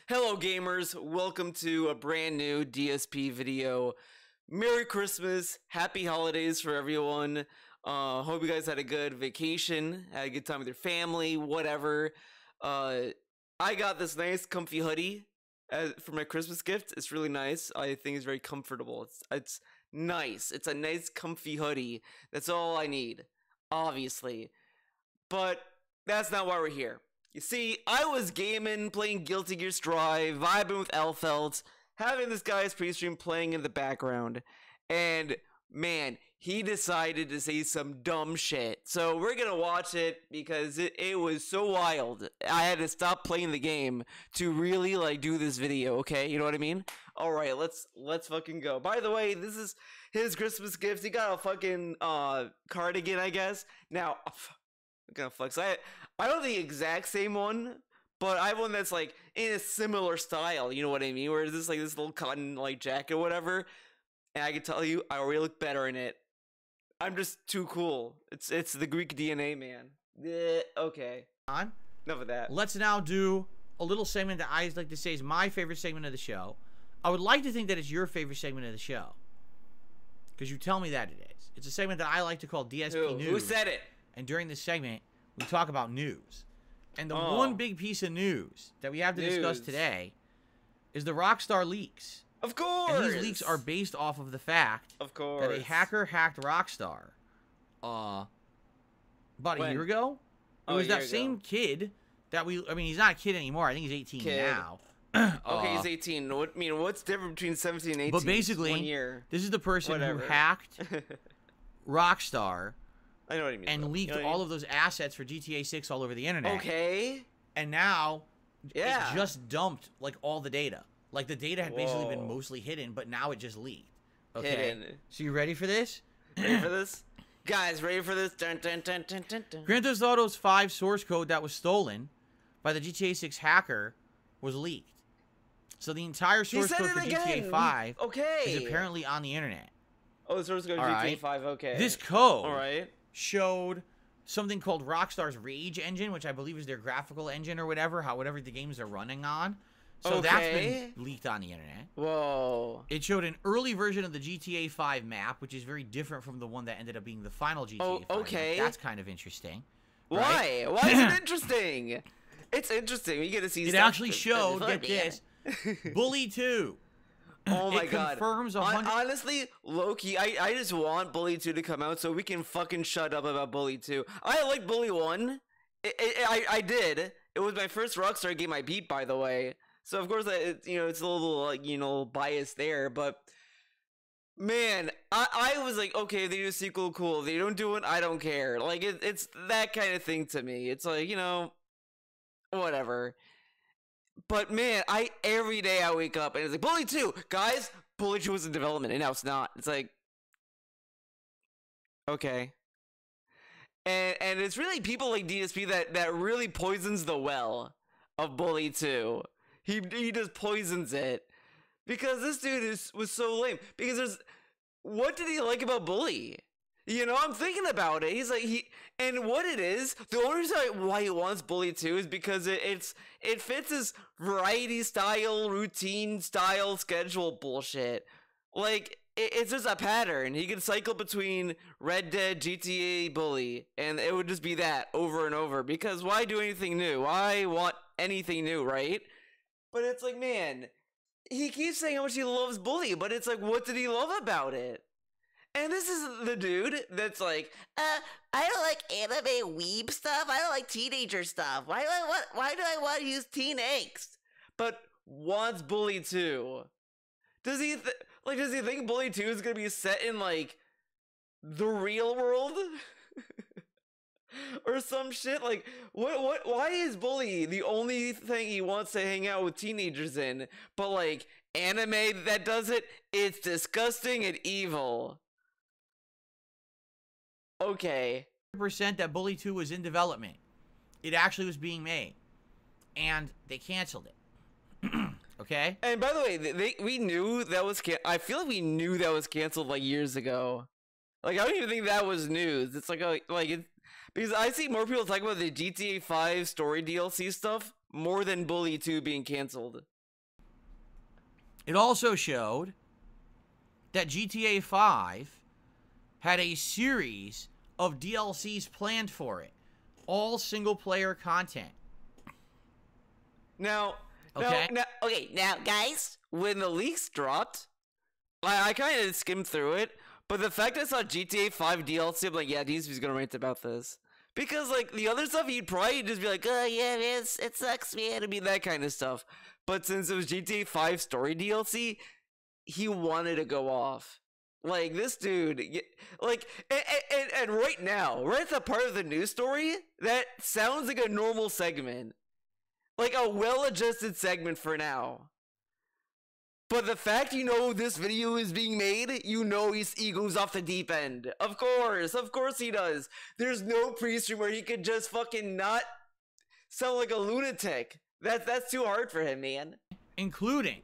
Hello gamers, welcome to a brand new DSP video. Merry Christmas, happy holidays for everyone. Hope you guys had a good vacation, had a good time with your family, whatever. I got this nice comfy hoodie for my Christmas gift. It's really nice. I think it's very comfortable. It's nice. It's a nice comfy hoodie. That's all I need, obviously. But that's not why we're here. You see, I was gaming, playing Guilty Gear Strive, vibing with Elfelt, having this guy's pre-stream playing in the background, and man, he decided to say some dumb shit. So we're gonna watch it because it was so wild. I had to stop playing the game to really do this video, okay? You know what I mean? Alright, let's fucking go. By the way, this is his Christmas gift. He got a fucking cardigan, I guess. Now, I'm gonna flex. I don't have the exact same one, but I have one that's in a similar style. You know what I mean? Where it's just this little cotton jacket or whatever. And I can tell you, I already look better in it. I'm just too cool. It's the Greek DNA, man. Okay. Enough of that. Let's now do a little segment that I like to say is my favorite segment of the show. I would like to think that it's your favorite segment of the show, because you tell me that it is. It's a segment that I like to call DSP News. Who said it? And during this segment, we talk about news. And the one big piece of news that we have to discuss today is the Rockstar leaks. Of course! And these leaks are based off of the fact that a hacker hacked Rockstar about a year ago. It was that same kid that I mean, he's not a kid anymore. I think he's 18 now. Okay, he's 18. What's different between 17 and 18? But basically, 1 year. This is the person who hacked Rockstar. I know what you mean. And leaked all of those assets for GTA 6 all over the internet. Okay. And now, it just dumped all the data. The data had basically been mostly hidden, but now it just leaked. Okay. Hidden. So you ready for this? Ready for this? Guys, ready for this? Dun, dun, dun, dun, dun, dun. Grand Theft Auto's 5 source code that was stolen by the GTA 6 hacker was leaked. So the entire source code for GTA 5 is apparently on the internet. Oh, the source code for GTA 5, okay. This code Alright. showed something called Rockstar's Rage engine, which I believe is their graphical engine or whatever the games are running on. So that's been leaked on the internet. Whoa. It showed an early version of the GTA 5 map, which is very different from the one that ended up being the final GTA 5 map. That's kind of interesting. Why? Why is it interesting? It's interesting. You get to see It actually showed, get this, Bully 2. Oh my god. Confirms honestly, low-key, I just want Bully 2 to come out so we can fucking shut up about Bully 2. I like Bully 1. I did. It was my first Rockstar game I beat, by the way. So of course, it's a little biased there, but man, I was like, okay, if they do a sequel, cool. If they don't do it, I don't care. It's that kind of thing to me. It's whatever. But man, every day I wake up and it's like, Bully 2! Guys, Bully 2 was in development and now it's not. It's like, okay. And it's really people like DSP that really poisons the well of Bully 2. He just poisons it. Because this dude was so lame. Because what did he like about Bully? I'm thinking about it. He's like, and what it is, the only reason why he wants Bully 2 is because it fits his variety style, routine style, schedule bullshit. It's just a pattern. He can cycle between Red Dead, GTA, Bully, and it would just be that over and over. Because why do anything new? Why want anything new, right? But it's like, man, he keeps saying how much he loves Bully, but it's like, what did he love about it? And this is the dude that's like, I don't like anime weeb stuff. I don't like teenager stuff. Why do I want to use teen angst? But wants Bully 2. Does he think Bully 2 is gonna be set in the real world? Or some shit? Why is Bully the only thing he wants to hang out with teenagers in? But anime that does it, it's disgusting and evil. Okay. % that Bully 2 was in development. It actually was being made. And they canceled it. Okay? And by the way, we knew that was I feel like we knew that was canceled years ago. I don't even think that was news. It's because I see more people talk about the GTA 5 story DLC stuff more than Bully 2 being canceled. It also showed that GTA 5 had a series of DLCs planned for it. All single-player content. Now, Okay. now, guys, when the leaks dropped, I kind of skimmed through it, but the fact I saw GTA 5 DLC, I'm like, yeah, DSP's gonna rant about this. Because, like, the other stuff, he'd probably just be like, oh, yeah, man, it sucks, man, I mean, that kind of stuff. But since it was GTA 5 story DLC, he wanted to go off. Like, this dude, like, and right now, right at the part of the news story, that sounds like a normal segment. Like, a well-adjusted segment for now. But the fact this video is being made, he goes off the deep end. Of course he does. There's no pre-stream where he could just fucking not sound like a lunatic. That's too hard for him, man. Including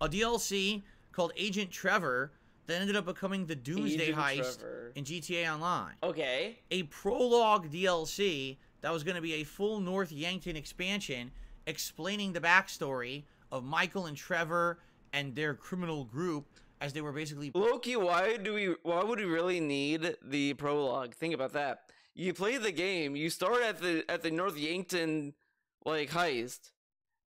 a DLC called Agent Trevor that ended up becoming the Doomsday Agent Heist Trevor. in GTA Online. Okay. A prologue DLC that was going to be a full North Yankton expansion explaining the backstory of Michael and Trevor and their criminal group as they were basically... Loki, why would we really need the prologue? Think about that. You play the game, you start at the North Yankton like heist,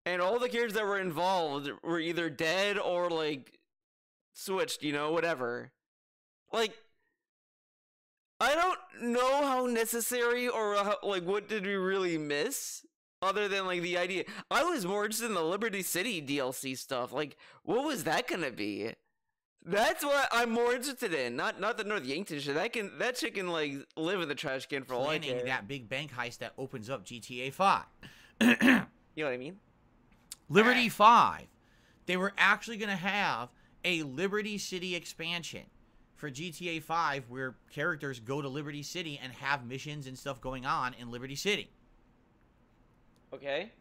and all the characters that were involved were either dead or like switched, whatever. Like, I don't know how necessary or what did we really miss other than like the idea. I was more interested in the Liberty City DLC stuff. Like, what was that gonna be? That's what I'm more interested in. Not the North Yankton shit. That shit can like live in the trash can for all I care. Planning that big bank heist that opens up GTA 5. You know what I mean? Liberty 5. They were actually going to have a Liberty City expansion for GTA 5 where characters go to Liberty City and have missions and stuff going on in Liberty City. Okay.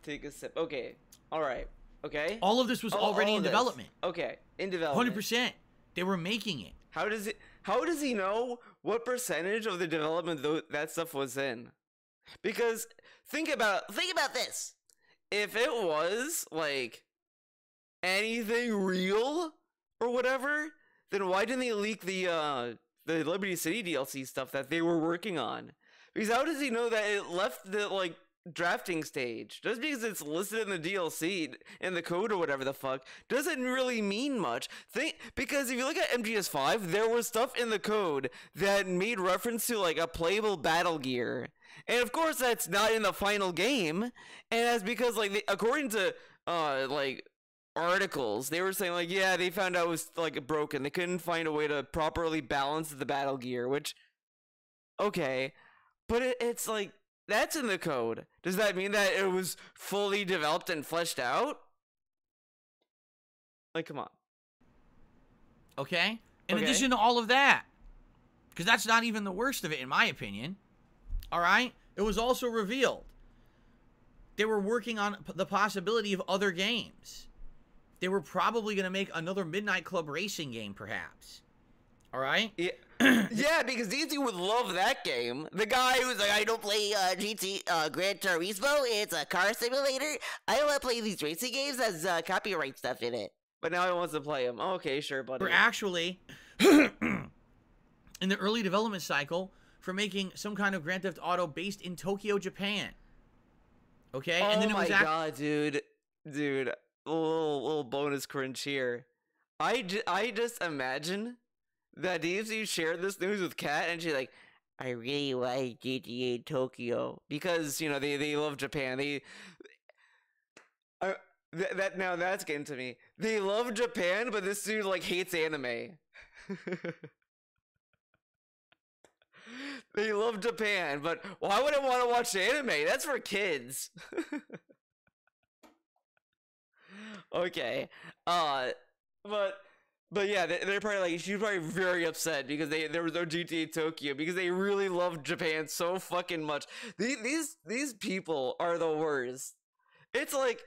Take a sip. Okay. All right. Okay. All of this was already in development. Okay. In development. 100%. They were making it. How does he know what percentage of the development that stuff was in? Because think about this. If it was like anything real or whatever, then why didn't they leak the Liberty City DLC stuff that they were working on? Because how does he know that it left the like drafting stage? Just because it's listed in the DLC in the code or whatever the fuck doesn't really mean much. Because if you look at MGS5, there was stuff in the code that made reference to like a playable battle gear. And of course that's not in the final game. And that's because like according to like articles, they were saying like, yeah, they found out it was like broken. They couldn't find a way to properly balance the battle gear, which okay. But it's like, that's in the code. Does that mean that it was fully developed and fleshed out? Like, come on. Okay? In addition to all of that, because that's not even the worst of it, in my opinion. All right? It was also revealed they were working on the possibility of other games. They were probably going to make another Midnight Club racing game, perhaps. All right? Yeah. Yeah, because DT would love that game. The guy who's like, I don't play Gran Turismo. It's a car simulator. I don't want to play these racing games that has copyright stuff in it. But now he wants to play them. Oh, okay, sure, buddy. We're actually in the early development cycle for making some kind of Grand Theft Auto based in Tokyo, Japan. Okay? Oh and then it was god, dude. Dude, little bonus cringe here. I just imagine that DFC shared this news with Kat, and she's like, I really like GTA Tokyo because they love Japan. Now that's getting to me. They love Japan, but this dude like hates anime. They love Japan, but why would I want to watch anime? That's for kids. Okay, But yeah, they're probably like, she's probably very upset because there was no GTA Tokyo because they really love Japan so fucking much. These people are the worst. It's like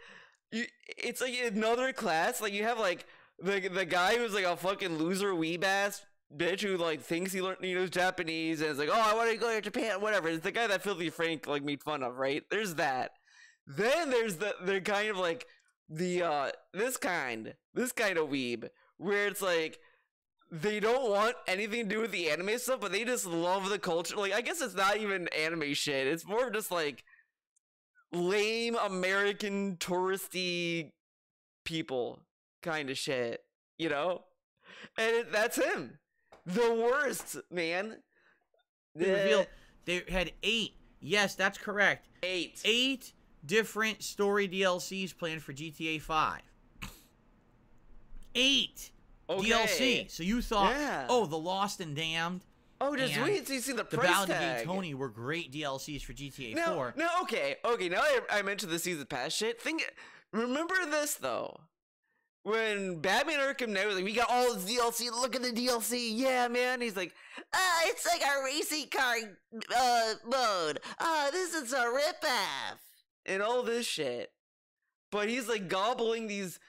another class. Like you have like the guy who's like a fucking loser weeb ass bitch who like thinks he knows Japanese and is like, oh, I want to go to Japan, whatever. It's the guy that Filthy Frank like made fun of, right? There's that. Then there's the kind of like the this kind of weeb where it's like they don't want anything to do with the anime stuff, but they just love the culture. Like, I guess it's not even anime shit. It's more of just like lame American touristy people kind of shit, you know? And that's him. The worst, man. They revealed they had 8. Yes, that's correct. 8. 8 different story DLCs planned for GTA 5. 8 DLC. So you thought, oh, The Lost and Damned. Oh, just wait until you see the The price Ballad tag. of Gay Tony were great DLCs for GTA 4. No, okay. Now I mentioned the season pass shit. Remember this though. When Batman Arkham Knight was like, we got all this DLC, look at the DLC, yeah, man. He's like, it's like our racing car mode. This is a ripoff. And all this shit. But he's like gobbling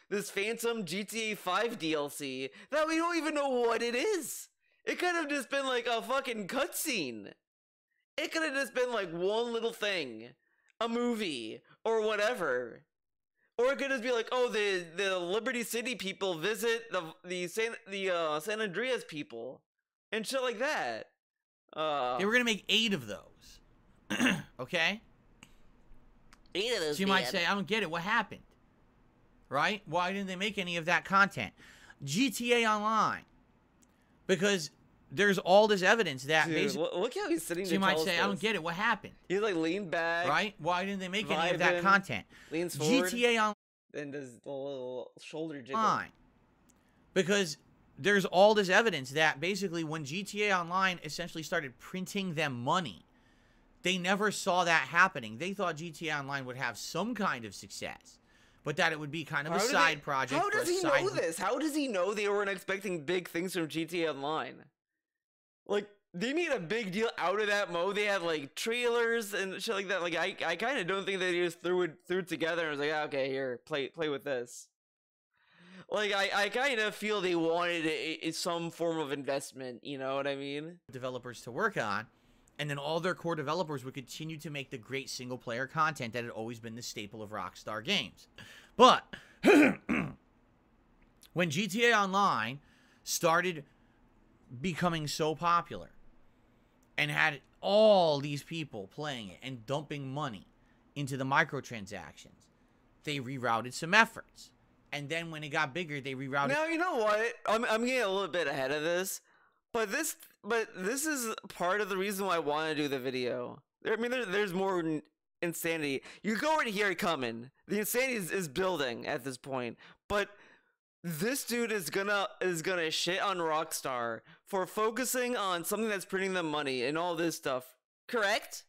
this Phantom GTA 5 DLC that we don't even know what it is. It could have just been like a fucking cutscene. It could have just been like one little thing. A movie. Or whatever. Or it could just be like, oh, the Liberty City people visit the San Andreas people, and shit like that. They were gonna make 8 of those. Okay. 8 of those. So you might say, I don't get it. What happened? Right? Why didn't they make any of that content? GTA Online, because there's all this evidence that basically. Look how he's sitting. So you might say, I don't get it. What happened? He's like leaned back. Right? Why didn't they make any of that content? Leans forward. GTA Online. And does the little shoulder jiggle. Fine. Because there's all this evidence that basically when GTA Online essentially started printing them money, they never saw that happening. They thought GTA Online would have some kind of success, but that it would be kind of a side project. How does he know this? How does he know they weren't expecting big things from GTA Online? Like, they made a big deal out of that mode. They had like trailers and shit like that. Like, I kind of don't think they just threw it together and was like, okay, here, play with this. Like, I kind of feel they wanted some form of investment. You know what I mean? Developers to work on, and then all their core developers would continue to make the great single player content that had always been the staple of Rockstar Games. But when GTA Online started becoming so popular and had all these people playing it and dumping money into the microtransactions, they rerouted some efforts. And then when it got bigger, they rerouted. Now, you know what? I'm getting a little bit ahead of this. But this is part of the reason why I want to do the video. I mean, there's more insanity. You go already hear it coming. The insanity is building at this point. But this dude is gonna shit on Rockstar for focusing on something that's printing them money and all this stuff. Correct?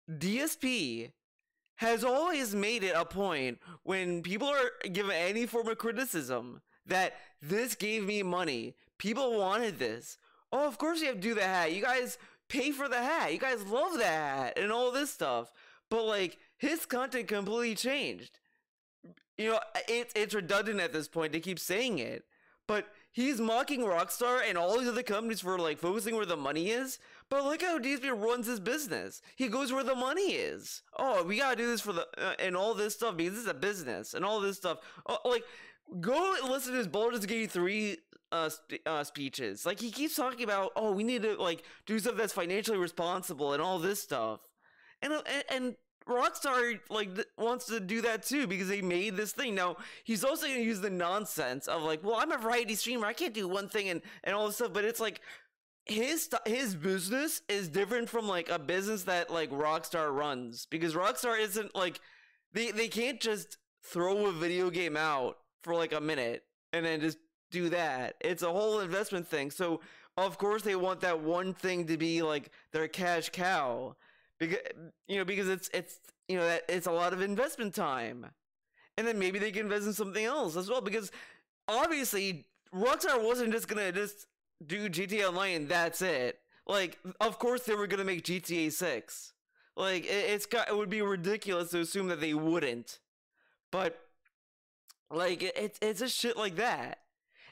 DSP has always made it a point when people are given any form of criticism that this gave me money. People wanted this. Oh, of course you have to do the hat. You guys pay for the hat. You guys love the hat and all this stuff. But like, his content completely changed. You know, it's redundant at this point to keep saying it, but he's mocking Rockstar and all these other companies for like focusing where the money is. But look how DSP runs his business. He goes where the money is. Oh, we gotta do this for the and all this stuff because this is a business and all this stuff. Oh, like, go listen to his Baldur's Gate 3 speeches. Like, he keeps talking about, oh, we need to like do stuff that's financially responsible and all this stuff, and Rockstar like wants to do that too because they made this thing. Now he's also gonna use the nonsense of like, well, I'm a variety streamer, I can't do one thing and all this stuff. But it's like his business is different from like a business that like Rockstar runs, because Rockstar isn't like they can't just throw a video game out for like a minute and then just do that. It's a whole investment thing. So of course they want that one thing to be like their cash cow. Because it's that it's a lot of investment time, and then maybe they can invest in something else as well. Because obviously Rockstar wasn't just gonna just do GTA Online and that's it. Like, of course they were gonna make GTA 6. Like, it would be ridiculous to assume that they wouldn't. But like, it's just shit like that.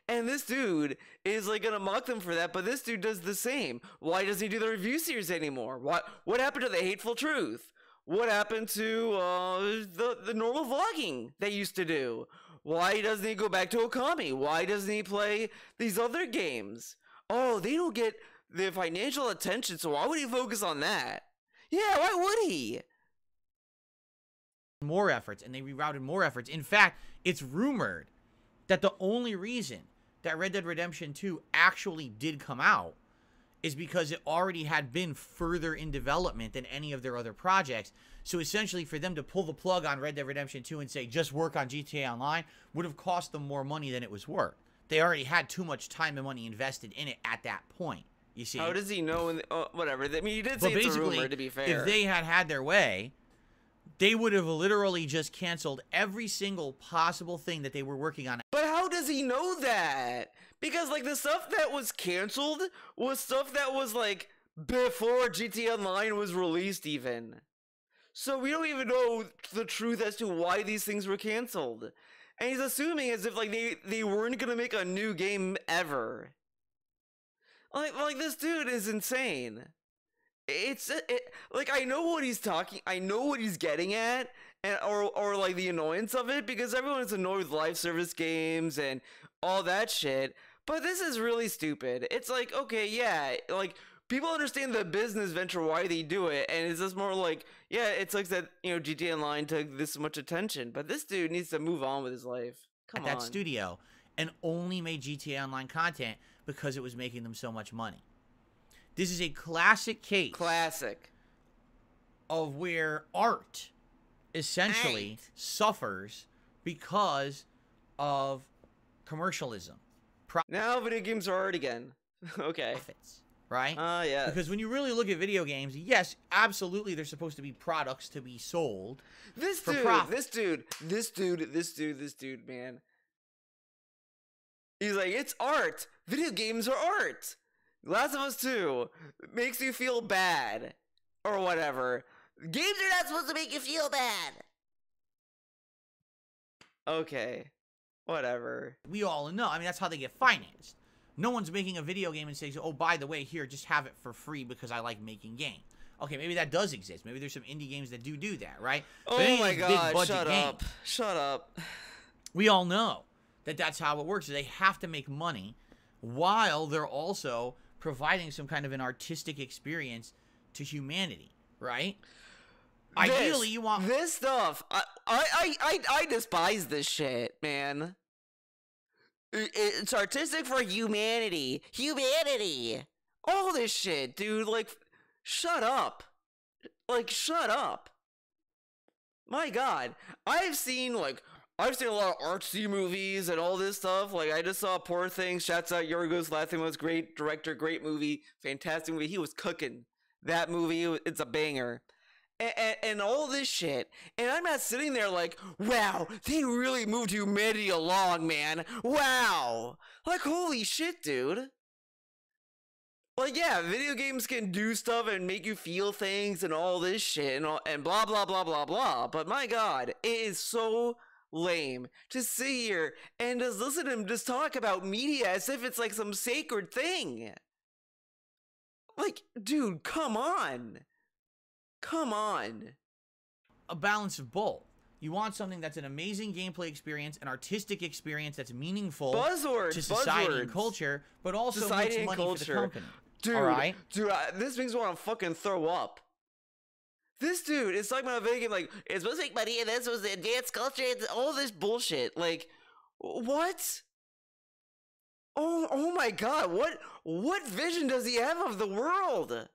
And this dude is like gonna mock them for that, but this dude does the same. Why doesn't he do the review series anymore? What happened to the Hateful Truth? what happened to the normal vlogging they used to do? Why doesn't he go back to Okami? Why doesn't he play these other games? Oh, they don't get the financial attention, so why would he focus on that? Yeah, why would he? More efforts, and they rerouted more efforts. In fact, it's rumored that the only reason that Red Dead Redemption 2 actually did come out is because it already had been further in development than any of their other projects. So essentially, for them to pull the plug on Red Dead Redemption 2 and say, just work on GTA Online, would have cost them more money than it was worth. They already had too much time and money invested in it at that point, you see. How does he know? Whatever. I mean, you did say it's a rumor, to be fair. If they had had their way, they would have literally just canceled every single possible thing that they were working on. But how does he know that? Because, like, the stuff that was canceled was stuff that was, like, before GTA Online was released, even. So we don't even know the truth as to why these things were canceled. And he's assuming as if, like, they weren't gonna make a new game ever. Like this dude is insane. Like, I know what he's I know what he's getting at, and or like the annoyance of it, because everyone's annoyed with live service games and all that shit. But this is really stupid. It's like, okay, yeah, like, people understand the business venture why they do it, and it's just more like, yeah, it's like that, you know, GTA Online took this much attention, but this dude needs to move on with his life. Come on. At that studio, and only made GTA Online content because it was making them so much money. This is a classic case. Classic. Of where art essentially suffers because of commercialism. Now video games are art again. Okay. Profits, right? Yeah. Because when you really look at video games, yes, absolutely, they're supposed to be products to be sold. This dude, man. He's like, it's art. Video games are art. Last of Us 2 makes you feel bad. Or whatever. Games are not supposed to make you feel bad. Okay. Whatever. We all know. I mean, that's how they get financed. No one's making a video game and says, oh, by the way, here, just have it for free because I like making games. Okay, maybe that does exist. Maybe there's some indie games that do that, right? Oh my god, shut up. Shut up. We all know that that's how it works. They have to make money while they're also providing some kind of an artistic experience to humanity, right? Ideally, you want this stuff. I despise this shit, man. It's artistic for humanity. Humanity. All this shit, dude. Like, shut up. Like, shut up. My God, I've seen a lot of artsy movies and all this stuff. Like, I just saw Poor Things. Shouts out Yorgos Lanthimos, great director, great movie, fantastic movie. He was cooking that movie. It's a banger. And all this shit, and I'm not sitting there like, wow, they really moved humanity along, man. Wow. Like, holy shit, dude. Like, yeah, video games can do stuff and make you feel things and all this shit and blah, blah, blah, blah, blah. But my God, it is so lame to sit here and just listen to him just talk about media as if it's like some sacred thing. Like, dude, come on. Come on. A balance of both. You want something that's an amazing gameplay experience, an artistic experience that's meaningful to society and culture, but also makes money for the company. Dude, all right? Dude, this makes me want to fucking throw up. This dude is talking about a video game like, it's supposed to make money and this was the dance culture and all this bullshit. Like, what? Oh my God, what vision does he have of the world?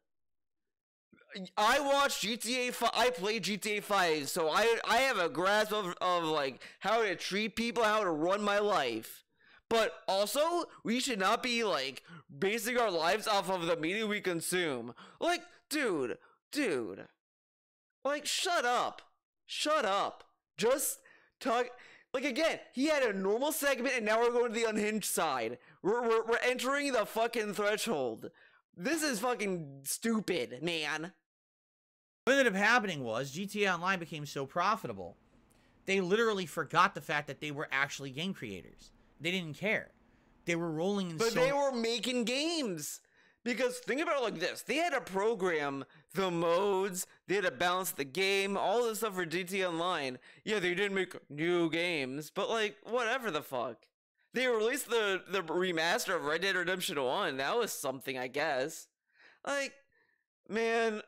I watched GTA 5, I played GTA 5, so I have a grasp of like how to treat people, how to run my life. But also, we should not be like basing our lives off of the media we consume. Like, dude. Like, shut up. Just talk. Like, again, he had a normal segment and now we're going to the unhinged side. We're entering the fucking threshold. This is fucking stupid, man. What ended up happening was GTA Online became so profitable, they literally forgot the fact that they were actually game creators. They didn't care. They were rolling in But they were making games. Because think about it like this. They had to program the modes, they had to balance the game, all this stuff for GTA Online. Yeah, they didn't make new games, but like, whatever the fuck. They released the remaster of Red Dead Redemption 1. That was something, I guess. Like, man,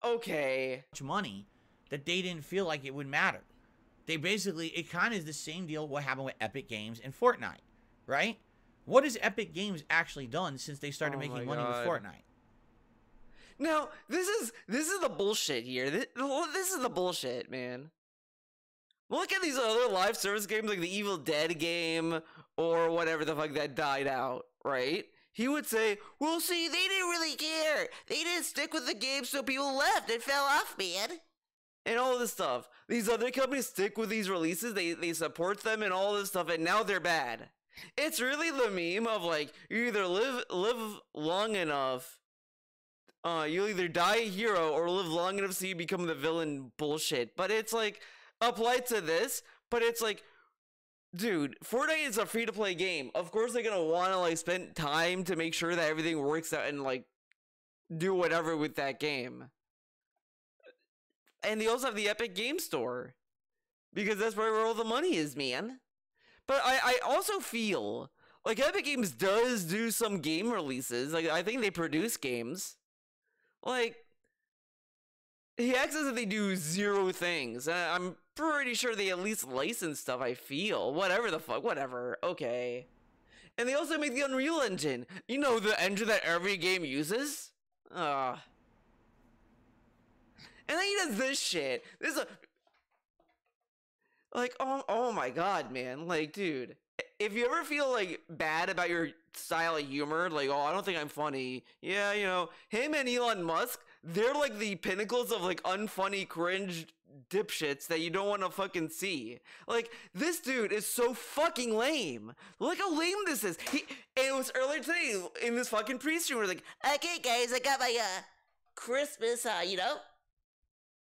okay. Much money that they didn't feel like it would matter. They basically, it kind of is the same deal what happened with Epic Games and Fortnite, right? What has Epic Games actually done since they started making money with Fortnite? Now, this is the bullshit here. This is the bullshit, man. Look at these other live service games like the Evil Dead game or whatever the fuck that died out, right? He would say, well, see, they didn't really care. They didn't stick with the game, so people left and fell off, man. And all this stuff. These other companies stick with these releases, they support them and all this stuff, and now they're bad. It's really the meme of like, you either live long enough, you'll either die a hero or live long enough so you become the villain bullshit. But it's like, applied to this, but it's like, dude, Fortnite is a free-to-play game. Of course they're gonna want to like spend time to make sure that everything works out and like do whatever with that game. And they also have the Epic Game Store because that's where all the money is, man. But I also feel like Epic Games does do some game releases. Like, I think they produce games. Like, he acts as if they do zero things. I'm pretty sure they at least license stuff, I feel. Whatever the fuck, whatever. Okay. And they also make the Unreal Engine. You know, the engine that every game uses? And then he does this shit. This is a... Like, oh my god, man. Like, dude, if you ever feel, like, bad about your style of humor, like, oh, I don't think I'm funny. Yeah, you know, him and Elon Musk, they're, like, the pinnacles of, like, unfunny, cringe dipshits that you don't want to fucking see. Like, this dude is so fucking lame. Look how lame this is. And it was earlier today in this fucking pre-stream where like, okay, guys, I got my, Christmas, you know?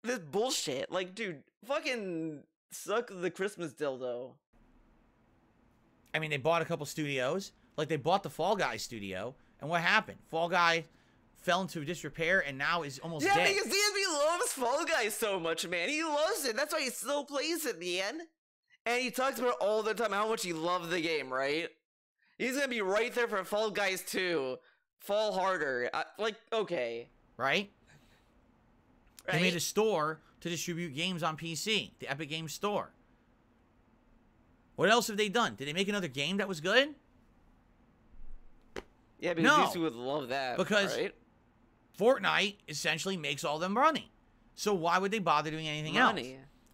This bullshit. Like, dude, fucking... suck the Christmas dildo. I mean, they bought a couple studios. Like, they bought the Fall Guy studio. And what happened? Fall Guy fell into disrepair and now is almost dead. Yeah, because DSP loves Fall Guy so much, man. He loves it. That's why he still plays it in the end. And he talks about all the time how much he loved the game, right? He's gonna be right there for Fall Guys 2. Fall harder. Like, okay. Right? They made a store to distribute games on PC, the Epic Games Store. What else have they done? Did they make another game that was good? Yeah, because these two would love that. Because right? Fortnite essentially makes all the money. So why would they bother doing anything else?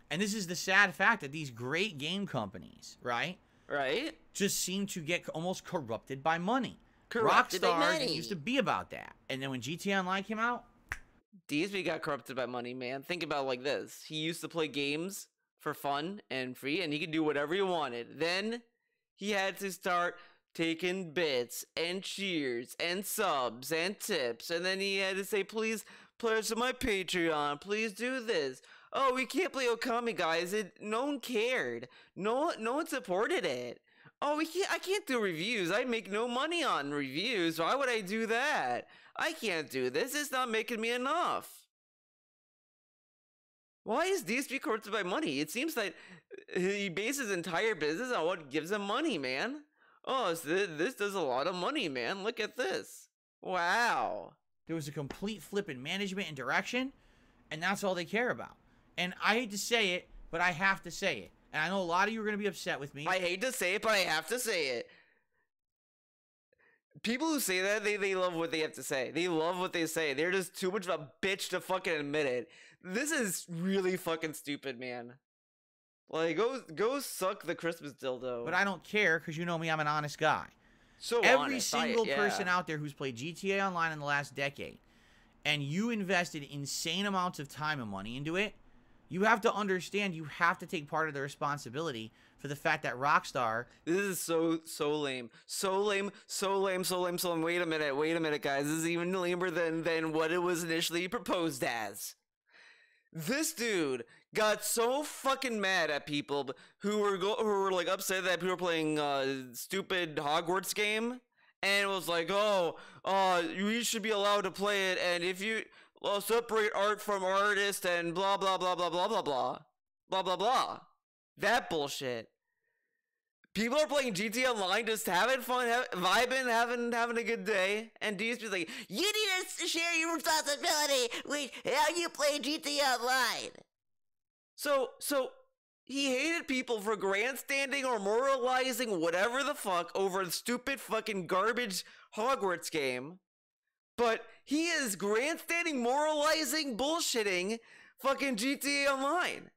And this is the sad fact that these great game companies, right? Right. Just seem to get almost corrupted by money. Corrupted by money. Rockstar used to be about that. And then when GTA Online came out, DSP got corrupted by money, man. Think about it like this. He used to play games for fun and free, and he could do whatever he wanted. Then he had to start taking bits and cheers and subs and tips, and then he had to say, please pledge to my Patreon, please do this. Oh, we can't play Okami, guys. No one cared. No one supported it. Oh, I can't do reviews. I make no money on reviews. Why would I do that? I can't do this. It's not making me enough. Why is DSP corrupted by money? It seems that he bases his entire business on what gives him money, man. Oh, so this does a lot of money, man. Look at this. Wow. There was a complete flip in management and direction, and that's all they care about. And I hate to say it, but I have to say it. And I know a lot of you are going to be upset with me. I hate to say it, but I have to say it. People who say that, they love what they have to say. They love what they say. They're just too much of a bitch to fucking admit it. This is really fucking stupid, man. Like, go suck the Christmas dildo. But I don't care, because you know me, I'm an honest guy. So every single person out there who's played GTA Online in the last decade, and you invested insane amounts of time and money into it, you have to understand you have to take part of the responsibility for the fact that Rockstar... This is so lame. So lame. Wait a minute, guys. This is even lamer than what it was initially proposed as. This dude got so fucking mad at people who were like upset that people were playing stupid Hogwarts game, and it was like, oh, you should be allowed to play it, and if you separate art from artist, and blah blah blah blah blah blah blah blah blah blah, that bullshit. People are playing GTA Online, just having fun, vibing, having a good day, and DSP's like, you need to share your responsibility with how you play GTA Online. So he hated people for grandstanding or moralizing whatever the fuck over the stupid fucking garbage Hogwarts game, but he is grandstanding, moralizing, bullshitting fucking GTA Online.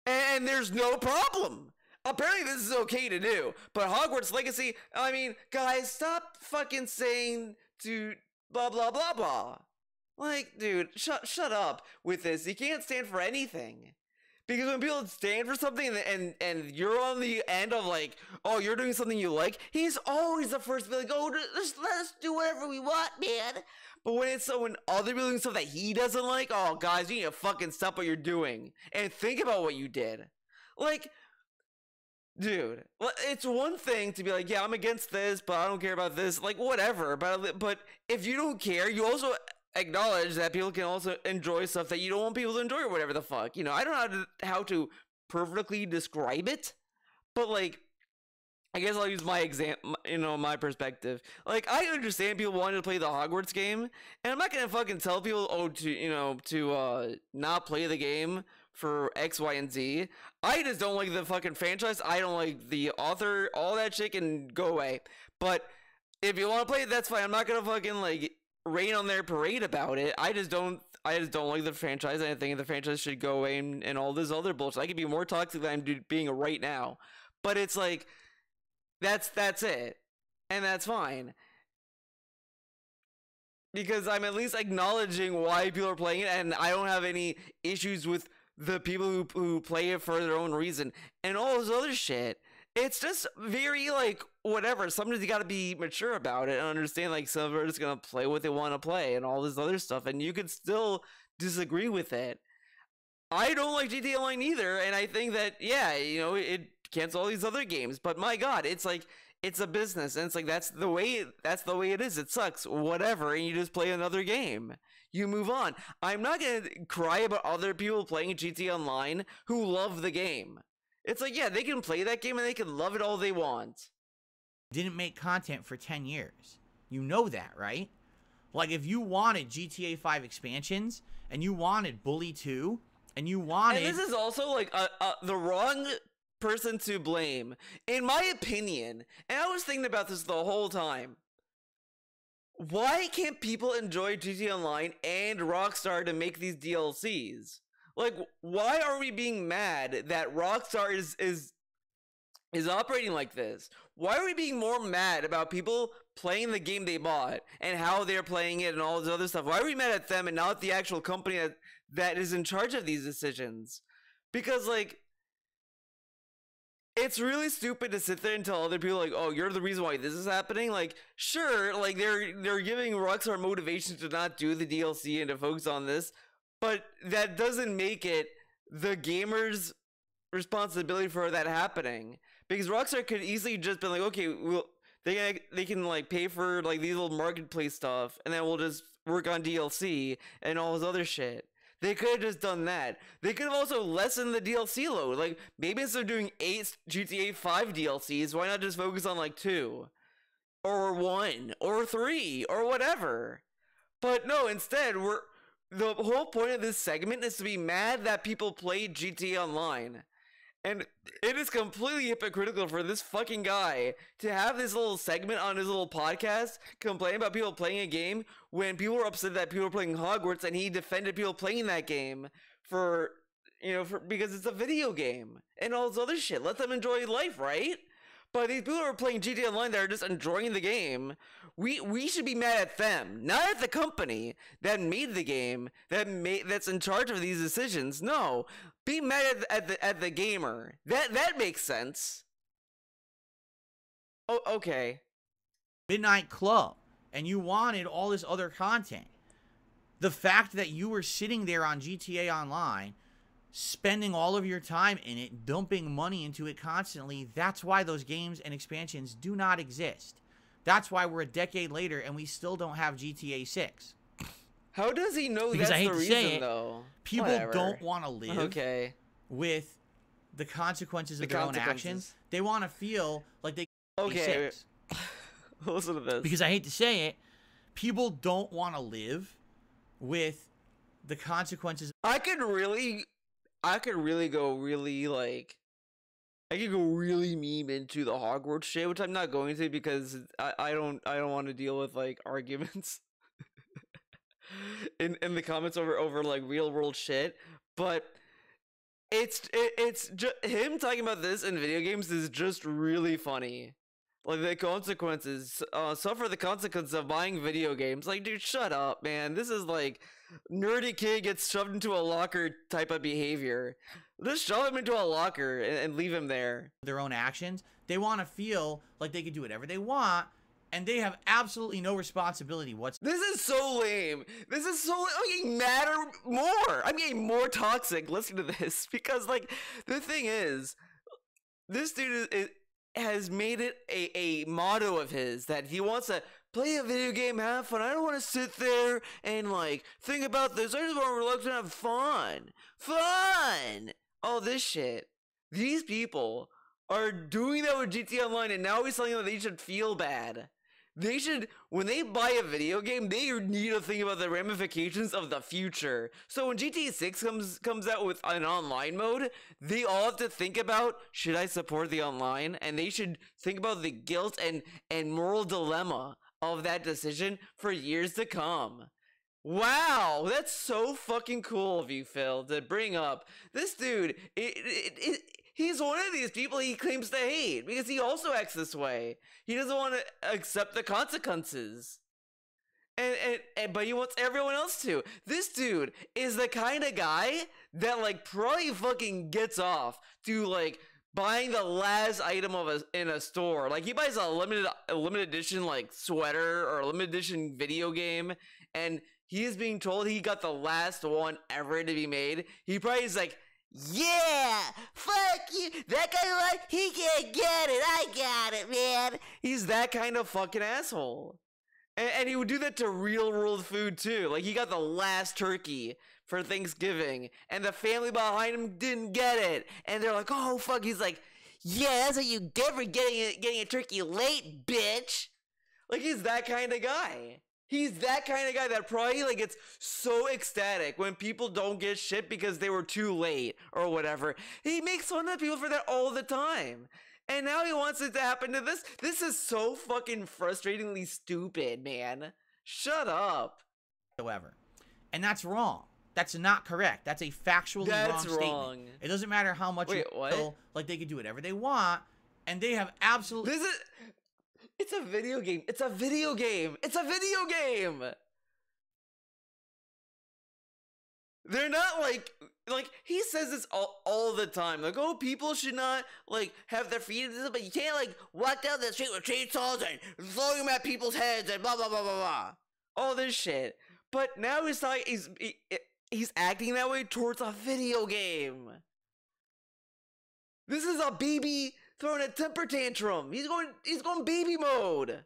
And there's no problem. Apparently this is okay to do. But Hogwarts Legacy, I mean, guys, stop fucking saying to blah blah blah blah. Like, dude, shut up with this. You can't stand for anything. Because when people stand for something and you're on the end of like, oh, you're doing something you like, he's always the first to be like, oh, just let us do whatever we want, man. But when it's when other people doing stuff that he doesn't like, oh, guys, you need to fucking stop what you're doing and think about what you did. Like, dude, it's one thing to be like, yeah, I'm against this, but I don't care about this. Like, whatever. But if you don't care, you also acknowledge that people can also enjoy stuff that you don't want people to enjoy or whatever the fuck. You know, I don't know how to perfectly describe it, but like, I guess I'll use my example, you know, my perspective. Like, I understand people wanting to play the Hogwarts game, and I'm not gonna fucking tell people, oh, to not play the game for X, Y, and Z. I just don't like the fucking franchise. I don't like the author. All that shit can go away. But if you want to play it, that's fine. I'm not gonna fucking like rain on their parade about it. I just don't like the franchise. I think the franchise should go away and all this other bullshit. I could be more toxic than I'm being right now. But it's like, that's it. And that's fine. Because I'm at least acknowledging why people are playing it, and I don't have any issues with the people who play it for their own reason and all this other shit. It's just very like whatever. Sometimes you got to be mature about it and understand like some are just gonna play what they want to play and all this other stuff, and you could still disagree with it. I don't like GTA Online either, and I think that yeah, you know, it cancels all these other games, but my god, it's like it's a business, and it's like that's the way it is. It sucks, whatever, and you just play another game. You move on. I'm not gonna cry about other people playing GTA Online who love the game. It's like, yeah, they can play that game and they can love it all they want. Didn't make content for 10 years. You know that, right? Like, if you wanted GTA 5 expansions, and you wanted Bully 2, and you wanted... And this is also, like, the wrong person to blame, in my opinion. And I was thinking about this the whole time. Why can't people enjoy GTA Online and Rockstar to make these DLCs? Like, why are we being mad that Rockstar is operating like this? Why are we being more mad about people playing the game they bought and how they're playing it and all this other stuff? Why are we mad at them and not the actual company that is in charge of these decisions? Because, like, it's really stupid to sit there and tell other people, like, oh, you're the reason why this is happening. Like, sure, like, they're giving Rockstar motivation to not do the DLC and to focus on this, but that doesn't make it the gamer's responsibility for that happening. Because Rockstar could easily just be like, okay, they can like pay for like these little marketplace stuff, and then we'll just work on DLC and all this other shit. They could have just done that. They could have also lessened the DLC load. Like, maybe instead of doing 8 GTA 5 DLCs, why not just focus on like 2? Or 1? Or 3? Or whatever. But no, instead, the whole point of this segment is to be mad that people play GTA Online. And it is completely hypocritical for this fucking guy to have this little segment on his little podcast complaining about people playing a game when people were upset that people were playing Hogwarts, and he defended people playing that game for, you know, because it's a video game and all this other shit. Let them enjoy life, right? But these people who are playing GTA Online that are just enjoying the game, we should be mad at them, not at the company that made the game, that's in charge of these decisions. No, be mad at the gamer. That makes sense. Oh, okay. Midnight Club, and you wanted all this other content. The fact that you were sitting there on GTA Online spending all of your time in it, dumping money into it constantly, that's why those games and expansions do not exist. That's why we're a decade later and we still don't have GTA 6. How does he know Because that's I hate the to reason, say it, though? people Whatever. don't want to live Okay. with the consequences of The their own actions. They want to feel like they Okay. Listen to this. Because I hate to say it, people don't want to live with the consequences. I could really go really like, I could go really meme into the Hogwarts shit, which I'm not going to because I don't want to deal with like arguments in the comments over like real world shit. But it's just him talking about this in video games is just really funny. Like the consequences, suffer the consequences of buying video games. Like, dude, shut up, man. This is like nerdy kid gets shoved into a locker type of behavior. Just shove him into a locker and leave him there. Their own actions. They want to feel like they can do whatever they want, and they have absolutely no responsibility whatsoever. This is so lame. This is so. I'm getting madder more. I'm getting more toxic listening to this because, like, the thing is, this dude has made it a motto of his that he wants to play a video game, have fun. I don't want to sit there and like think about this. I just want to relax and have fun. All this shit. These people are doing that with GTA Online, and now he's telling them that they should feel bad. They should, when they buy a video game, they need to think about the ramifications of the future. So when GTA 6 comes out with an online mode, they all have to think about, should I support the online? And they should think about the guilt and moral dilemma of that decision for years to come. Wow, that's so fucking cool of you, Phil, to bring up. This dude, he's one of these people he claims to hate because he also acts this way. He doesn't want to accept the consequences. But he wants everyone else to. This dude is the kind of guy that like probably fucking gets off to like buying the last item in a store. Like he buys a limited edition like sweater or a limited edition video game, and he is being told he got the last one ever to be made. He probably is like, yeah, fuck you. That guy, like, he can't get it. I got it, man. He's that kind of fucking asshole. And he would do that to real world food too. Like he got the last turkey for Thanksgiving, and the family behind him didn't get it. And they're like, oh fuck. He's like, yeah, that's what you get for getting a turkey late, bitch. Like he's that kind of guy. He's that kind of guy that probably like gets so ecstatic when people don't get shit because they were too late or whatever. He makes fun of people for that all the time. And now he wants it to happen to this. This is so fucking frustratingly stupid, man. Shut up. Whatsoever. And that's wrong. That's not correct. That's a factually wrong statement. It doesn't matter how much you feel like they can do whatever they want, and they have absolutely... It's a video game. It's a video game. It's a video game. They're not like he says this all the time. Like, oh, people should not like have their freedom, but you can't like walk down the street with chainsaws and throw them at people's heads and blah blah blah blah blah. All this shit. But now he's like he's acting that way towards a video game. This is a baby throwing a temper tantrum. He's going baby mode.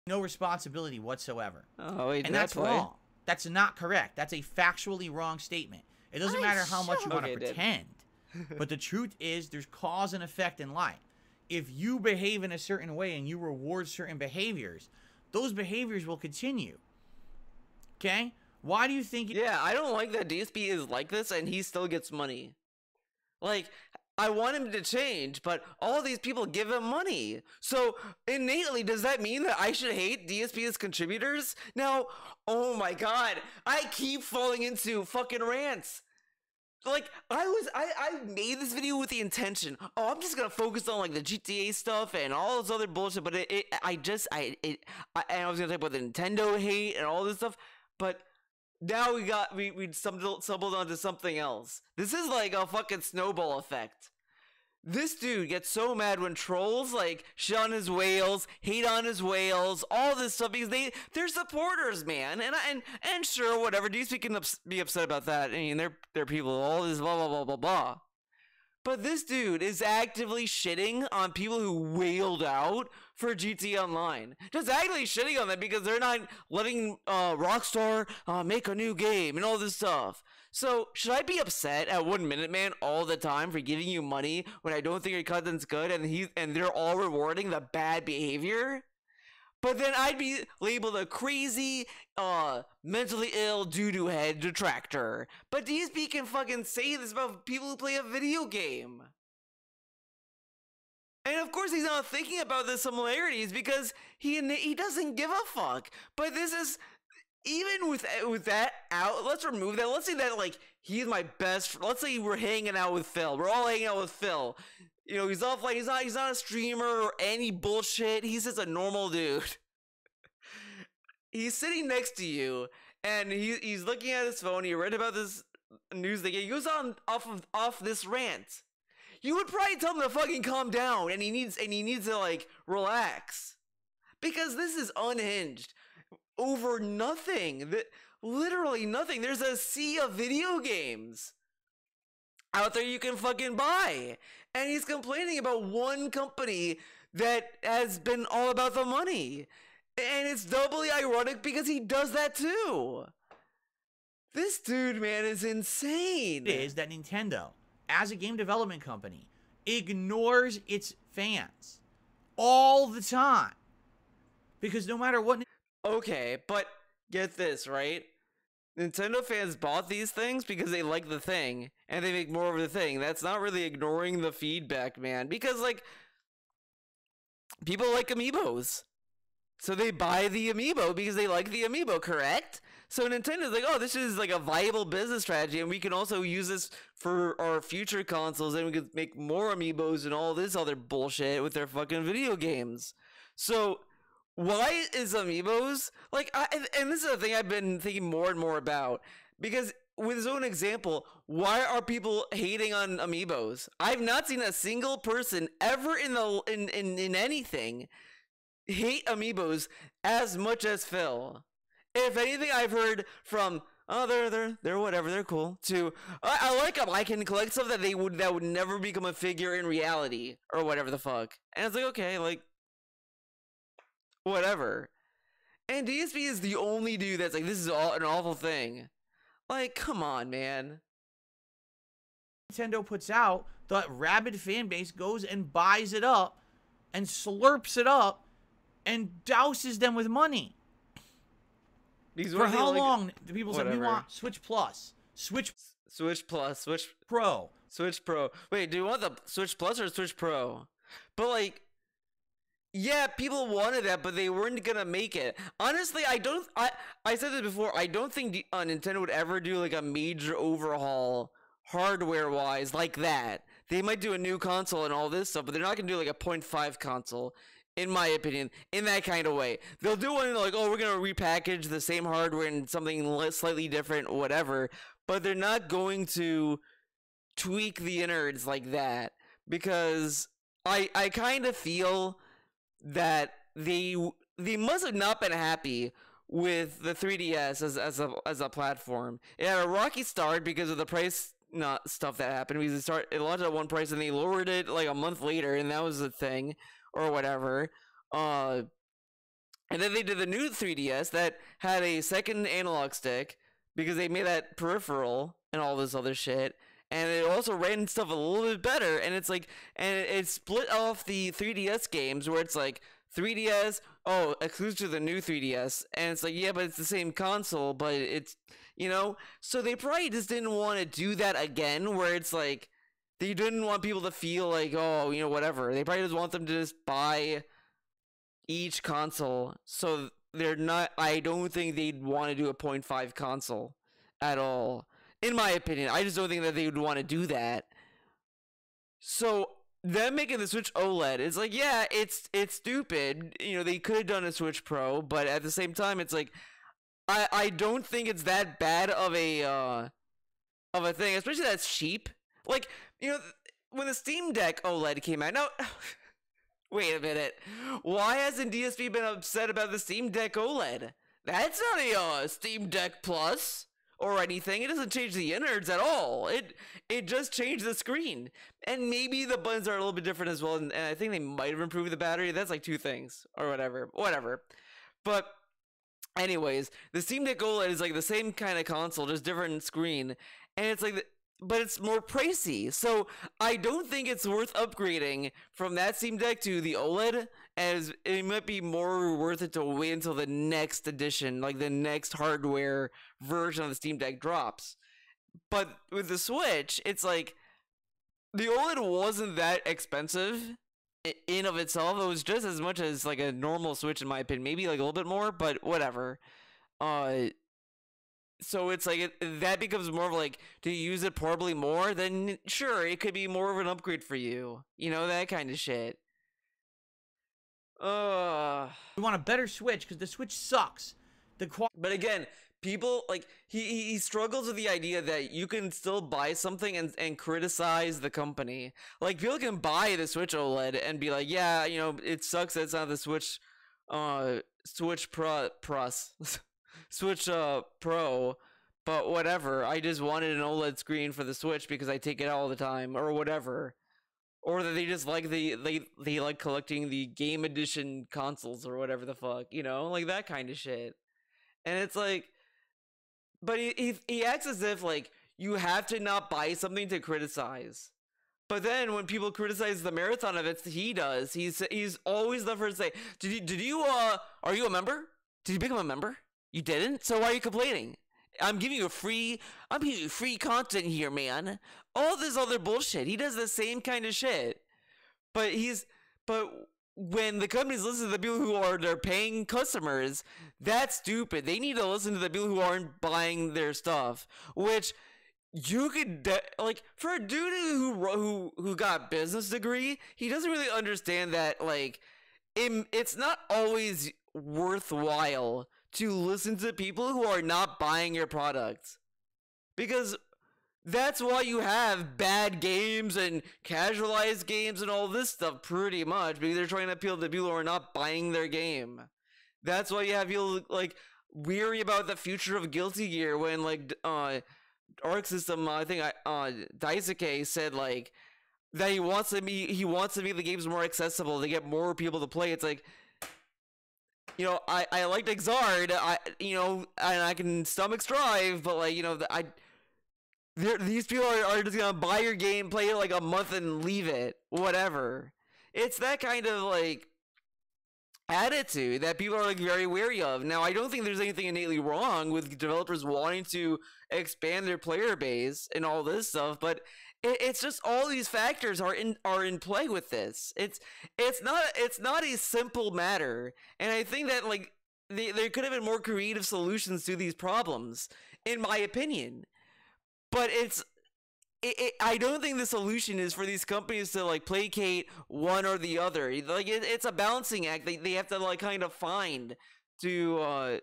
No responsibility whatsoever. Oh, wait, and that's wrong. That's not correct. That's a factually wrong statement. It doesn't matter how much you want to pretend. But the truth is there's cause and effect in life. If you behave in a certain way and you reward certain behaviors, those behaviors will continue. Okay? Why do you think... Yeah, I don't like that DSP is like this and he still gets money. Like, I want him to change, but all these people give him money. So, innately, does that mean that I should hate DSP as contributors? Now, oh my god, I keep falling into fucking rants. Like, I made this video with the intention, oh, I'm just gonna focus on, like, the GTA stuff and all this other bullshit, but I was gonna talk about the Nintendo hate and all this stuff, but... Now we stumbled onto something else. This is like a fucking snowball effect. this dude gets so mad when trolls like shit on his whales, hate on his whales, all this stuff because they're supporters, man. And sure, whatever. DSP can be upset about that. I mean, they're people, all this blah blah blah blah blah. But this dude is actively shitting on people who wailed out for GT Online. Just actively shitting on them because they're not letting Rockstar make a new game and all this stuff. So, should I be upset at 1 Minute Man all the time for giving you money when I don't think your content's good and they're all rewarding the bad behavior? But then I'd be labeled a crazy, mentally ill doo-doo head detractor. But DSP can fucking say this about people who play a video game. And of course he's not thinking about the similarities because he doesn't give a fuck. But this is, even with that out, let's remove that. Let's say that, like, he's my best, let's say we're hanging out with Phil. We're all hanging out with Phil. You know, he's offline, he's not a streamer or any bullshit. He's just a normal dude. He's sitting next to you, and he's looking at his phone. He read about this news thing. He goes on off this rant. You would probably tell him to fucking calm down, and he needs to, like, relax. Because this is unhinged. Over nothing. Literally nothing. There's a sea of video games out there you can fucking buy. And he's complaining about one company that has been all about the money. And it's doubly ironic because he does that too. This dude, man, is insane. It is that Nintendo, as a game development company, ignores its fans all the time. Because no matter what... Okay, but get this, right? Nintendo fans bought these things because they like the thing, and they make more of the thing. That's not really ignoring the feedback, man. Because, like, people like amiibos. So they buy the amiibo because they like the amiibo, correct? So Nintendo's like, oh, this is like a viable business strategy, and we can also use this for our future consoles, and we can make more amiibos and all this other bullshit with their fucking video games. So... why is amiibos, like, and this is a thing I've been thinking more and more about, because with his own example, why are people hating on amiibos? I've not seen a single person ever in anything hate amiibos as much as Phil. If anything, I've heard from, oh, they're whatever, they're cool, to, I like them, I can collect stuff that would never become a figure in reality, or whatever the fuck. And it's like, okay, like, whatever. And DSP is the only dude that's like, this is all an awful thing. Like, come on, man. Nintendo puts out, the rabid fan base goes and buys it up and slurps it up and douses them with money. For how long do people say, we want Switch Plus, Switch Plus, Switch Pro. Switch Pro. Wait, do you want the Switch Plus or Switch Pro? But, like, yeah, people wanted that, but they weren't gonna make it. Honestly, I said this before, I don't think Nintendo would ever do, like, a major overhaul hardware-wise like that. They might do a new console and all this stuff, but they're not gonna do, like, a 0.5 console, in my opinion, in that kind of way. They'll do one like, oh, we're gonna repackage the same hardware and something slightly different, whatever, but they're not going to tweak the innards like that, because I kind of feel that they must have not been happy with the 3DS as a platform. It had a rocky start because of the price stuff that happened. Because it launched at one price and they lowered it like a month later, and that was the thing, or whatever. And then they did the new 3DS that had a second analog stick because they made that peripheral and all this other shit. And it also ran stuff a little bit better, and it's like, and it split off the 3DS games where it's like 3DS, oh, exclusive to the new 3DS, and it's like, yeah, but it's the same console, but it's, you know, so they probably just didn't want to do that again, where it's like, they didn't want people to feel like, oh, you know, whatever. They probably just want them to just buy each console, so they're not, I don't think they'd want to do a 0.5 console at all. In my opinion, I just don't think that they would want to do that. So them making the Switch OLED, it's like, yeah, it's stupid. You know, they could have done a Switch Pro, but at the same time, it's like, I don't think it's that bad of a thing, especially that's cheap. Like, you know, when the Steam Deck OLED came out, now, wait a minute. Why hasn't DSP been upset about the Steam Deck OLED? That's not a Steam Deck Plus or anything. It doesn't change the innards at all. It just changed the screen. And maybe the buttons are a little bit different as well. And I think they might have improved the battery. That's like 2 things or whatever. But anyways, the Steam Deck OLED is like the same kind of console, just different screen. And it's like, but it's more pricey. So I don't think it's worth upgrading from that Steam Deck to the OLED, as it might be more worth it to wait until the next edition, like the next hardware version of the Steam Deck drops. But with the Switch, it's like the OLED wasn't that expensive in of itself. It was just as much as like a normal Switch in my opinion, maybe like a little bit more, but whatever. So it's like that becomes more of like, do you use it portably more? Then sure, it could be more of an upgrade for you. You know, that kind of shit. We want a better Switch because the Switch sucks. But again, people like he struggles with the idea that you can still buy something and criticize the company. Like people can buy the Switch OLED and be like, yeah, you know, it sucks that it's not the Switch Switch Pro, but whatever. I just wanted an OLED screen for the Switch because I take it all the time, or whatever. Or that they just like they like collecting the game edition consoles or whatever the fuck, you know, like that kind of shit. And it's like, but he acts as if like you have to not buy something to criticize. But then when people criticize the marathon of it, he does. He's always the first to say, did you are you a member? Did you become a member? You didn't? So why are you complaining? I'm giving you free content here, man. All this other bullshit. He does the same kind of shit. But when the companies listen to the people who are their paying customers, that's stupid. They need to listen to the people who aren't buying their stuff. Which you could like, for a dude who got business degree, he doesn't really understand that like it's not always worthwhile to listen to people who are not buying your products, because that's why you have bad games and casualized games and all this stuff, pretty much, because they're trying to appeal to people who are not buying their game. That's why you have people like weary about the future of Guilty Gear when like Arc System, I think Daisuke said like that he wants to make the games more accessible to get more people to play. It's like, you know, I liked Exard, and I can stomach Strive, but like, you know, these people are just gonna buy your game, play it like a month and leave it, whatever. It's that kind of like attitude that people are like very wary of. Now, I don't think there's anything innately wrong with developers wanting to expand their player base and all this stuff, but it's just all these factors are in play with this. It's not a simple matter, and I think that like there could have been more creative solutions to these problems, in my opinion. But I don't think the solution is for these companies to like placate one or the other. Like it's a balancing act. They have to like kind of find a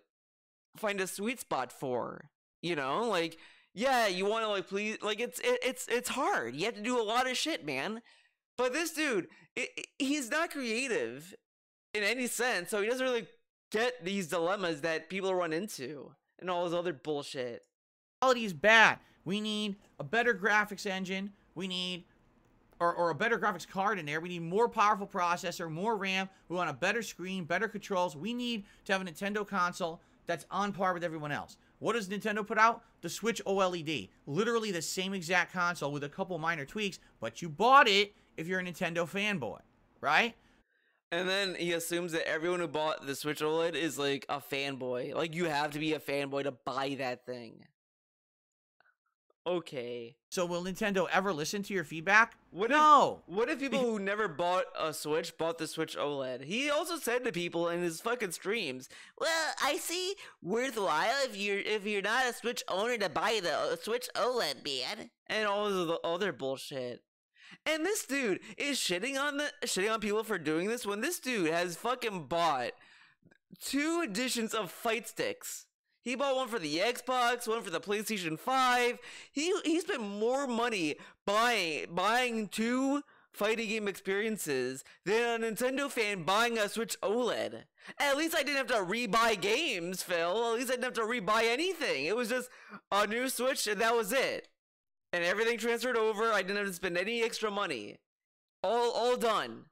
sweet spot for, you know, like. Yeah, you want to like please, like it's hard. You have to do a lot of shit, man. But this dude, he's not creative in any sense, so he doesn't really get these dilemmas that people run into and all this other bullshit. Quality is bad. We need a better graphics engine. We need or a better graphics card in there. We need more powerful processor, more RAM. We want a better screen, better controls. We need to have a Nintendo console that's on par with everyone else. What does Nintendo put out? The Switch OLED. Literally the same exact console with a couple minor tweaks, but you bought it if you're a Nintendo fanboy, right? And then he assumes that everyone who bought the Switch OLED is like a fanboy. Like you have to be a fanboy to buy that thing. Okay. So will Nintendo ever listen to your feedback? What if people who never bought a Switch bought the Switch OLED? He also said to people in his fucking streams, "Well, I see worthwhile if you're not a Switch owner to buy the Switch OLED, man," and all of the other bullshit. And this dude is shitting on people for doing this when this dude has fucking bought 2 editions of Fight Sticks. He bought one for the Xbox, one for the PlayStation 5. He spent more money buying 2 fighting game experiences than a Nintendo fan buying a Switch OLED. At least I didn't have to rebuy games, Phil. At least I didn't have to rebuy anything. It was just a new Switch and that was it. And everything transferred over. I didn't have to spend any extra money. All done.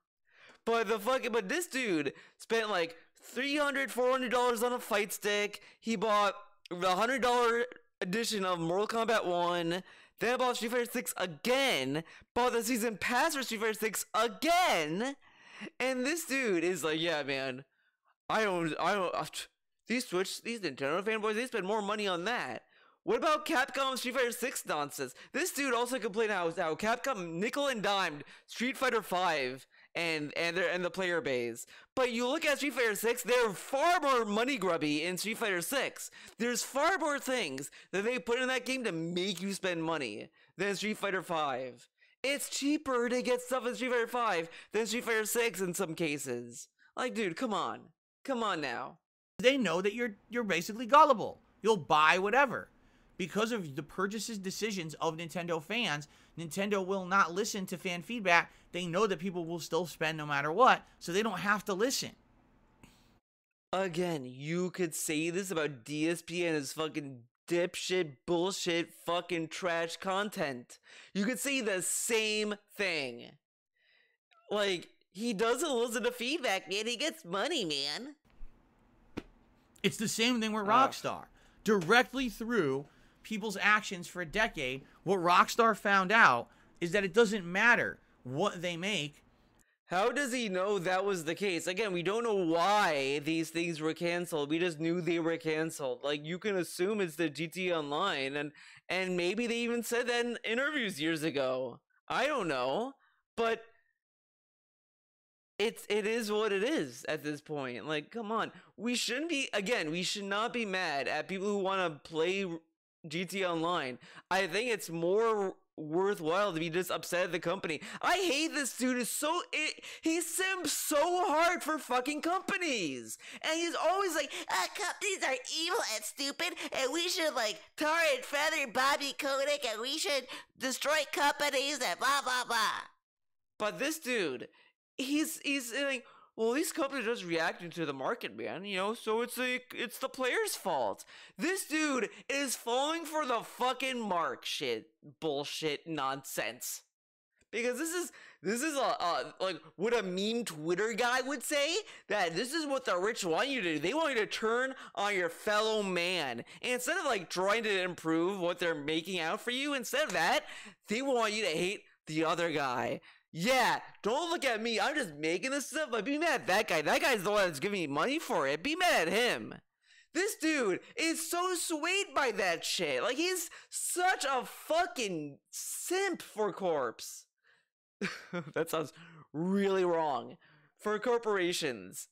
But this dude spent like $300-$400 on a fight stick. He bought the $100 edition of Mortal Kombat 1. Then bought Street Fighter 6 again. Bought the season pass for Street Fighter 6 again. And this dude is like, yeah, man, these Nintendo fanboys, they spend more money on that. What about Capcom Street Fighter 6 nonsense? This dude also complained how Capcom nickel and dimed Street Fighter 5 and the player base. But you look at Street Fighter 6, they're far more money grubby in Street Fighter 6. There's far more things that they put in that game to make you spend money than Street Fighter 5. It's cheaper to get stuff in Street Fighter 5 than Street Fighter 6 in some cases. Like, dude, come on. Come on now. They know that you're basically gullible. You'll buy whatever. Because of the purchases decisions of Nintendo fans, Nintendo will not listen to fan feedback. They know that people will still spend no matter what, so they don't have to listen. Again, you could say this about DSP and his fucking dipshit, bullshit, fucking trash content. You could say the same thing. Like, he doesn't listen to feedback, man. He gets money, man. It's the same thing with Rockstar. Directly through people's actions for a decade, what Rockstar found out is that it doesn't matter what they make. How does he know that was the case? Again, we don't know why these things were canceled. We just knew they were canceled. Like, you can assume it's the GTA Online, and maybe they even said that in interviews years ago. I don't know, but it is what it is at this point. Like, come on. We should not be mad at people who want to play GTA Online. I think it's more worthwhile to be just upset at the company. I hate this dude. He sims so hard for fucking companies, and he's always like, companies are evil and stupid, and we should like tar and feather Bobby Kotick, and we should destroy companies and blah blah blah. But this dude, he's like, well, these companies are just reacting to the market, man, so it's the player's fault. This dude is falling for the fucking mark shit, bullshit, nonsense. Because this is like what a meme Twitter guy would say, that this is what the rich want you to do. They want you to turn on your fellow man. And instead of like trying to improve what they're making out for you, instead of that, they want you to hate the other guy. Yeah, don't look at me. I'm just making this stuff. Like, be mad at that guy. That guy's the one that's giving me money for it. Be mad at him. This dude is so swayed by that shit. Like, he's such a fucking simp for corps. That sounds really wrong. For corporations.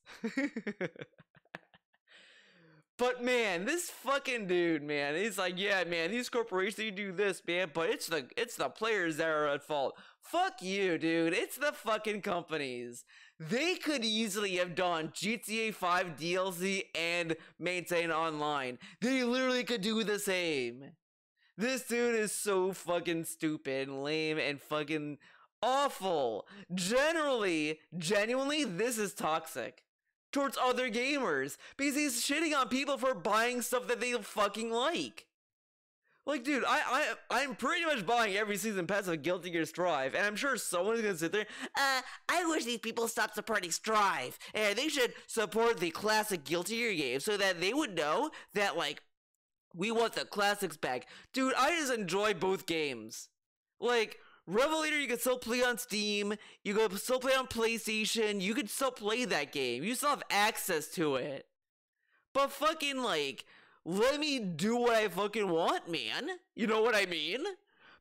But man, this fucking dude, man, he's like, yeah, man, these corporations, they do this, man, but it's the players that are at fault. Fuck you, dude. It's the fucking companies. They could easily have done GTA 5 DLC and maintain online. They literally could do the same. This dude is so fucking stupid and lame and fucking awful. Genuinely, this is toxic towards other gamers, because he's shitting on people for buying stuff that they fucking like. Like, dude, I'm pretty much buying every season pass of Guilty Gear Strive, and I'm sure someone's gonna sit there, I wish these people stopped supporting Strive, and they should support the classic Guilty Gear game so that they would know that, like, we want the classics back. Dude, I just enjoy both games. Like, Revelator, you can still play on Steam, you can still play on PlayStation, you can still play that game, you still have access to it. But fucking, like, let me do what I fucking want, man. You know what I mean?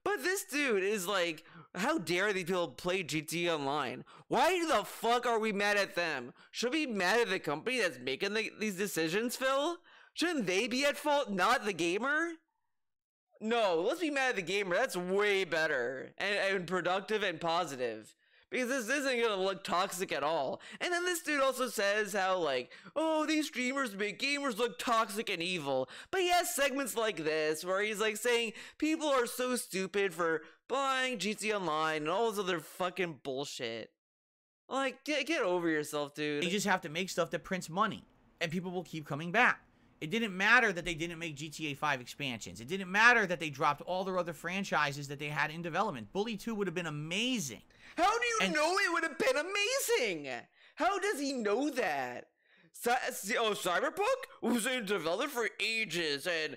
But this dude is like, how dare these people play GTA Online? Why the fuck are we mad at them? Should we be mad at the company that's making these decisions, Phil? Shouldn't they be at fault, not the gamer? No, let's be mad at the gamer. That's way better and productive and positive. because this isn't gonna look toxic at all. And then this dude also says how, like, oh, these streamers make gamers look toxic and evil. But he has segments like this where he's like saying people are so stupid for buying GTA Online and all this other fucking bullshit. Like, get over yourself, dude. You just have to make stuff that prints money, and people will keep coming back. It didn't matter that they didn't make GTA 5 expansions. It didn't matter that they dropped all their other franchises that they had in development. Bully 2 would have been amazing. How do you know it would have been amazing? How does he know that? Cyberpunk was in development for ages, and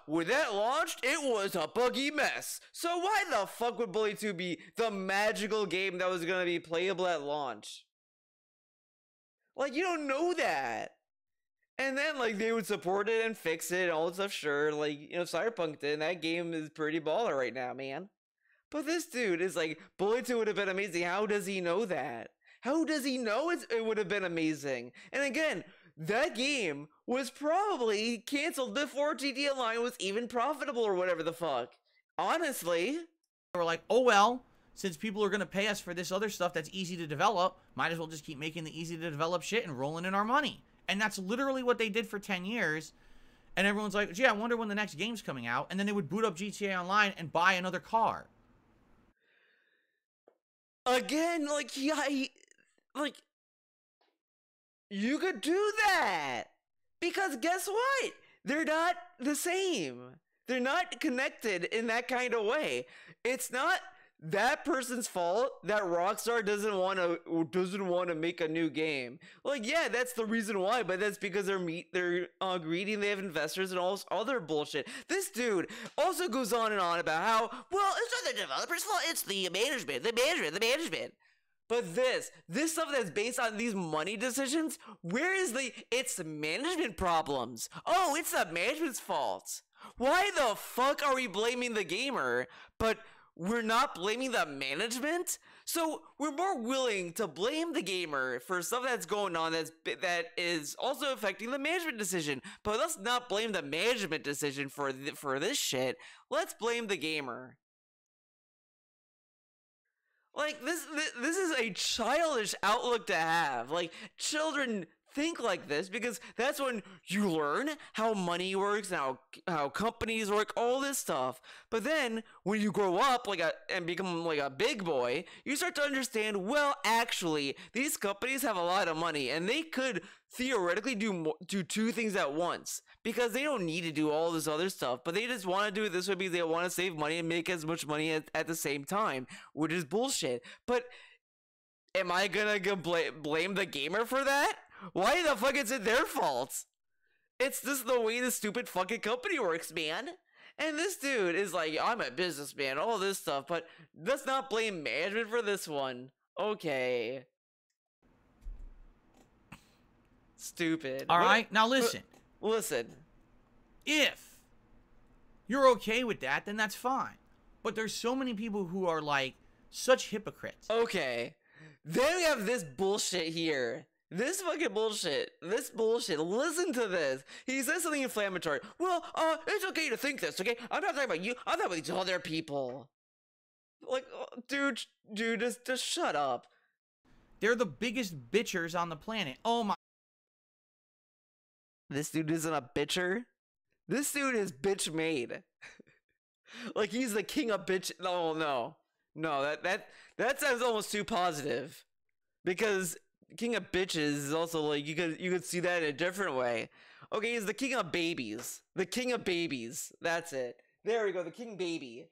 when that launched, it was a buggy mess. So why the fuck would Bully 2 be the magical game that was gonna be playable at launch? Like, you don't know that. And then, like, they would support it and fix it and all that stuff, sure. Like, you know, Cyberpunk did, and that game is pretty baller right now, man. But this dude is like, Bully 2 would have been amazing. How does he know that? How does he know it would have been amazing? And again, that game was probably canceled before GTA Online was even profitable or whatever the fuck. Honestly. We're like, oh well, since people are going to pay us for this other stuff that's easy to develop, might as well just keep making the easy to develop shit and rolling in our money. And that's literally what they did for 10 years. And everyone's like, gee, I wonder when the next game's coming out. And then they would boot up GTA Online and buy another car. Again, like, you could do that. Because guess what? They're not the same. They're not connected in that kind of way. It's not that person's fault that Rockstar doesn't want to make a new game. Like, yeah, that's the reason why, but that's because they're greedy and they have investors and all this other bullshit. This dude also goes on and on about how, well, it's not the developer's fault, it's the management. But this stuff that's based on these money decisions, where is it's management problems. Oh, it's the management's fault. Why the fuck are we blaming the gamer, but we're not blaming the management? So we're more willing to blame the gamer for stuff that's going on that is also affecting the management decision. But let's not blame the management decision for this shit. Let's blame the gamer. Like, this is a childish outlook to have. Like, children think like this because that's when you learn how money works and how companies work, all this stuff. But then when you grow up and become like a big boy, you start to understand, well, actually, these companies have a lot of money and they could theoretically do two things at once because they don't need to do all this other stuff, but they just want to do it this way because they want to save money and make as much money at the same time, which is bullshit. But am I gonna blame the gamer for that? Why the fuck is it their fault? It's just the way the stupid fucking company works, man. And this dude is like, I'm a businessman, all this stuff, but let's not blame management for this one. Okay. Stupid. Alright, now listen. Listen. If you're okay with that, then that's fine. But there's so many people who are like such hypocrites. Okay. Then we have this bullshit here. This fucking bullshit. This bullshit. Listen to this. He says something inflammatory. Well, it's okay to think this, okay? I'm not talking about you. I'm talking about these other people. Like, dude, just shut up. They're the biggest bitchers on the planet. Oh my. This dude isn't a bitcher. This dude is bitch made. Like, he's the king of bitch. No, that sounds almost too positive. Because king of bitches is also like, you could see that in a different way. Okay, he's the king of babies. The king of babies. That's it. There we go, the king baby.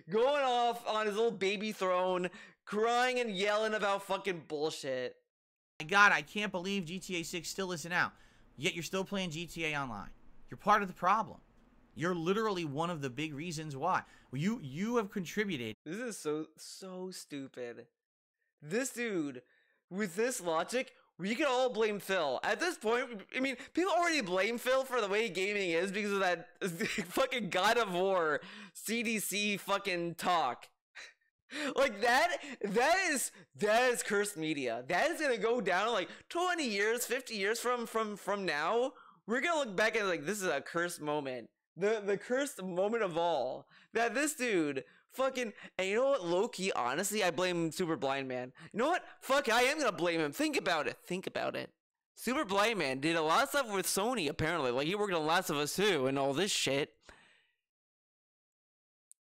Going off on his little baby throne, crying and yelling about fucking bullshit. My God, I can't believe GTA 6 still isn't out. Yet you're still playing GTA Online. You're part of the problem. You're literally one of the big reasons why. You have contributed. This is so stupid. This dude, with this logic, we can all blame Phil. At this point, I mean, people already blame Phil for the way gaming is because of that fucking God of War CDC fucking talk. Like, that is cursed media. That is gonna go down like 20 years, 50 years from now. We're gonna look back and like, this is a cursed moment. The cursed moment of all, that this dude fucking, and you know what, low-key, honestly, I blame Super Blind Man. You know what? Fuck, I am gonna blame him. Think about it. Think about it. Super Blind Man did a lot of stuff with Sony, apparently. Like, he worked on Last of Us 2 and all this shit.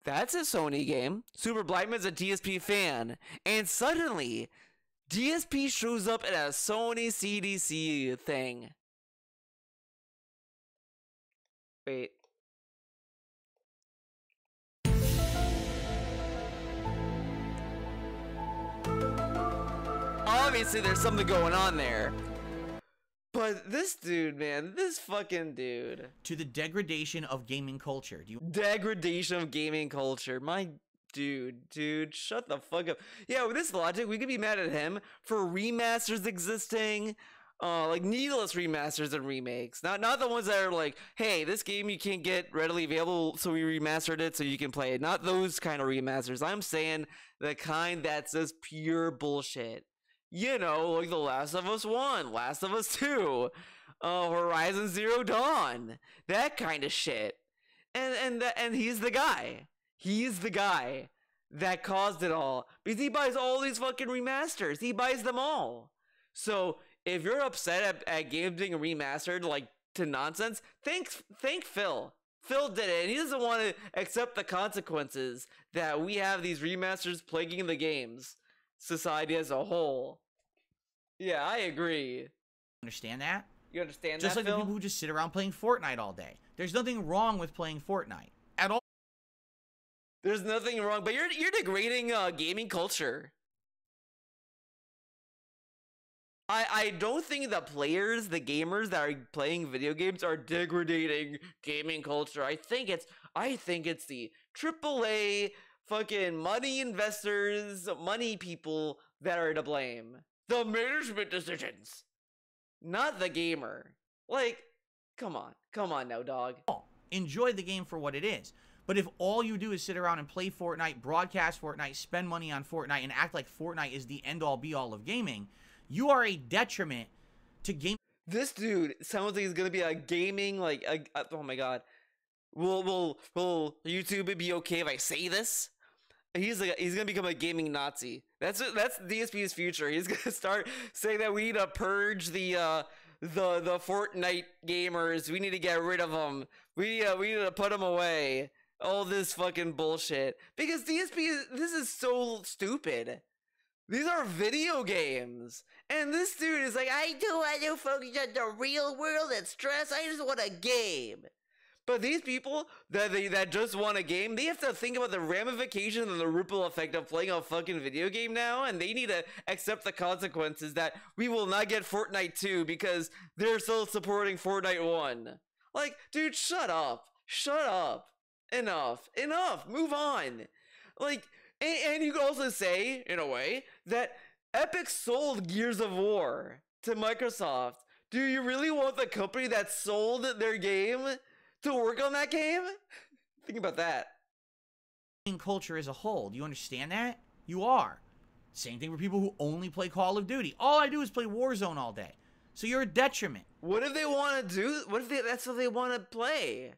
That's a Sony game. Super Blind Man's a DSP fan. And suddenly, DSP shows up in a Sony CDC thing. Wait. Obviously, there's something going on there. But this dude, man, this fucking dude. To the degradation of gaming culture. Degradation of gaming culture. My dude, shut the fuck up. Yeah, with this logic, we could be mad at him for remasters existing. Like needless remasters and remakes. Not the ones that are like, hey, this game you can't get readily available, so we remastered it so you can play it. Not those kind of remasters. I'm saying the kind that's just pure bullshit. You know, like The Last of Us 1, Last of Us 2, Horizon Zero Dawn, that kind of shit. And he's the guy. He's the guy that caused it all. Because he buys all these fucking remasters. He buys them all. So if you're upset at games being remastered like to nonsense, thank Phil. Phil did it, and he doesn't want to accept the consequences that we have these remasters plaguing the games society as a whole. Yeah, I agree. Understand that? You understand just that, like Phil? the people who just sit around playing Fortnite all day. There's nothing wrong with playing Fortnite at all. There's nothing wrong, but you're degrading gaming culture. I don't think the players, the gamers that are playing video games are degrading gaming culture. I think it's the AAA fucking money investors, money people that are to blame. The management decisions, not the gamer. Like, come on now, dog. Enjoy the game for what it is. But if all you do is sit around and play Fortnite, broadcast Fortnite, spend money on Fortnite, and act like Fortnite is the end-all be-all of gaming, you are a detriment to game. This dude sounds like he's gonna be a gaming, like, oh my god. Will YouTube be okay if I say this? He's gonna become a gaming Nazi. That's DSP's future. He's gonna start saying that we need to purge the Fortnite gamers. We need to get rid of them. We need to put them away. All this fucking bullshit. Because DSP, this is so stupid. These are video games. And this dude is like, I do focus on the real world and stress. I just want a game. But these people that just want a game, they have to think about the ramifications and the ripple effect of playing a fucking video game now, and they need to accept the consequences that we will not get Fortnite 2 because they're still supporting Fortnite 1. Like, dude, shut up. Shut up. Enough. Move on. Like, and you could also say, in a way, that Epic sold Gears of War to Microsoft. Do you really want the company that sold their game to work on that game? Think about that. Culture as a whole. Do you understand that? You are. Same thing for people who only play Call of Duty. All I do is play Warzone all day. So you're a detriment. What if they want to do? What if that's what they want to play?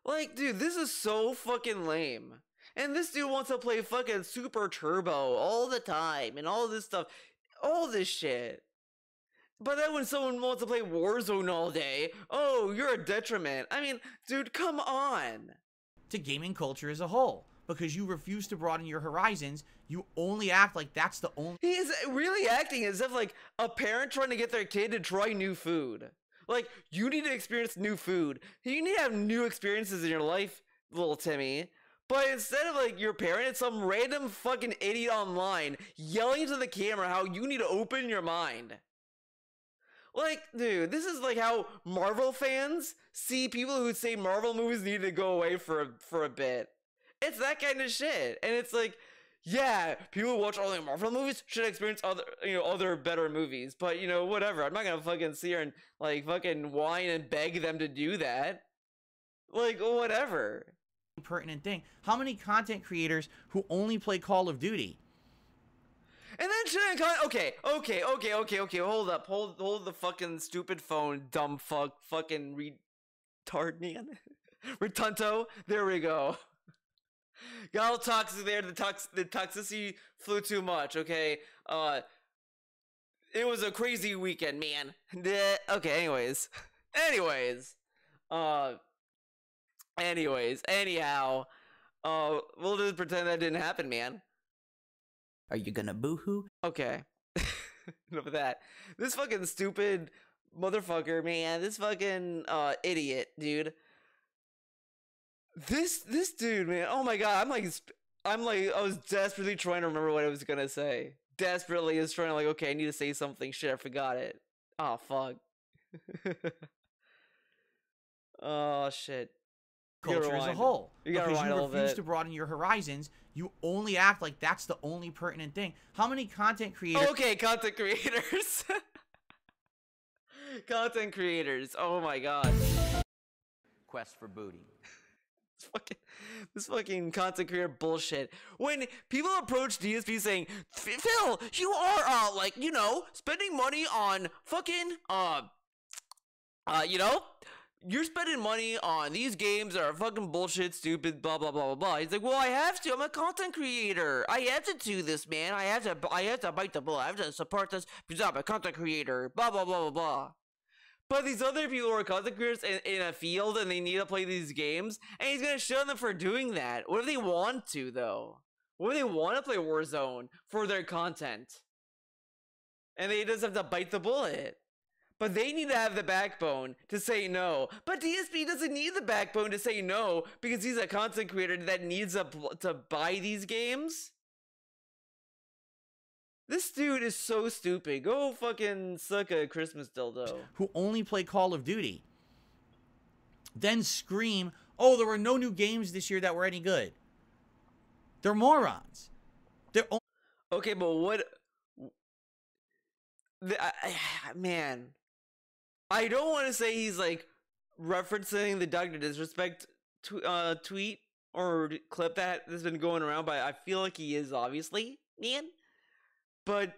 Like, dude, this is so fucking lame. And this dude wants to play fucking Super Turbo all the time and all this stuff. All this shit. But then when someone wants to play Warzone all day, oh, you're a detriment. I mean, dude, come on. To gaming culture as a whole. Because you refuse to broaden your horizons, you only act like that's the only... He is really acting as if, like, a parent trying to get their kid to try new food. Like, you need to experience new food. You need to have new experiences in your life, little Timmy. But instead of, like, your parent, it's some random fucking idiot online yelling to the camera how you need to open your mind. Like, dude, this is like how Marvel fans see people who say Marvel movies need to go away for a bit. It's that kind of shit. And it's like, yeah, people who watch only Marvel movies should experience other better movies. But, whatever. I'm not gonna fucking sit here and, like, fucking whine and beg them to do that. Like, whatever. Pertinent thing. How many content creators who only play Call of Duty? And then shouldn't okay, hold up, hold the fucking stupid phone, dumb fucking retard man. Rotunto. There we go. Got a little toxic there. The toxicity flew too much. Okay. It was a crazy weekend, man. Okay. Anyhow. We'll just pretend that didn't happen, man. Are you gonna boohoo? Okay. Enough of that. This fucking stupid motherfucker, man. This fucking idiot, dude. This dude, man. Oh my god. I was desperately trying to remember what I was gonna say. Desperately is trying to okay, I need to say something. Shit, I forgot it. Oh fuck. Oh shit. Culture as a whole. Because you refuse to broaden your horizons. You only act like that's the only pertinent thing. How many content creators? Okay, content creators. Content creators. Oh my god. Quest for booty. This fucking content creator bullshit. When people approach DSP saying, Phil, you are spending money on fucking you're spending money on these games that are fucking bullshit, stupid, blah blah blah blah blah. He's like, well, I have to. I'm a content creator. I have to do this, man. I have to bite the bullet. I have to support this because I'm a content creator. Blah blah blah blah blah. But these other people are content creators in a field and they need to play these games, and he's gonna shit on them for doing that. What if they want to, though? What if they want to play Warzone for their content? And they just have to bite the bullet. But they need to have the backbone to say no. But DSP doesn't need the backbone to say no because he's a content creator that needs to buy these games. This dude is so stupid. Go fucking suck a Christmas dildo. Who only play Call of Duty. Then scream, oh, there were no new games this year that were any good. They're morons. Okay, but what... Man. I don't want to say he's, referencing the Dr. Disrespect tweet or clip that has been going around, but I feel like he is, obviously, man. But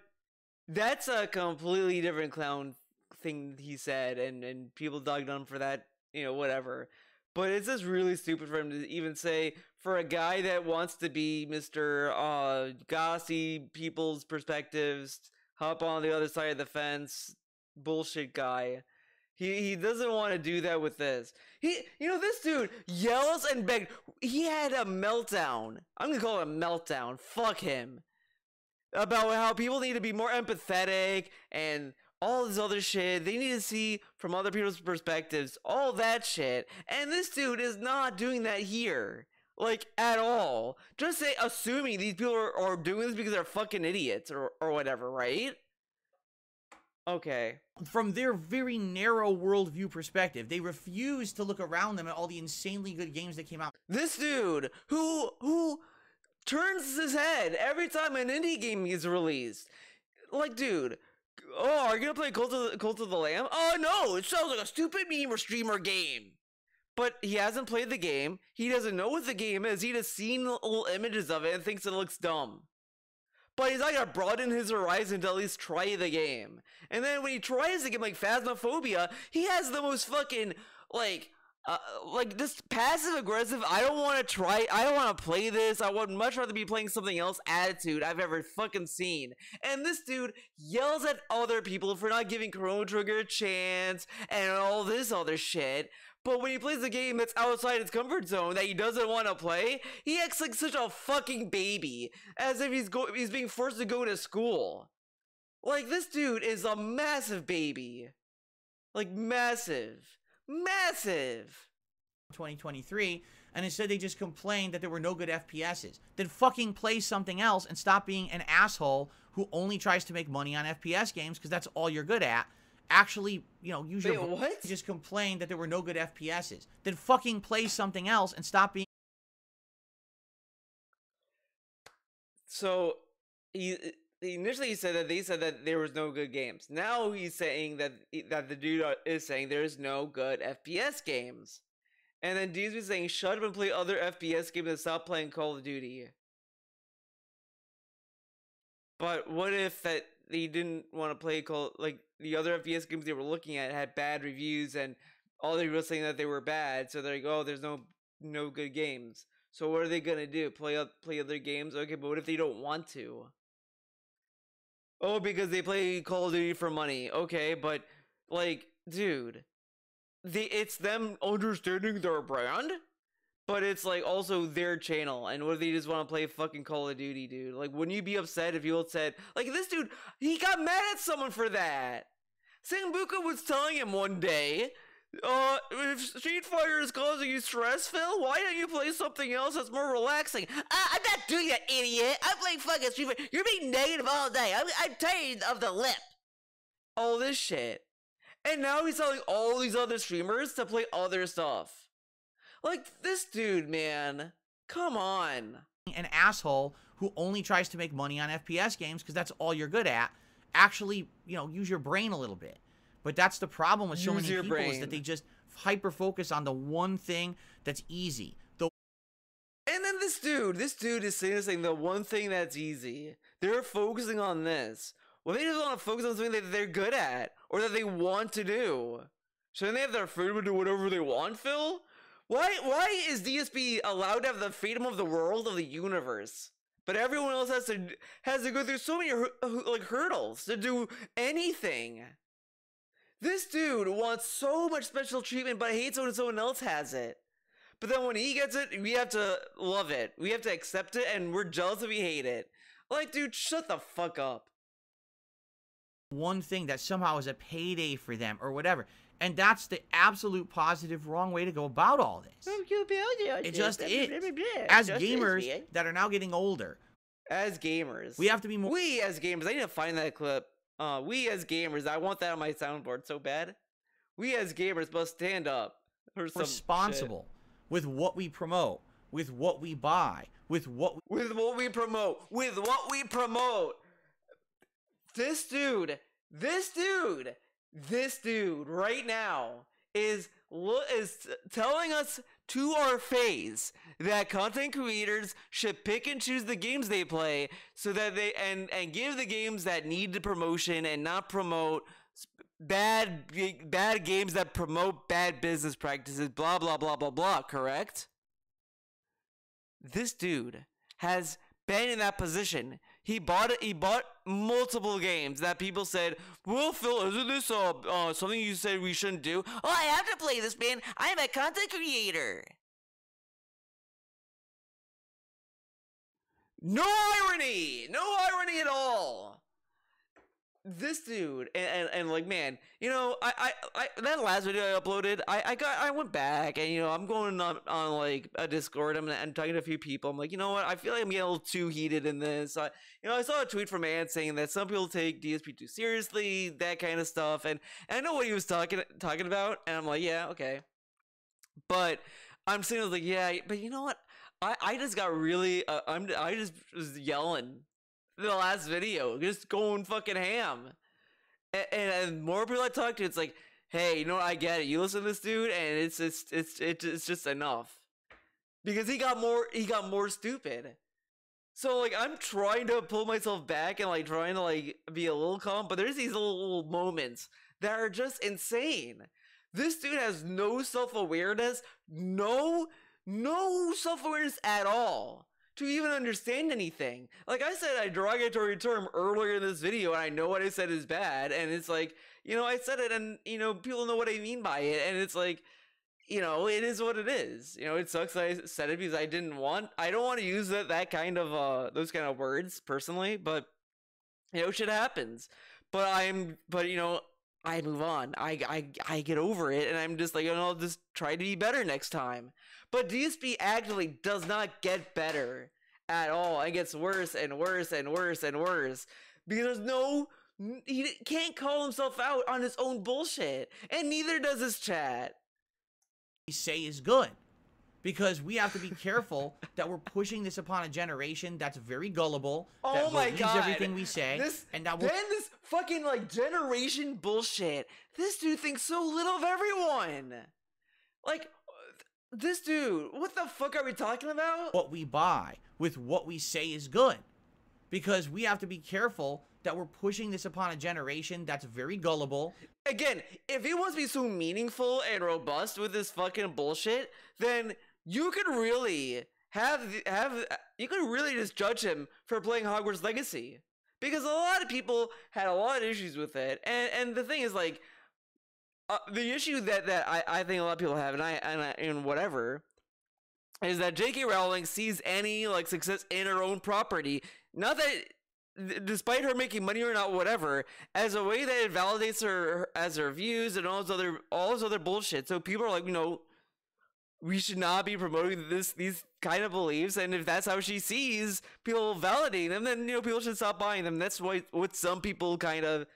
that's a completely different clown thing he said, and people dogged on him for that, whatever. But it's just really stupid for him to even say, for a guy that wants to be Mr. Gossy people's perspectives, hop on the other side of the fence, bullshit guy. He doesn't want to do that with this. This dude yells and begs. He had a meltdown. I'm going to call it a meltdown. Fuck him. About how people need to be more empathetic and all this other shit. They need to see from other people's perspectives, all that shit. And this dude is not doing that here. At all. Just assuming these people are doing this because they're fucking idiots or whatever, right? Okay. From their very narrow worldview perspective, they refuse to look around them at all the insanely good games that came out. This dude who turns his head every time an indie game is released. Dude, are you gonna play Cult of the Lamb? Oh no, it sounds like a stupid meme or streamer game. But he hasn't played the game. He doesn't know what the game is. He just seen little images of it and thinks it looks dumb. But he's not gonna broaden his horizon to at least try the game. And then when he tries the game like Phasmophobia, he has the most fucking just passive aggressive. I don't want to play this. I would much rather be playing something else attitude I've ever fucking seen. And this dude yells at other people for not giving Chrono Trigger a chance and all this other shit. But when he plays a game that's outside his comfort zone that he doesn't want to play, he acts like such a fucking baby, as if he's being forced to go to school. This dude is a massive baby. Massive. 2023, and instead they just complained that there were no good FPSs. Then fucking play something else and stop being an asshole who only tries to make money on FPS games because that's all you're good at. Actually, use your... What? Just complained that there were no good FPSs. Then fucking play something else and stop being... So, initially he said that they said that there was no good games. Now he's saying that the dude is saying there's no good FPS games. And then DSP saying shut up and play other FPS games and stop playing Call of Duty. But what if that they didn't want to play the other FPS games they were looking at had bad reviews and all they were saying that they were bad, so they're like, oh, there's no good games. So what are they gonna do? Play other games? Okay, but what if they don't want to? Oh, because they play Call of Duty for money. Okay, but like, dude, it's them understanding their brand, but it's like also their channel. And what if they just want to play fucking Call of Duty, dude? Like, wouldn't you be upset if you said, like, this dude, he got mad at someone for that? Sambuca was telling him one day, if Street Fighter is causing you stress, Phil, why don't you play something else that's more relaxing? I'm not doing that, idiot. I'm playing fucking Street Fighter. You're being negative all day. I'm tired of the lip. All this shit. And now he's telling all these other streamers to play other stuff. Like, this dude, man. Come on. An asshole who only tries to make money on FPS games because that's all you're good at. Actually, use your brain a little bit. But that's the problem with so many people is that they just hyper-focus on the one thing that's easy. And then this dude is saying the one thing that's easy. They're focusing on this. Well, they just want to focus on something that they're good at or that they want to do. Shouldn't they have their freedom to do whatever they want, Phil? Why is DSP allowed to have the freedom of the world, of the universe? But everyone else has to go through so many hurdles to do anything. This dude wants so much special treatment, but hates when someone else has it. But then when he gets it, we have to love it. We have to accept it, and we're jealous if we hate it. Like, dude, shut the fuck up. One thing that somehow is a payday for them or whatever. And that's the absolute positive wrong way to go about all this. It just is. As gamers that are now getting older. As gamers. We have to be more... We as gamers. I need to find that clip. We as gamers. I want that on my soundboard so bad. We as gamers must stand up. For some responsible with what we promote. With what we buy. With what we promote. With what we promote. This dude right now is telling us to our face that content creators should pick and choose the games they play so that they and give the games that need the promotion and not promote bad games that promote bad business practices, blah blah blah blah blah, correct? This dude has been in that position. He bought multiple games that people said, well, Phil, isn't this something you said we shouldn't do? Oh, I have to play this, man. I'm a content creator. No irony at all. This dude and like, man, I that last video I uploaded, I went back and I'm going on like a Discord. I'm talking to a few people. I'm like, you know what? I feel like I'm getting a little too heated in this. I saw a tweet from Ant saying that some people take DSP too seriously, that kind of stuff, and I know what he was talking about, and I'm like, yeah, okay. But I'm saying, I was like, yeah, but you know what? I just got really I just was yelling the last video, just going fucking ham, and more people I talk to, it's like, hey, I get it. You listen to this dude, and it's just enough, because he got more stupid. So like, I'm trying to pull myself back and like trying to like be a little calm, but there's these little moments that are just insane. This dude has no self-awareness, no self-awareness at all to even understand anything. Like I said, a derogatory term earlier in this video, and I know what I said is bad, and it's like, I said it, and people know what I mean by it, and it's like, it is what it is. It sucks that I said it because I don't want to use that kind of those kind of words personally, but shit happens. But I move on. I get over it, and I'm just like, I'll just try to be better next time. But DSP actually does not get better at all. It gets worse and worse and worse and worse, because he can't call himself out on his own bullshit, and neither does his chat. We say is good, because we have to be careful that we're pushing this upon a generation that's very gullible, that believes everything we say, this fucking like generation bullshit. This dude thinks so little of everyone. Like, this dude, what the fuck are we talking about? What we buy with what we say is good, because we have to be careful that we're pushing this upon a generation that's very gullible. Again, if he wants to be so meaningful and robust with this fucking bullshit, then you could really you could really just judge him for playing Hogwarts Legacy, because a lot of people had a lot of issues with it, and the thing is, like, the issue that I think a lot of people have, and whatever, is that J.K. Rowling sees any like success in her own property, not that, despite her making money or not, whatever, as a way that it validates her as her views and all this other bullshit. So people are like, we should not be promoting these kind of beliefs, and if that's how she sees people validating them, then people should stop buying them. That's what some people kind of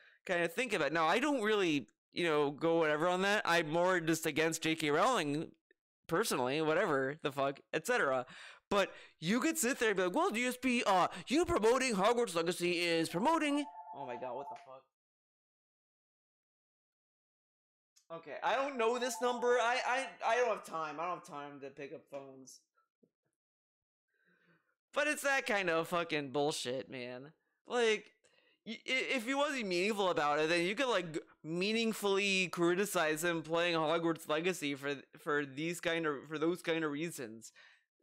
think about. Now, I don't really go whatever on that. I'm more just against J.K. Rowling personally, whatever the fuck, etc. But you could sit there and be like, well, DSP, you promoting Hogwarts Legacy is promoting. Oh my god, what the fuck? Okay, I don't know this number. I don't have time. I don't have time to pick up phones. But it's that kind of fucking bullshit, man. Like, if he wasn't meaningful about it, then you could like meaningfully criticize him playing Hogwarts Legacy for those kind of reasons.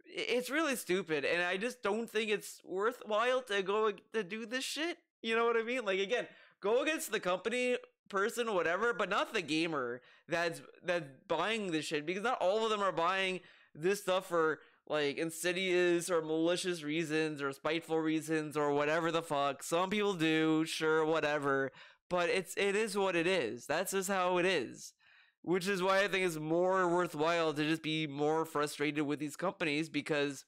It's really stupid, and I just don't think it's worthwhile to go to do this shit. You know what I mean? Like, again, go against the company, person, or whatever, but not the gamer that's buying this shit, because not all of them are buying this stuff for like insidious or malicious reasons or spiteful reasons or whatever the fuck. Some people do, sure, whatever, but it is what it is. That's just how it is, which is why I think it's more worthwhile to just be more frustrated with these companies, because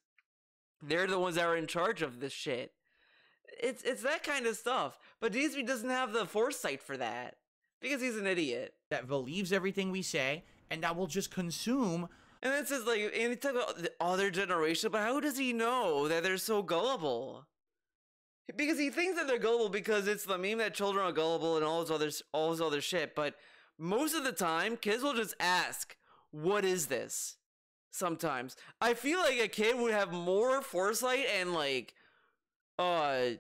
they're the ones that are in charge of this shit. It's that kind of stuff, but DSP doesn't have the foresight for that, because he's an idiot that believes everything we say and that will just consume. And it's just like, and he talks about the other generation, but how does he know that they're so gullible? Because he thinks that they're gullible because it's the meme that children are gullible and all this other shit. But most of the time, kids will just ask, "What is this?" Sometimes I feel like a kid would have more foresight and like, thought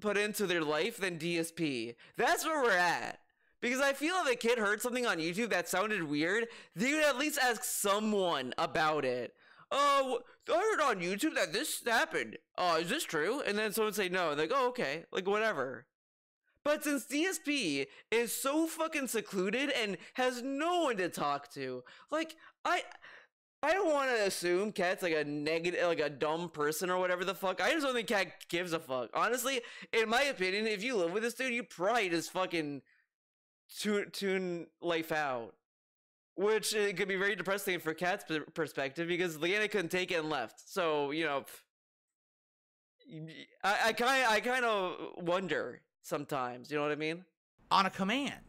put into their life than DSP. That's where we're at. Because I feel if a kid heard something on YouTube that sounded weird, they would at least ask someone about it. Oh, I heard on YouTube that this happened. Is this true? And then someone would say no. Like, oh, okay. Like, whatever. But since DSP is so fucking secluded and has no one to talk to, like, I don't want to assume Cat's like a negative, like a dumb person or whatever the fuck. I just don't think Cat gives a fuck. Honestly, in my opinion, if you live with this dude, you probably just fucking tune life out, which it could be very depressing for Cat's perspective, because Leanna couldn't take it and left. So I kind of wonder sometimes. You know what I mean? On a command,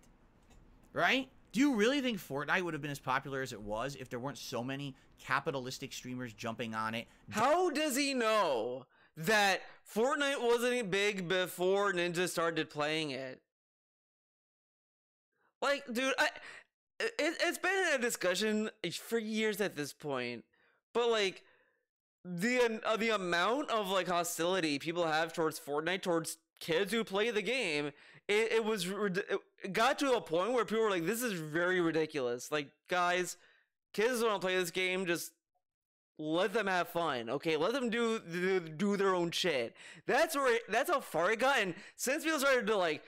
right? Do you really think Fortnite would have been as popular as it was if there weren't so many capitalistic streamers jumping on it? How does he know that Fortnite wasn't big before Ninja started playing it? Like, dude, it's been a discussion for years at this point, but like the amount of like hostility people have towards Fortnite, towards kids who play the game, it got to a point where people were like, "This is very ridiculous." Like, guys, kids want to play this game, just let them have fun, okay? Let them do their own shit. That's how far it got, and since people started to like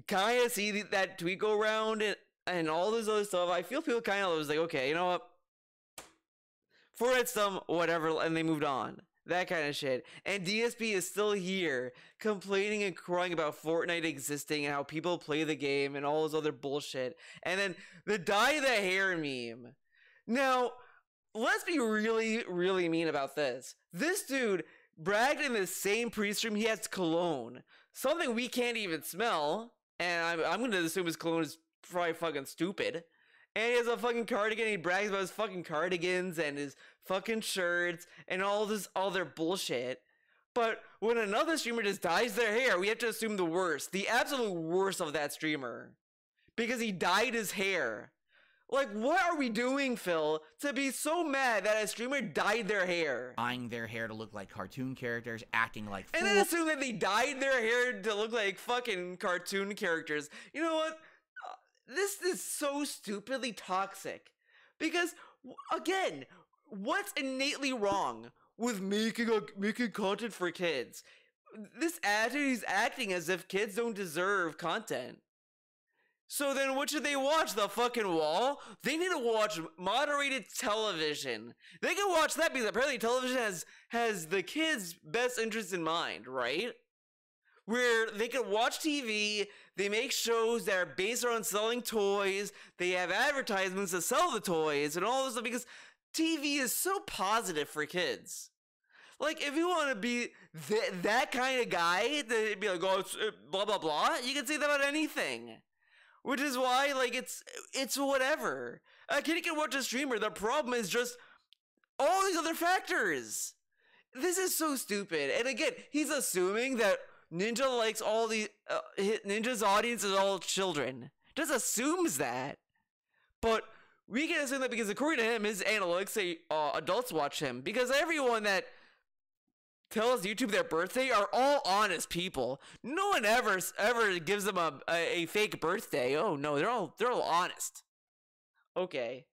kind of see that tweet go around and all this other stuff, I feel people kind of was like, okay, you know what? Fortnite's dumb, whatever, and they moved on. That kind of shit. And DSP is still here, complaining and crying about Fortnite existing and how people play the game and all this other bullshit. And then the dye the hair meme. Now, let's be really, really mean about this. This dude bragged in the same pre-stream he has cologne. Something we can't even smell. And I'm going to assume his cologne is probably fucking stupid. And he has a fucking cardigan. He brags about his fucking cardigans and his fucking shirts and all this other bullshit. But when another streamer just dyes their hair, we have to assume the worst. The absolute worst of that streamer. Because he dyed his hair. Like, what are we doing, Phil, to be so mad that a streamer dyed their hair? Dyeing their hair to look like cartoon characters, acting like fools. And then assume that they dyed their hair to look like fucking cartoon characters. You know what? This is so stupidly toxic. Because, again, what's innately wrong with making content for kids? This attitude, he's acting as if kids don't deserve content. So then what should they watch? The fucking wall? They need to watch moderated television. They can watch that because apparently television has the kids' best interest in mind, right? Where they can watch TV, they make shows that are based around selling toys, they have advertisements to sell the toys and all this stuff because TV is so positive for kids. Like, if you want to be that kind of guy, to be like, oh, it's blah, blah, blah, you can say that about anything. Which is why, like, it's whatever. A kid can watch a streamer. The problem is just all these other factors. This is so stupid. And again, he's assuming that Ninja likes all the Ninja's audience is all children. Just assumes that. But we can assume that because according to him, his analytics say adults watch him. Because everyone that tells YouTube their birthday are all honest people. No one ever gives them a fake birthday. Oh no, they're all honest. Okay.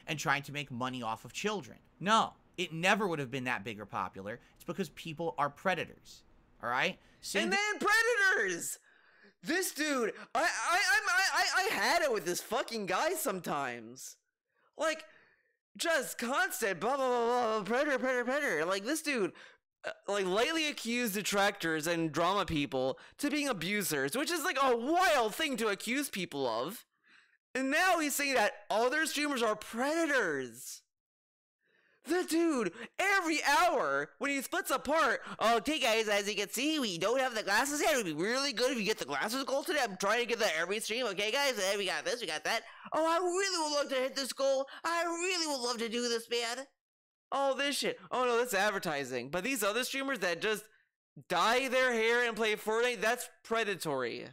And trying to make money off of children. No, it never would have been that big or popular. It's because people are predators. All right? And then predators. This dude, I had it with this fucking guy sometimes. Like, just constant blah blah blah blah predator. Like, this dude like lightly accused detractors and drama people to being abusers, which is like a wild thing to accuse people of. And now he's saying that other streamers are predators. The dude, every hour, when he splits apart, oh, okay guys, as you can see, we don't have the glasses yet. It would be really good if you get the glasses goal today. I'm trying to get that every stream, okay guys? And we got this, we got that. Oh, I really would love to hit this goal. I really would love to do this, man. All this shit. Oh no, that's advertising. But these other streamers that just dye their hair and play Fortnite, that's predatory.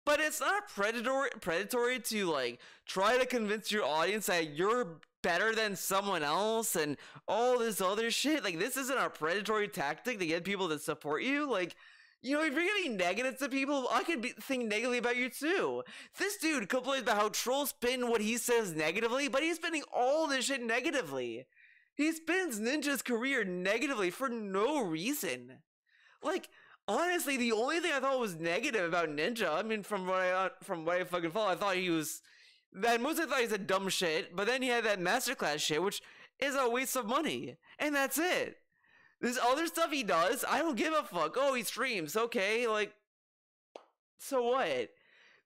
But it's not predatory to like try to convince your audience that you're better than someone else and all this other shit. Like, this isn't a predatory tactic to get people to support you. Like, you know, if you're gonna be negative to people, I could think negatively about you too. This dude complains about how trolls spin what he says negatively, but he's spinning all this shit negatively. He spins Ninja's career negatively for no reason. Like, honestly, the only thing I thought was negative about Ninja, I mean, from what I fucking follow, I thought he was, that mostly I thought he said dumb shit, but then he had that masterclass shit, which is a waste of money, and that's it. This other stuff he does, I don't give a fuck. Oh, he streams, okay, like, so what?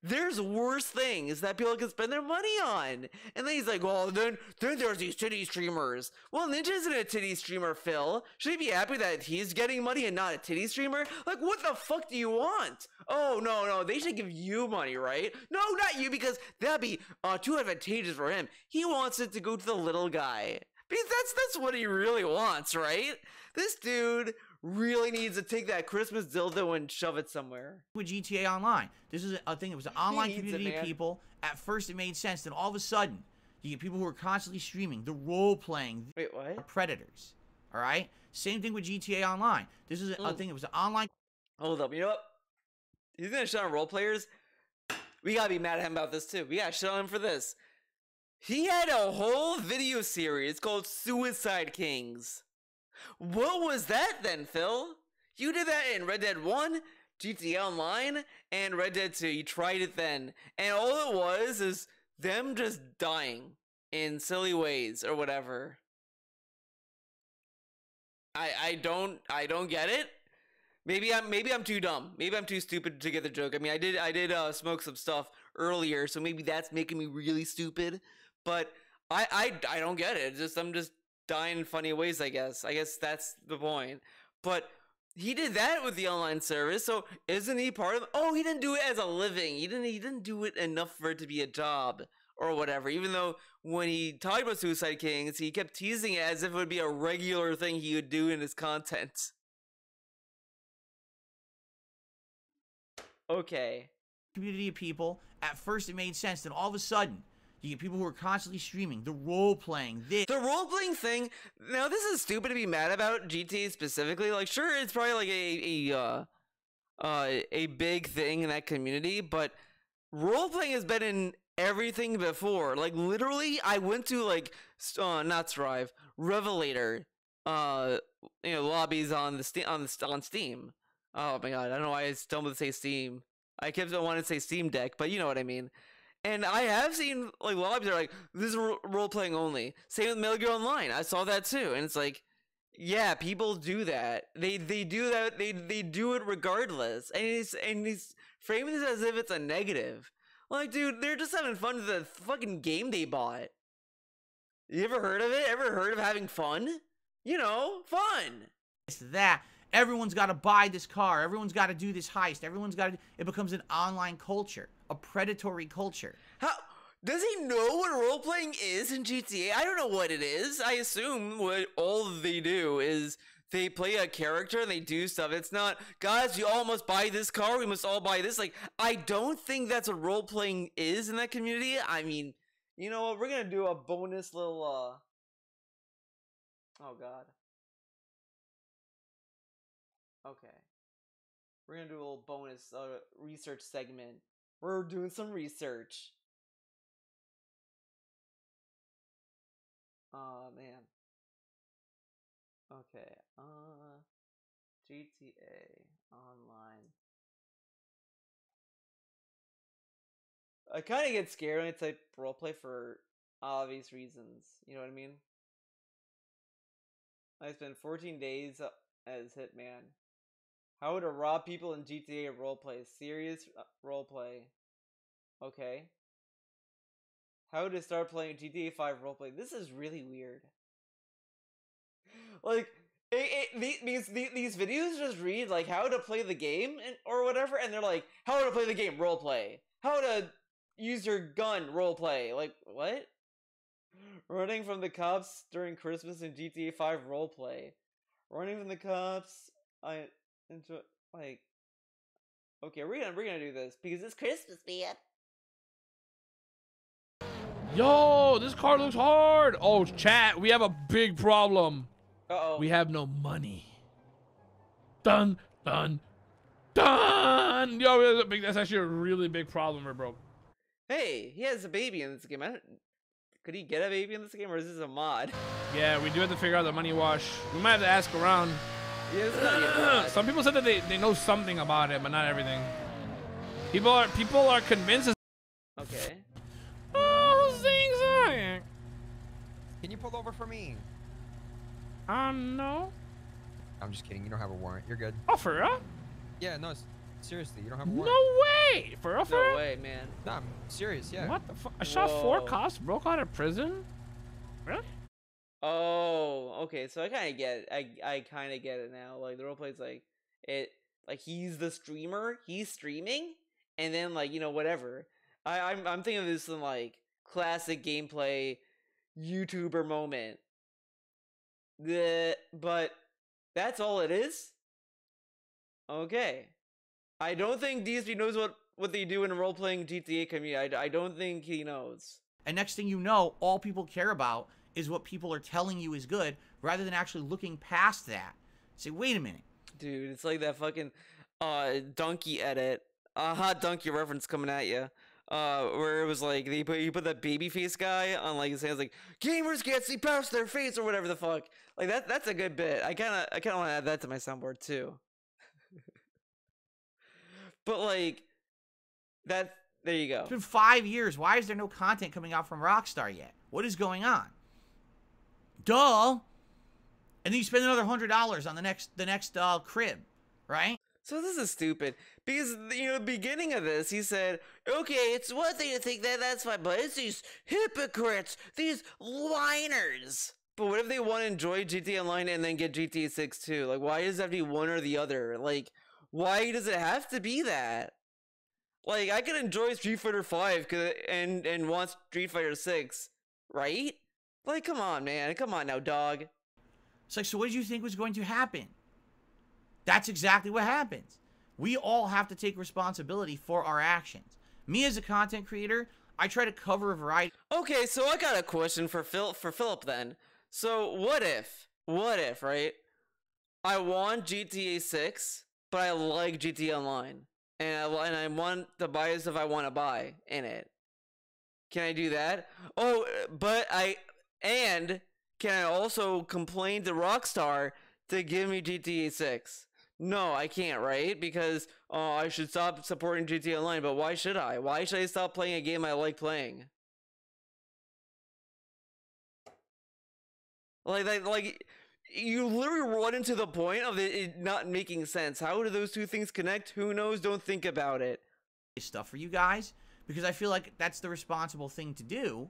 There's worse things that people can spend their money on. And then he's like, well, then there's these titty streamers. Well, Ninja isn't a titty streamer, Phil. Should he be happy that he's getting money and not a titty streamer? Like, what the fuck do you want? Oh, no, they should give you money, right? No, not you, because that'd be too advantageous for him. He wants it to go to the little guy. Because that's what he really wants, right? This dude really needs to take that Christmas dildo and shove it somewhere. With GTA Online, this is a thing. It was an online community of people. At first, it made sense. Then all of a sudden, you get people who are constantly streaming, the role playing. Wait, what? Predators. All right. Same thing with GTA Online. This is a thing. It was an online. Hold up. You know what? He's gonna shit on role players. We gotta be mad at him about this too. We gotta shit on him for this. He had a whole video series called Suicide Kings. What was that then, Phil? You did that in Red Dead 1, GTA Online, and Red Dead 2. You tried it then. And all it was is them just dying in silly ways or whatever. I don't get it. Maybe I'm too dumb. Maybe I'm too stupid to get the joke. I mean, I did smoke some stuff earlier, so maybe that's making me really stupid. But I don't get it. I'm just dying in funny ways, I guess. I guess that's the point. But he did that with the online service, so isn't he part of? Oh, he didn't do it as a living. He didn't do it enough for it to be a job or whatever. Even though when he talked about Suicide Kings, he kept teasing it as if it would be a regular thing he would do in his content. Okay. community of people. At first it made sense, then all of a sudden you get people who are constantly streaming, the role playing, this. The role playing thing. Now this is stupid to be mad about GTA specifically. Like, sure, it's probably like a big thing in that community, but role playing has been in everything before. Like, literally, I went to like not Strive, Revelator, lobbies on on Steam. Oh my god, I don't know why I stumbled to say Steam. I kept wanting to say Steam Deck, but you know what I mean. And I have seen like lobbies that are like, this is role playing only. Same with Metal Gear Online. I saw that too, and it's like, yeah, people do that. They do that. They do it regardless, and he's framing this as if it's a negative. Like, dude, they're just having fun with the fucking game they bought. You ever heard of it? Ever heard of having fun? You know, fun. It's that. Everyone's got to buy this car. Everyone's got to do this heist. Everyone's got to. It becomes an online culture, a predatory culture. How does he know what role playing is in GTA? I don't know what it is. I assume what all they do is they play a character and they do stuff. It's not, guys, you all must buy this car. We must all buy this. Like, I don't think that's what role playing is in that community. I mean, you know what? We're gonna do a bonus little. Oh God. Okay. We're gonna do a little bonus research segment. We're doing some research. Oh man. Okay. GTA Online. I kind of get scared when I type roleplay for obvious reasons. You know what I mean? I spent 14 days as Hitman. How to rob people in GTA roleplay. Serious roleplay. Okay. How to start playing GTA 5 roleplay. This is really weird. Like, these videos just read, like, how to play the game or whatever, and they're like, how to play the game roleplay. How to use your gun roleplay. Like, what? Running from the cops during Christmas in GTA 5 roleplay. Running from the cops. I enjoy, like, okay, we're gonna do this because it's Christmas, man. Yo, this car looks hard. Oh, chat, we have a big problem. Uh-oh. We have no money. Dun, dun, dun. Yo, that's actually a really big problem, bro. Hey, he has a baby in this game. Could he get a baby in this game, or is this a mod? Yeah, we do have to figure out the money wash. We might have to ask around. Yeah, it's not a mod. Some people said that they know something about it, but not everything. People are convinced. Okay. Oh, zing. Can you pull over for me? No. I'm just kidding. You don't have a warrant. You're good. Oh, for real? Yeah, no, seriously, you don't have a warrant. No way. For real? No way, man. Nah, I'm serious, yeah. What the fuck? I shot 4 cops, broke out of prison? Really? Oh, okay. So I kind of get it. I kind of get it now. Like, the roleplay's like, he's the streamer. He's streaming. And then, like, you know, whatever. I'm thinking of this in, like, classic gameplay YouTuber moment. But that's all it is? Okay. I don't think DSP knows what they do in a role-playing GTA community. I don't think he knows. And next thing you know, all people care about is what people are telling you is good, rather than actually looking past that. Say, wait a minute. Dude, it's like that fucking donkey edit. Hot donkey reference coming at you. Where it was like he put that babyface guy on like his hands, like gamers can't see past their face or whatever the fuck. Like that's a good bit. I kind of want to add that to my soundboard too. But like that, there you go. It's been 5 years. Why is there no content coming out from Rockstar yet? What is going on? Duh. And then you spend another $100 on the next crib, right? So this is stupid because, you know, the beginning of this, he said, okay, it's one thing to think that's fine, but it's these hypocrites, these whiners. But what if they want to enjoy GTA Online and then get GTA 6 too? Like, why does it have to be one or the other? Like, why does it have to be that? Like, I could enjoy Street Fighter 5 and want Street Fighter 6, right? Like, come on, man. Come on now, dog. It's like, so what did you think was going to happen? That's exactly what happens. We all have to take responsibility for our actions. Me as a content creator, I try to cover a variety. Okay, so I got a question for Philip then. So what if, right? I want GTA 6, but I like GTA Online, and I want to buy the stuff I want to buy in it. Can I do that? Oh, but can I also complain to Rockstar to give me GTA 6? No, I can't, right? Because I should stop supporting GTA Online, but why should I? Why should I stop playing a game I like playing? Like you literally run into the point of it not making sense. How do those two things connect? Who knows? Don't think about it. Stuff for you guys, because I feel like that's the responsible thing to do,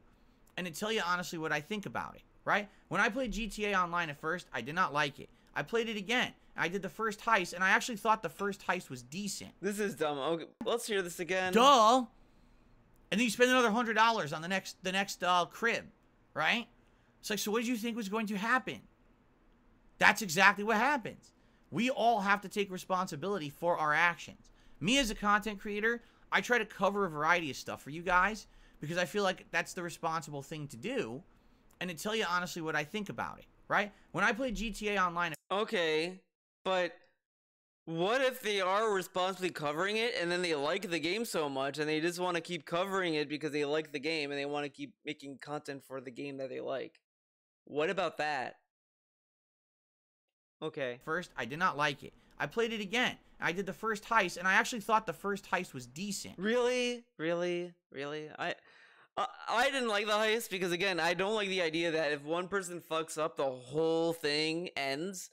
and to tell you honestly what I think about it, right? When I played GTA Online at first, I did not like it. I played it again. I did the first heist, and I actually thought the first heist was decent. This is dumb. Okay, let's hear this again. Duh! And then you spend another $100 on the next crib, right? It's like, so what did you think was going to happen? That's exactly what happens. We all have to take responsibility for our actions. Me as a content creator, I try to cover a variety of stuff for you guys, because I feel like that's the responsible thing to do, and to tell you honestly what I think about it, right? When I played GTA Online... Okay, but what if they are responsibly covering it, and then they like the game so much, and they just want to keep covering it because they like the game, and they want to keep making content for the game that they like? What about that? Okay. First, I did not like it. I played it again. I did the first heist, and I actually thought the first heist was decent. Really? I didn't like the heist because, again, I don't like the idea that if one person fucks up, the whole thing ends.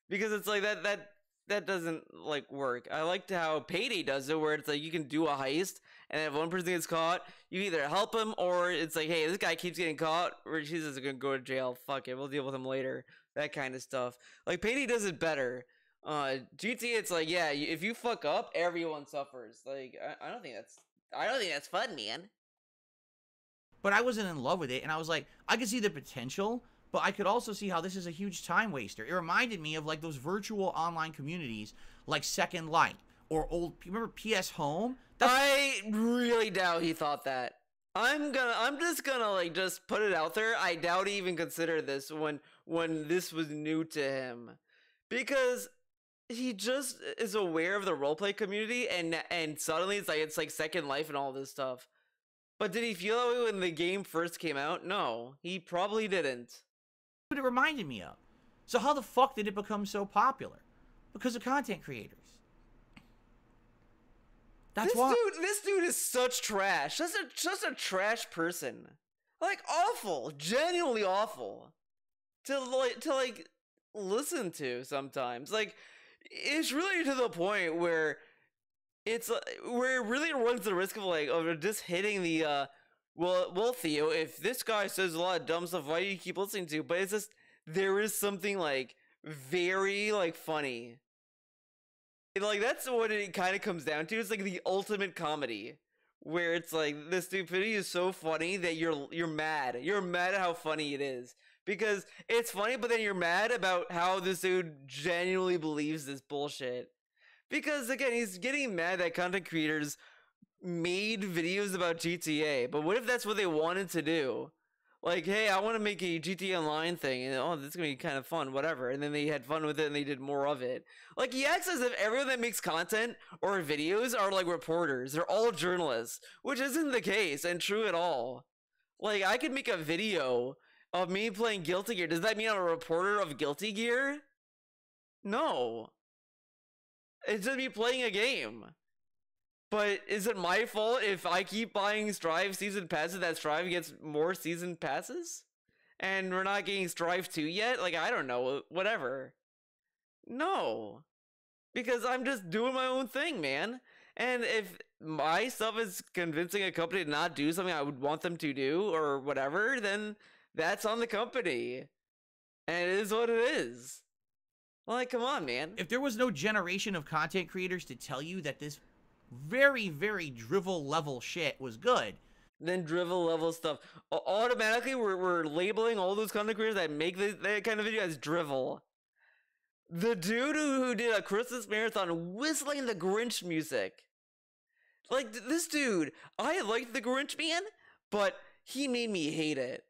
Because it's like that doesn't like work. I liked how Payday does it, where it's like you can do a heist, and if one person gets caught, you either help him, or it's like, hey, this guy keeps getting caught, or he's just gonna go to jail. Fuck it, we'll deal with him later. That kind of stuff. Like Payday does it better. GTA, it's like, yeah, if you fuck up, everyone suffers. Like, I don't think that's fun, man. But I wasn't in love with it, and I was like, I could see the potential, but I could also see how this is a huge time waster. It reminded me of like those virtual online communities like Second Life or remember PS Home? I really doubt he thought that. I'm just gonna like just put it out there. I doubt he even considered this when this was new to him, because he just is aware of the roleplay community, and suddenly it's like Second Life and all this stuff. But did he feel that way when the game first came out? No, he probably didn't. What it reminded me of. So how the fuck did it become so popular? Because of content creators. That's why. This dude is such trash. Just a trash person. Like, awful, genuinely awful to listen to sometimes. Like, it's really to the point where where it really runs the risk of just hitting the well, Theo, if this guy says a lot of dumb stuff, why do you keep listening to? But it's just, there is something like very like funny. Like, that's what it kind of comes down to. It's like the ultimate comedy, where it's like the stupidity is so funny that you're mad. You're mad at how funny it is, because it's funny, but then you're mad about how this dude genuinely believes this bullshit. Because again, he's getting mad that content creators made videos about GTA, but what if that's what they wanted to do? Like, hey, I want to make a GTA Online thing, and oh, this is gonna be kind of fun, whatever. And then they had fun with it, and they did more of it. Like, he acts as if everyone that makes content or videos are like reporters. They're all journalists, which isn't the case and true at all. Like, I could make a video of me playing Guilty Gear. Does that mean I'm a reporter of Guilty Gear? No. It's just me playing a game. But is it my fault if I keep buying Strive season passes that Strive gets more season passes? And we're not getting Strive 2 yet? Like, I don't know, whatever. No. Because I'm just doing my own thing, man. And if my stuff is convincing a company to not do something I would want them to do, or whatever, then that's on the company. And it is what it is. Like, come on, man. If there was no generation of content creators to tell you that this very, very drivel level shit was good, then drivel level stuff, automatically we're labeling all those content creators that make that kind of video as drivel. The dude who did a Christmas marathon whistling the Grinch music. Like, this dude, I liked the Grinch, man, but he made me hate it.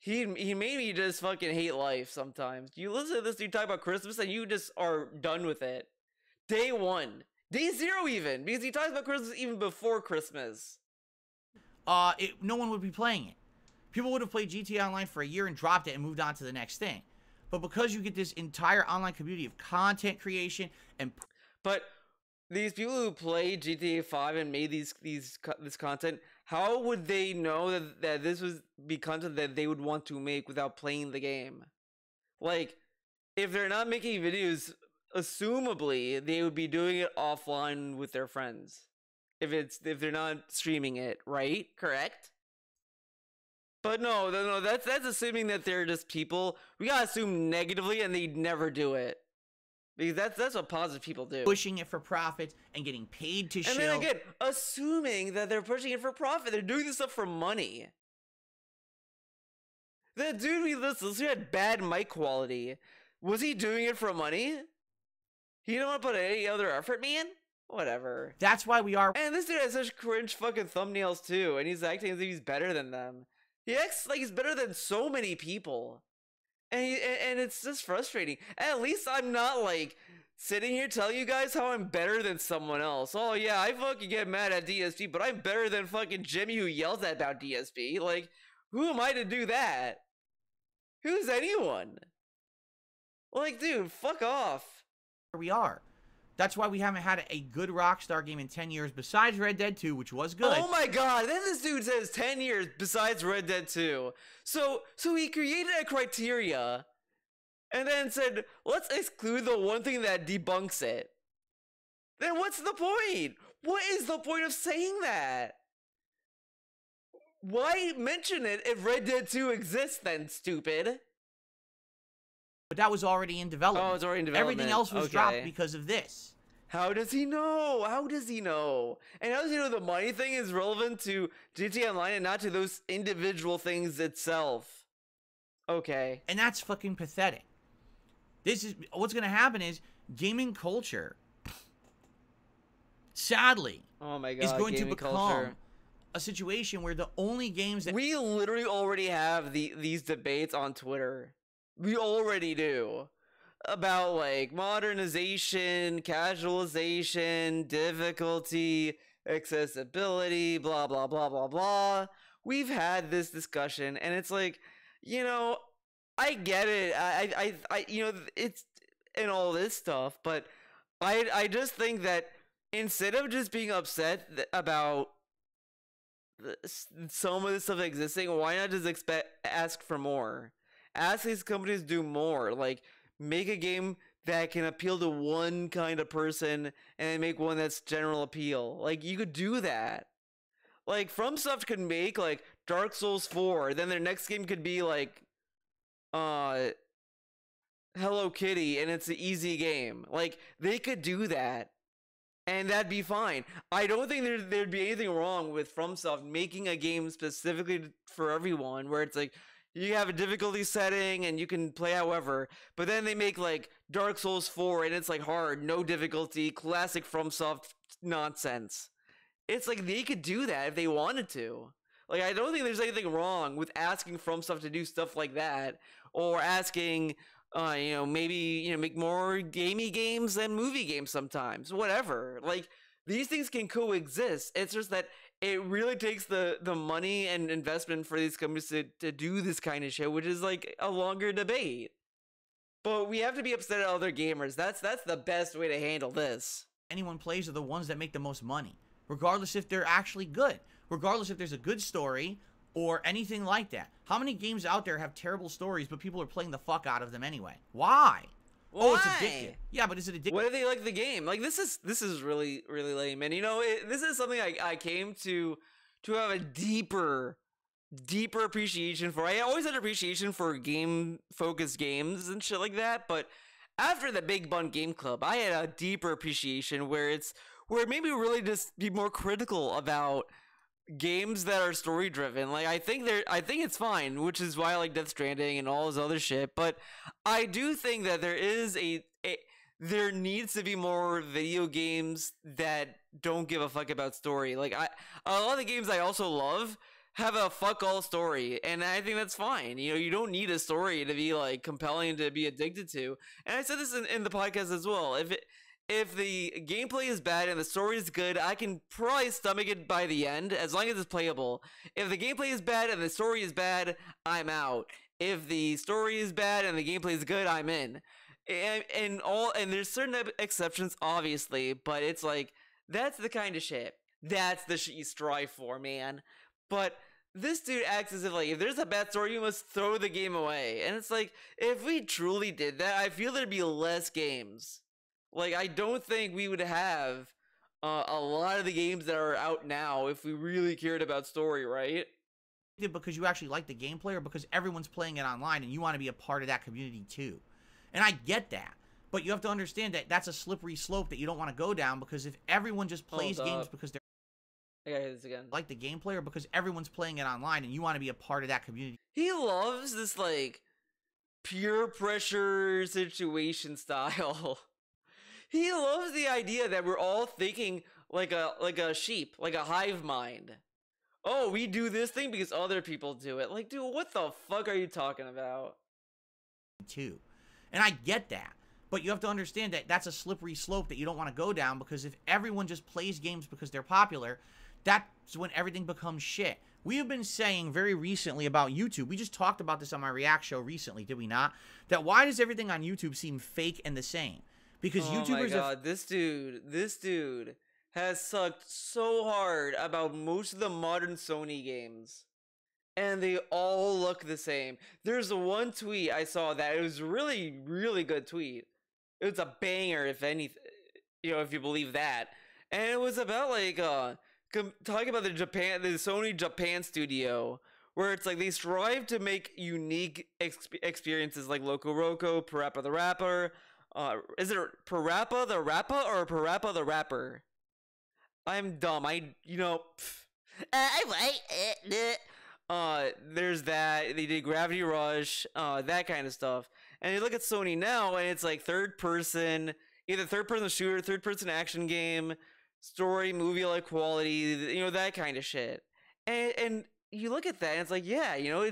He made me just fucking hate life sometimes. You listen to this dude talk about Christmas and you just are done with it. Day 1. Day 0 even, because he talks about Christmas even before Christmas. No one would be playing it. People would have played GTA Online for a year and dropped it and moved on to the next thing. But because you get this entire online community of content creation and... But these people who played GTA 5 and made this content, how would they know that this would be content that they would want to make without playing the game? Like, if they're not making videos, assumably they would be doing it offline with their friends. If they're not streaming it, right? Correct? But no, that's assuming that they're just people. We gotta assume negatively, and they never do it, because that's what positive people do. Pushing it for profits and getting paid to show. And then again, assuming that they're pushing it for profit, they're doing this stuff for money. The dude we listened to had bad mic quality. Was he doing it for money? He didn't want to put any other effort, man. Whatever. That's why we are. And this dude has such cringe fucking thumbnails too, and he's acting as if he's better than them. He acts like he's better than so many people, and it's just frustrating. At least I'm not like sitting here telling you guys how I'm better than someone else. Oh yeah, I fucking get mad at DSP, but I'm better than fucking Jimmy who yells about DSP. Like, who am I to do that? Who's anyone? Like, dude, fuck off. We are. That's why we haven't had a good Rockstar game in 10 years besides Red Dead 2, which was good. Oh my god, then this dude says 10 years besides Red Dead 2. So he created a criteria and then said, let's exclude the one thing that debunks it. Then what's the point? What is the point of saying that? Why mention it if Red Dead 2 exists then, stupid? But that was already in development. Oh, it's already in development. Everything else was dropped because of this. How does he know? How does he know? And how does he know the money thing is relevant to GTA Online and not to those individual things itself? Okay. And that's fucking pathetic. This is what's going to happen is gaming culture, sadly, oh my God, is going to become culture. A situation where the only games that we literally already have these debates on Twitter. We already do. About like modernization, casualization, difficulty, accessibility, blah blah blah blah blah. We've had this discussion, and it's like, you know, I get it. I you know, it's and all this stuff, but I just think that instead of just being upset about some of the stuff existing, why not just ask for more? Ask these companies to do more, like make a game that can appeal to one kind of person and make one that's general appeal. Like, you could do that. Like, FromSoft could make like Dark Souls 4, then their next game could be like Hello Kitty, and it's an easy game. Like, they could do that, and that'd be fine. I don't think there'd be anything wrong with FromSoft making a game specifically for everyone, where it's like, you have a difficulty setting and you can play however, but then they make like Dark Souls 4 and it's like hard, no difficulty, classic FromSoft nonsense. It's like they could do that if they wanted to. Like, I don't think there's anything wrong with asking FromSoft to do stuff like that, or asking, you know, maybe, you know, make more gamey games than movie games sometimes, whatever. Like, these things can coexist. It's just that it really takes the money and investment for these companies to do this kind of shit, which is like a longer debate. But we have to be upset at other gamers. That's the best way to handle this. Anyone plays are the ones that make the most money, regardless if they're actually good, regardless if there's a good story or anything like that. How many games out there have terrible stories, but people are playing the fuck out of them anyway? Why? Oh, it's addictive. Yeah, but is it addictive? What do they like the game? Like, this is really, really lame. And, you know, this is something I came to have a deeper appreciation for. I always had appreciation for game-focused games and shit like that, but after the Big Bun Game Club, I had a deeper appreciation where it made me really just be more critical about games that are story driven. Like, I think it's fine, which is why I like Death Stranding and all this other shit, but I do think that there is there needs to be more video games that don't give a fuck about story. Like a lot of the games I also love have a fuck all story, and I think that's fine. You know, you don't need a story to be like compelling to be addicted to. And I said this in the podcast as well. If the gameplay is bad and the story is good, I can probably stomach it by the end as long as it's playable. If the gameplay is bad and the story is bad, I'm out. If the story is bad and the gameplay is good, I'm in. And there's certain exceptions, obviously, but it's like that's the kind of shit. That's the shit you strive for, man. But this dude acts as if like if there's a bad story, you must throw the game away. And it's like if we truly did that, I feel there'd be less games. Like I don't think we would have a lot of the games that are out now if we really cared about story, right? Because you actually like the gameplay, or because everyone's playing it online and you want to be a part of that community too. And I get that, but you have to understand that that's a slippery slope that you don't want to go down, because if everyone just plays games because they're I gotta hear this again. Like the gameplay, or because everyone's playing it online and you want to be a part of that community. He loves this like peer pressure situation style. He loves the idea that we're all thinking like a sheep, like a hive mind. Oh, we do this thing because other people do it. Like, dude, what the fuck are you talking about? Too. And I get that, but you have to understand that that's a slippery slope that you don't want to go down, because if everyone just plays games because they're popular, that's when everything becomes shit. We have been saying very recently about YouTube, we just talked about this on my React show recently, did we not? That why does everything on YouTube seem fake and the same? Because YouTubers my God, this dude has sucked so hard about most of the modern Sony games. And they all look the same. There's one tweet I saw that it was really, really good tweet. It was a banger, if anything, you know, if you believe that. And it was about like talking about the Sony Japan studio, where it's like they strive to make unique experiences like Loco Roco, Parappa the Rapper. Is it Parappa the Rapper or Parappa the Rapper? I'm dumb. There's that. They did Gravity Rush, that kind of stuff. And you look at Sony now, and it's like third person shooter, third person action game, story, movie-like quality, you know, that kind of shit. And you look at that, and it's like, yeah, you know,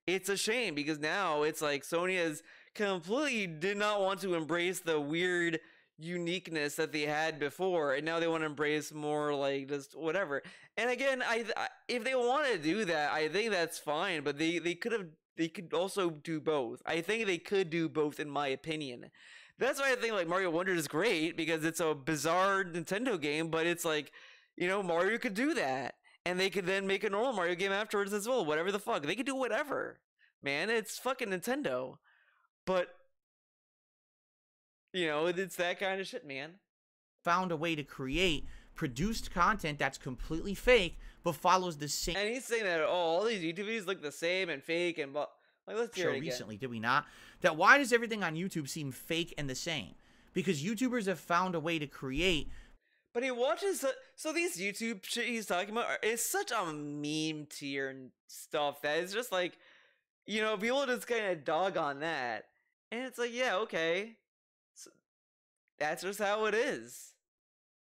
it's a shame, because now it's like Sony has completely did not want to embrace the weird uniqueness that they had before, and now they want to embrace more like just whatever. And again, I if they want to do that, I think that's fine, but they could also do both. I think they could do both, in my opinion. That's why I think like Mario Wonder is great, because it's a bizarre Nintendo game, but it's like, you know, Mario could do that, and they could then make a normal Mario game afterwards as well. Whatever the fuck, they could do whatever, man. It's fucking Nintendo. But you know, it's that kind of shit, man. Found a way to create produced content that's completely fake, but follows the same. And he's saying that all these YouTube videos look the same and fake and like, let's hear it again. Recently, did we not? That why does everything on YouTube seem fake and the same? Because YouTubers have found a way to create. But he watches so these YouTube shit he's talking about is such a meme tier and stuff that it's just like, you know, people just kind of dog on that, and it's like, yeah, okay. That's just how it is.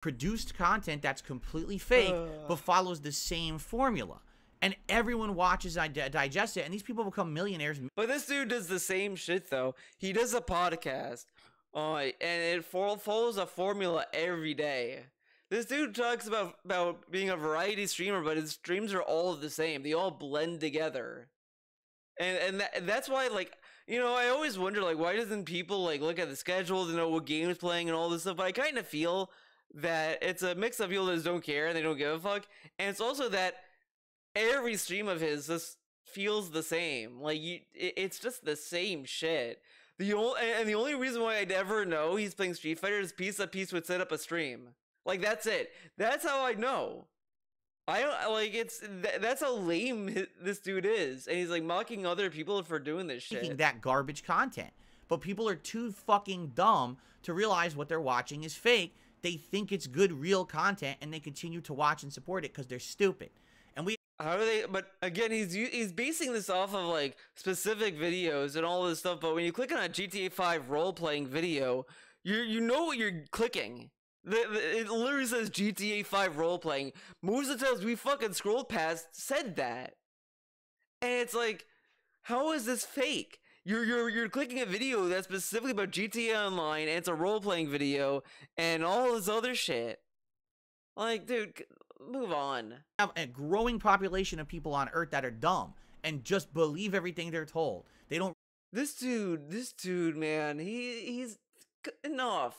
Produced content that's completely fake, but follows the same formula. And everyone watches, digest it, and these people become millionaires. But this dude does the same shit, though. He does a podcast, and it follows a formula every day. This dude talks about being a variety streamer, but his streams are all the same. They all blend together. And that's why, like, you know, I always wonder, like, why doesn't people, like, look at the schedule to know what game is playing and all this stuff? But I kind of feel that it's a mix of people that just don't care and they don't give a fuck. And it's also that every stream of his just feels the same. Like, it's just the same shit. The only reason why I'd ever know he's playing Street Fighter is Piece would set up a stream. Like, that's it. That's how I know. I don't like that's how lame this dude is, and he's like mocking other people for doing this shit. Making that garbage content, but people are too fucking dumb to realize what they're watching is fake. They think it's good, real content, and they continue to watch and support it because they're stupid. And how do they? But again, he's basing this off of like specific videos and all this stuff. But when you click on a GTA 5 role playing video, you know what you're clicking. It literally says GTA 5 role playing. Most of the times we fucking scrolled past said that, and it's like, how is this fake? You're clicking a video that's specifically about GTA Online, and it's a role playing video, and all this other shit. Like, dude, move on. Have a growing population of people on Earth that are dumb and just believe everything they're told. They don't. This dude, man, he's enough.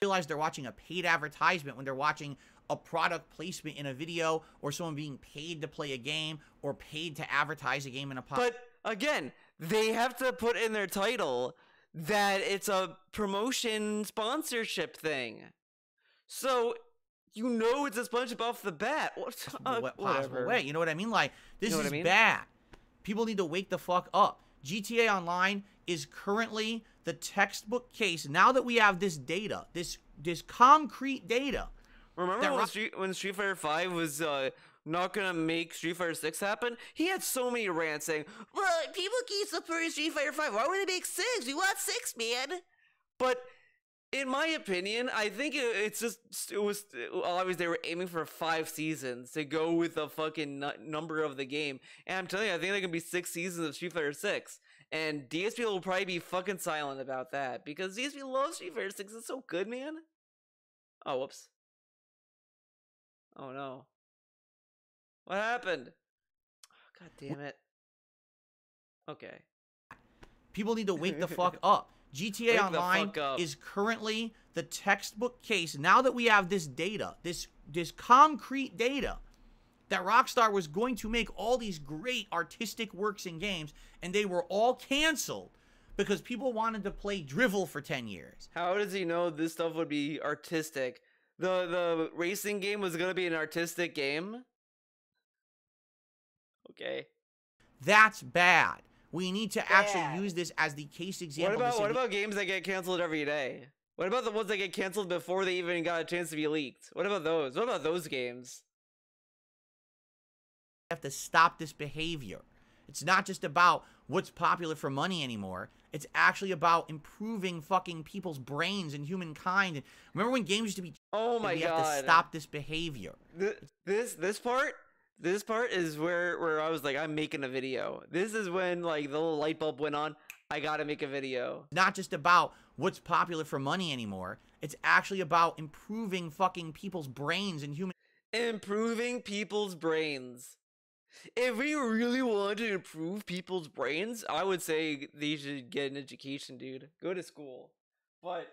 Realize they're watching a paid advertisement when they're watching a product placement in a video, or someone being paid to play a game, or paid to advertise a game in a podcast. But again, they have to put in their title that it's a promotion sponsorship thing. So you know it's a SpongeBob off the bat. What possible whatever. way? You know what I mean? Like, this You know what is I mean? bad. People need to wake the fuck up. GTA Online is currently the textbook case. Now that we have this data, this concrete data. Remember when Street Fighter 5 was not gonna make Street Fighter 6 happen? He had so many rants saying, "Well, people keep supporting Street Fighter 5. Why would they make 6? We want 6, man." But in my opinion, I think it was always they were aiming for 5 seasons to go with the fucking number of the game. And I'm telling you, I think there can be 6 seasons of Street Fighter 6. And DSP will probably be fucking silent about that because DSP loves Street Fighter 6. It's so good, man. Oh, whoops. Oh no. What happened? Oh, God damn it. Okay. People need to wake the fuck up. GTA Wake the Online fuck up. is currently the textbook case. Now that we have this data, this concrete data, that Rockstar was going to make all these great artistic works and games, and they were all canceled because people wanted to play Drivel for 10 years. How does he know this stuff would be artistic? The racing game was gonna be an artistic game? Okay. That's bad. We need to Bad. actually use this as the case example. What about games that get canceled every day? What about the ones that get canceled before they even got a chance to be leaked? What about those? What about those games? We have to stop this behavior. It's not just about what's popular for money anymore. It's actually about improving fucking people's brains and humankind. And remember when games used to be... Oh my we God. have to stop this behavior. This part is where I was like, I'm making a video. This is when like the little light bulb went on. I gotta make a video. Not just about what's popular for money anymore. It's actually about improving fucking people's brains and human... Improving people's brains. If we really wanted to improve people's brains, I would say they should get an education, dude. Go to school. But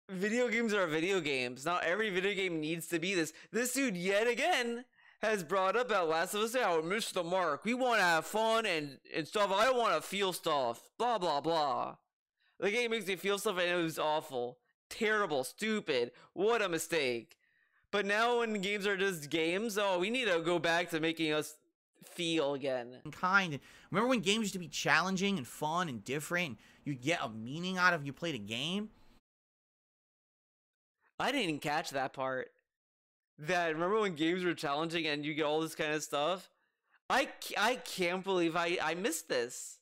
video games are video games. Not every video game needs to be this. This dude, yet again, has brought up at Last of Us, how it missed the mark. We want to have fun and stuff. I don't want to feel stuff. Blah, blah, blah. The game makes me feel stuff and it was awful. Terrible. Stupid. What a mistake. But now when games are just games, oh, we need to go back to making us feel again. Kind. Remember when games used to be challenging and fun and different? And you'd get a meaning out of you played a game? I didn't even catch that part. Remember when games were challenging and you get all this kind of stuff? I can't believe I missed this.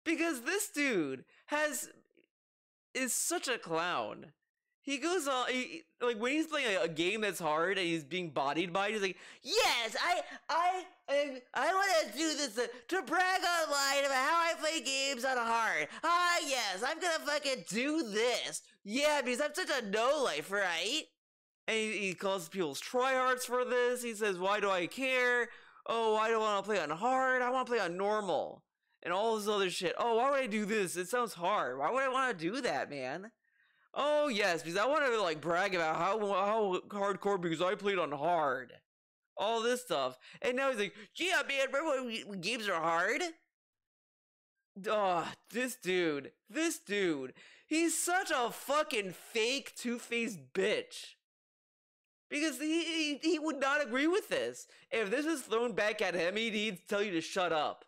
Because this dude is such a clown. He goes on, like when he's playing a game that's hard and he's being bodied by it, he's like, yes, I want to do this to brag online about how I play games on hard. Ah, yes, I'm gonna fucking do this. Yeah, because I'm such a no-life, right? And he calls people tryhards for this. He says, why do I care? Oh, I don't want to play on hard. I want to play on normal. And all this other shit. Oh, why would I do this? It sounds hard. Why would I want to do that, man? Oh, yes, because I want to, like, brag about how hardcore because I played on hard. All this stuff. And now he's like, yeah, man, remember when games are hard? This dude. He's such a fucking fake two-faced bitch. Because he would not agree with this. If this was thrown back at him, he'd tell you to shut up.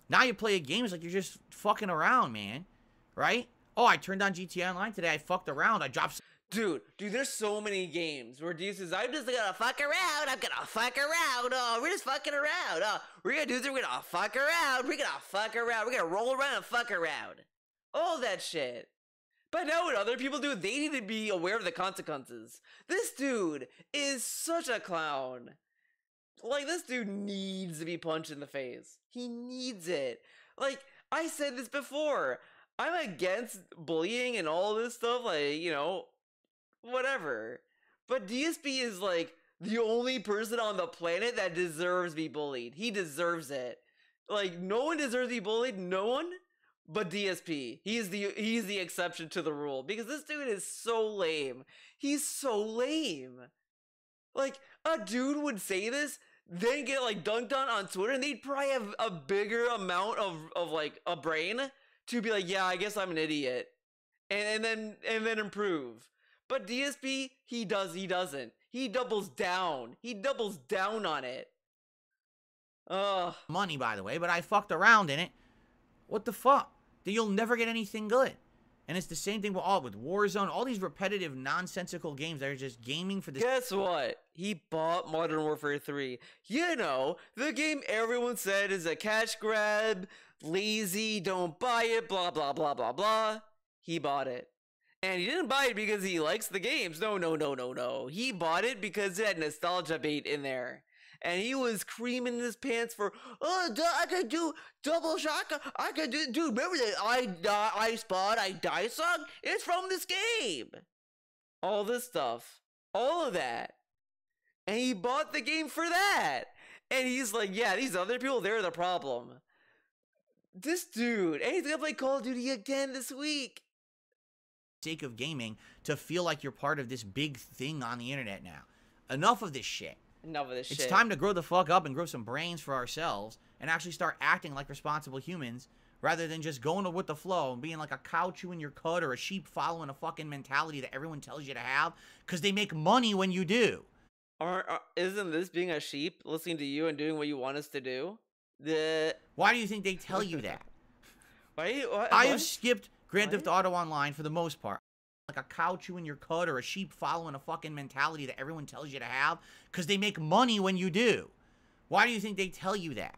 Now you play a game, it's like you're just fucking around, man. Right? Oh, I turned on GTA Online today. I fucked around. I dropped... Dude, there's so many games where D says, I'm just gonna fuck around. I'm gonna fuck around. Oh, we're just fucking around. Oh, we're gonna do this. We're gonna fuck around. We're gonna fuck around. We're gonna roll around and fuck around. all that shit. But now what other people do, they need to be aware of the consequences. This dude is such a clown. Like, this dude needs to be punched in the face. He needs it. Like, I said this before. I'm against bullying and all this stuff, like, you know, whatever. But DSP is, like, the only person on the planet that deserves to be bullied. He deserves it. Like, no one deserves to be bullied. No one. But DSP, he's the exception to the rule, because this dude is so lame. He's so lame. Like, a dude would say this, then get like dunked on Twitter, and they'd probably have a bigger amount of like a brain to be like, yeah, I guess I'm an idiot, and then improve. But DSP, he doesn't. He doubles down. He doubles down on it. Ugh. Money, by the way, but I fucked around in it. What the fuck? Then you'll never get anything good. And it's the same thing with Warzone, all these repetitive, nonsensical games that are just gaming for this. Guess what? He bought Modern Warfare 3. You know, the game everyone said is a cash grab, lazy, don't buy it, blah, blah, blah, blah, blah. He bought it. And he didn't buy it because he likes the games. No. He bought it because it had nostalgia bait in there. And he was creaming his pants for, oh, I could do double shotgun. I could do, dude, remember that I Spot, I Die song? It's from this game. All this stuff. All of that. And he bought the game for that. And he's like, yeah, these other people, they're the problem. This dude, and he's gonna play Call of Duty again this week. Sake of gaming to feel like you're part of this big thing on the internet now. Enough of this shit. Enough of this shit. It's time to grow the fuck up and grow some brains for ourselves and actually start acting like responsible humans rather than just going with the flow and being like a cow chewing your cud or a sheep following a fucking mentality that everyone tells you to have because they make money when you do. Isn't this being a sheep, listening to you and doing what you want us to do? Why do you think they tell you that? What? I have skipped Grand Theft Auto Online for the most part. Like a cow chewing your cud or a sheep following a fucking mentality that everyone tells you to have because they make money when you do. Why do you think they tell you that?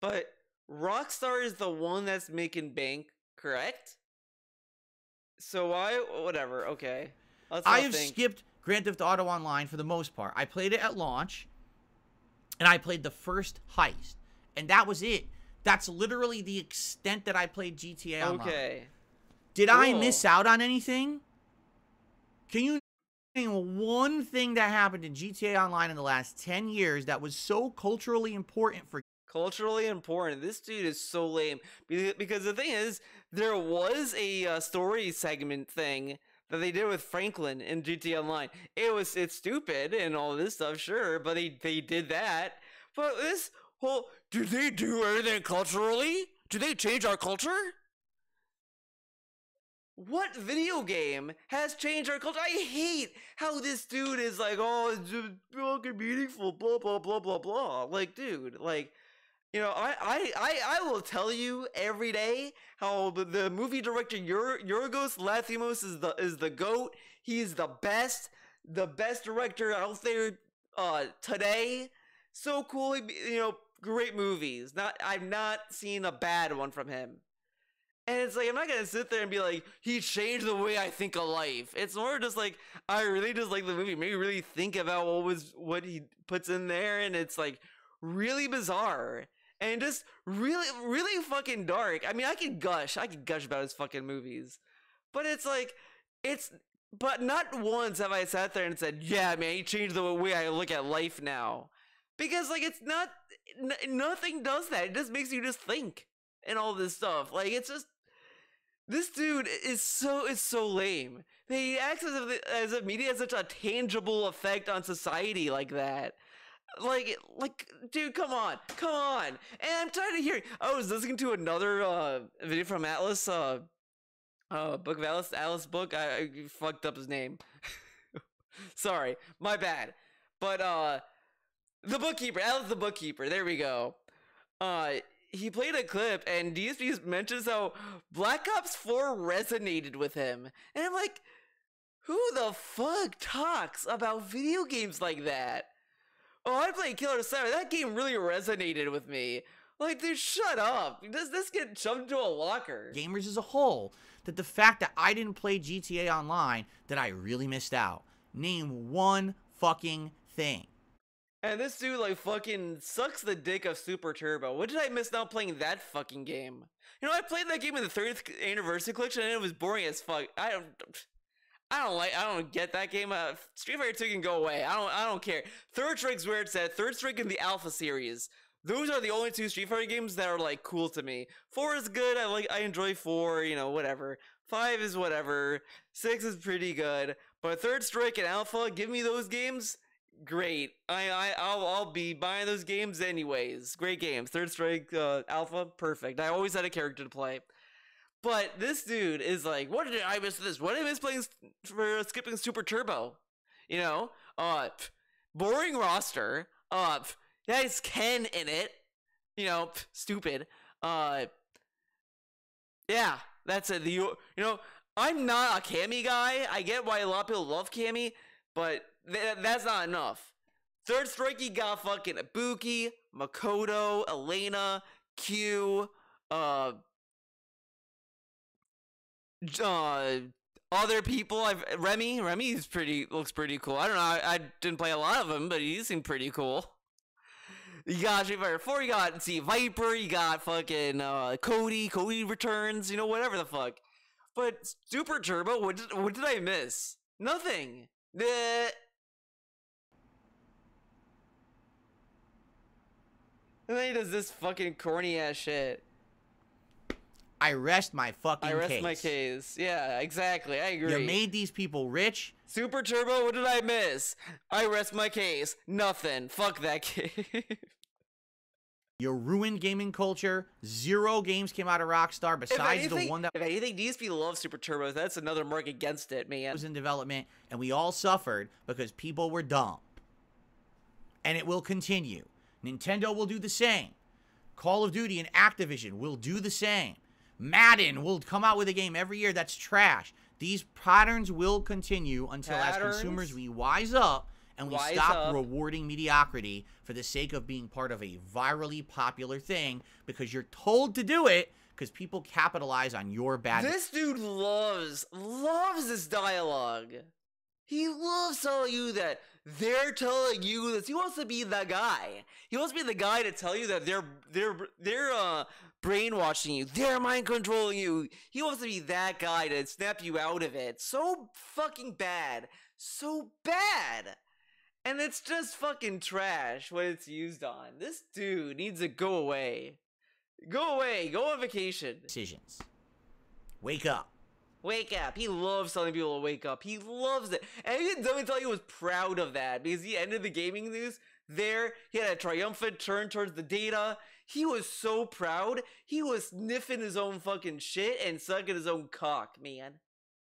But Rockstar is the one that's making bank, correct? So why? Whatever, okay. I have skipped Grand Theft Auto Online for the most part. I played it at launch, and I played the first heist, and that was it. That's literally the extent that I played GTA Online. Okay. Did I miss out on anything? Can you name one thing that happened in GTA Online in the last 10 years that was so culturally important for... Culturally important? This dude is so lame. Because the thing is, there was a story segment thing that they did with Franklin in GTA Online. It's stupid and all this stuff, sure, but they did that. But this whole... Did they do anything culturally? Did they change our culture? What video game has changed our culture? I hate how this dude is like, oh, it's just fucking meaningful, blah, blah, blah, blah, blah. Like, dude, like, you know, I will tell you every day how the movie director Yorgos Lanthimos is the GOAT. He's the best director out there today. So cool, you know, great movies. I've not seen a bad one from him. And it's like, I'm not gonna sit there and be like, he changed the way I think of life. It's more just like, I really just like the movie. Maybe really think about what he puts in there, and it's like really bizarre and just really, really fucking dark. I mean, I could gush about his fucking movies, but it's like, but not once have I sat there and said, yeah, man, he changed the way I look at life now. Because like, it's not, nothing does that. It just makes you just think and all this stuff. Like, it's just, this dude is so lame. They act as if media has such a tangible effect on society like that. Like, dude, come on. And I'm tired of hearing. I was listening to another video from Atlas, Book of Atlas book. I fucked up his name. Sorry, my bad. But the bookkeeper, Atlas the bookkeeper. There we go. He played a clip, and DSP mentions how Black Ops 4 resonated with him. And I'm like, who the fuck talks about video games like that? Oh, I played Killer 7. That game really resonated with me. Like, dude, shut up. Does this get shoved into a locker? Gamers as a whole, that the fact that I didn't play GTA Online, that I really missed out. Name one fucking thing. And this dude, like, fucking sucks the dick of Super Turbo. What did I miss not playing that fucking game? You know, I played that game in the 30th Anniversary Collection, and it was boring as fuck. I don't get that game. Street Fighter 2 can go away. I don't care. Third Strike's where it's at. Third Strike in the Alpha series. Those are the only two Street Fighter games that are, like, cool to me. 4 is good. I enjoy 4, you know, whatever. 5 is whatever. 6 is pretty good. But Third Strike and Alpha, give me those games. Great. I'll be buying those games anyways. Great games. Third Strike, Alpha, perfect. I always had a character to play. But this dude is like, what did I miss this? What did I miss playing for skipping Super Turbo? You know? Boring roster. Has Ken in it. You know, stupid. Yeah, that's it. You know, I'm not a Cammy guy. I get why a lot of people love Cammy, but that's not enough. Third Strike, you got fucking Ibuki, Makoto, Elena, Q, other people. Remy looks pretty cool. I don't know. I didn't play a lot of them, but he seemed pretty cool. You got Street Fighter 4, you got Viper, you got fucking Cody returns, you know, whatever the fuck. But Super Turbo, what did I miss? Nothing. And then he does this fucking corny ass shit. I rest my fucking case. I rest my case. Yeah, exactly. I agree. You made these people rich. Super Turbo, what did I miss? I rest my case. Nothing. Fuck that game. You ruined gaming culture. 0 games came out of Rockstar besides the one that... If anything, DSP loves Super Turbo. That's another mark against it, man. ...was in development, and we all suffered because people were dumb. And it will continue. Nintendo will do the same. Call of Duty and Activision will do the same. Madden will come out with a game every year that's trash. These patterns will continue until as consumers we wise up and we stop rewarding mediocrity for the sake of being part of a virally popular thing because you're told to do it because people capitalize on your bad... This dude loves this dialogue. He loves telling you that they're telling you this. He wants to be the guy. He wants to be the guy to tell you that they're brainwashing you. They're mind controlling you. He wants to be that guy to snap you out of it. So fucking bad. So bad. And it's just fucking trash what it's used on. This dude needs to go away. Go away. Go on vacation. Decisions. Wake up. Wake up. He loves telling people to wake up. He loves it. And he didn't tell you he was proud of that because he ended the gaming news there. He had a triumphant turn towards the data. He was so proud. He was sniffing his own fucking shit and sucking his own cock, man.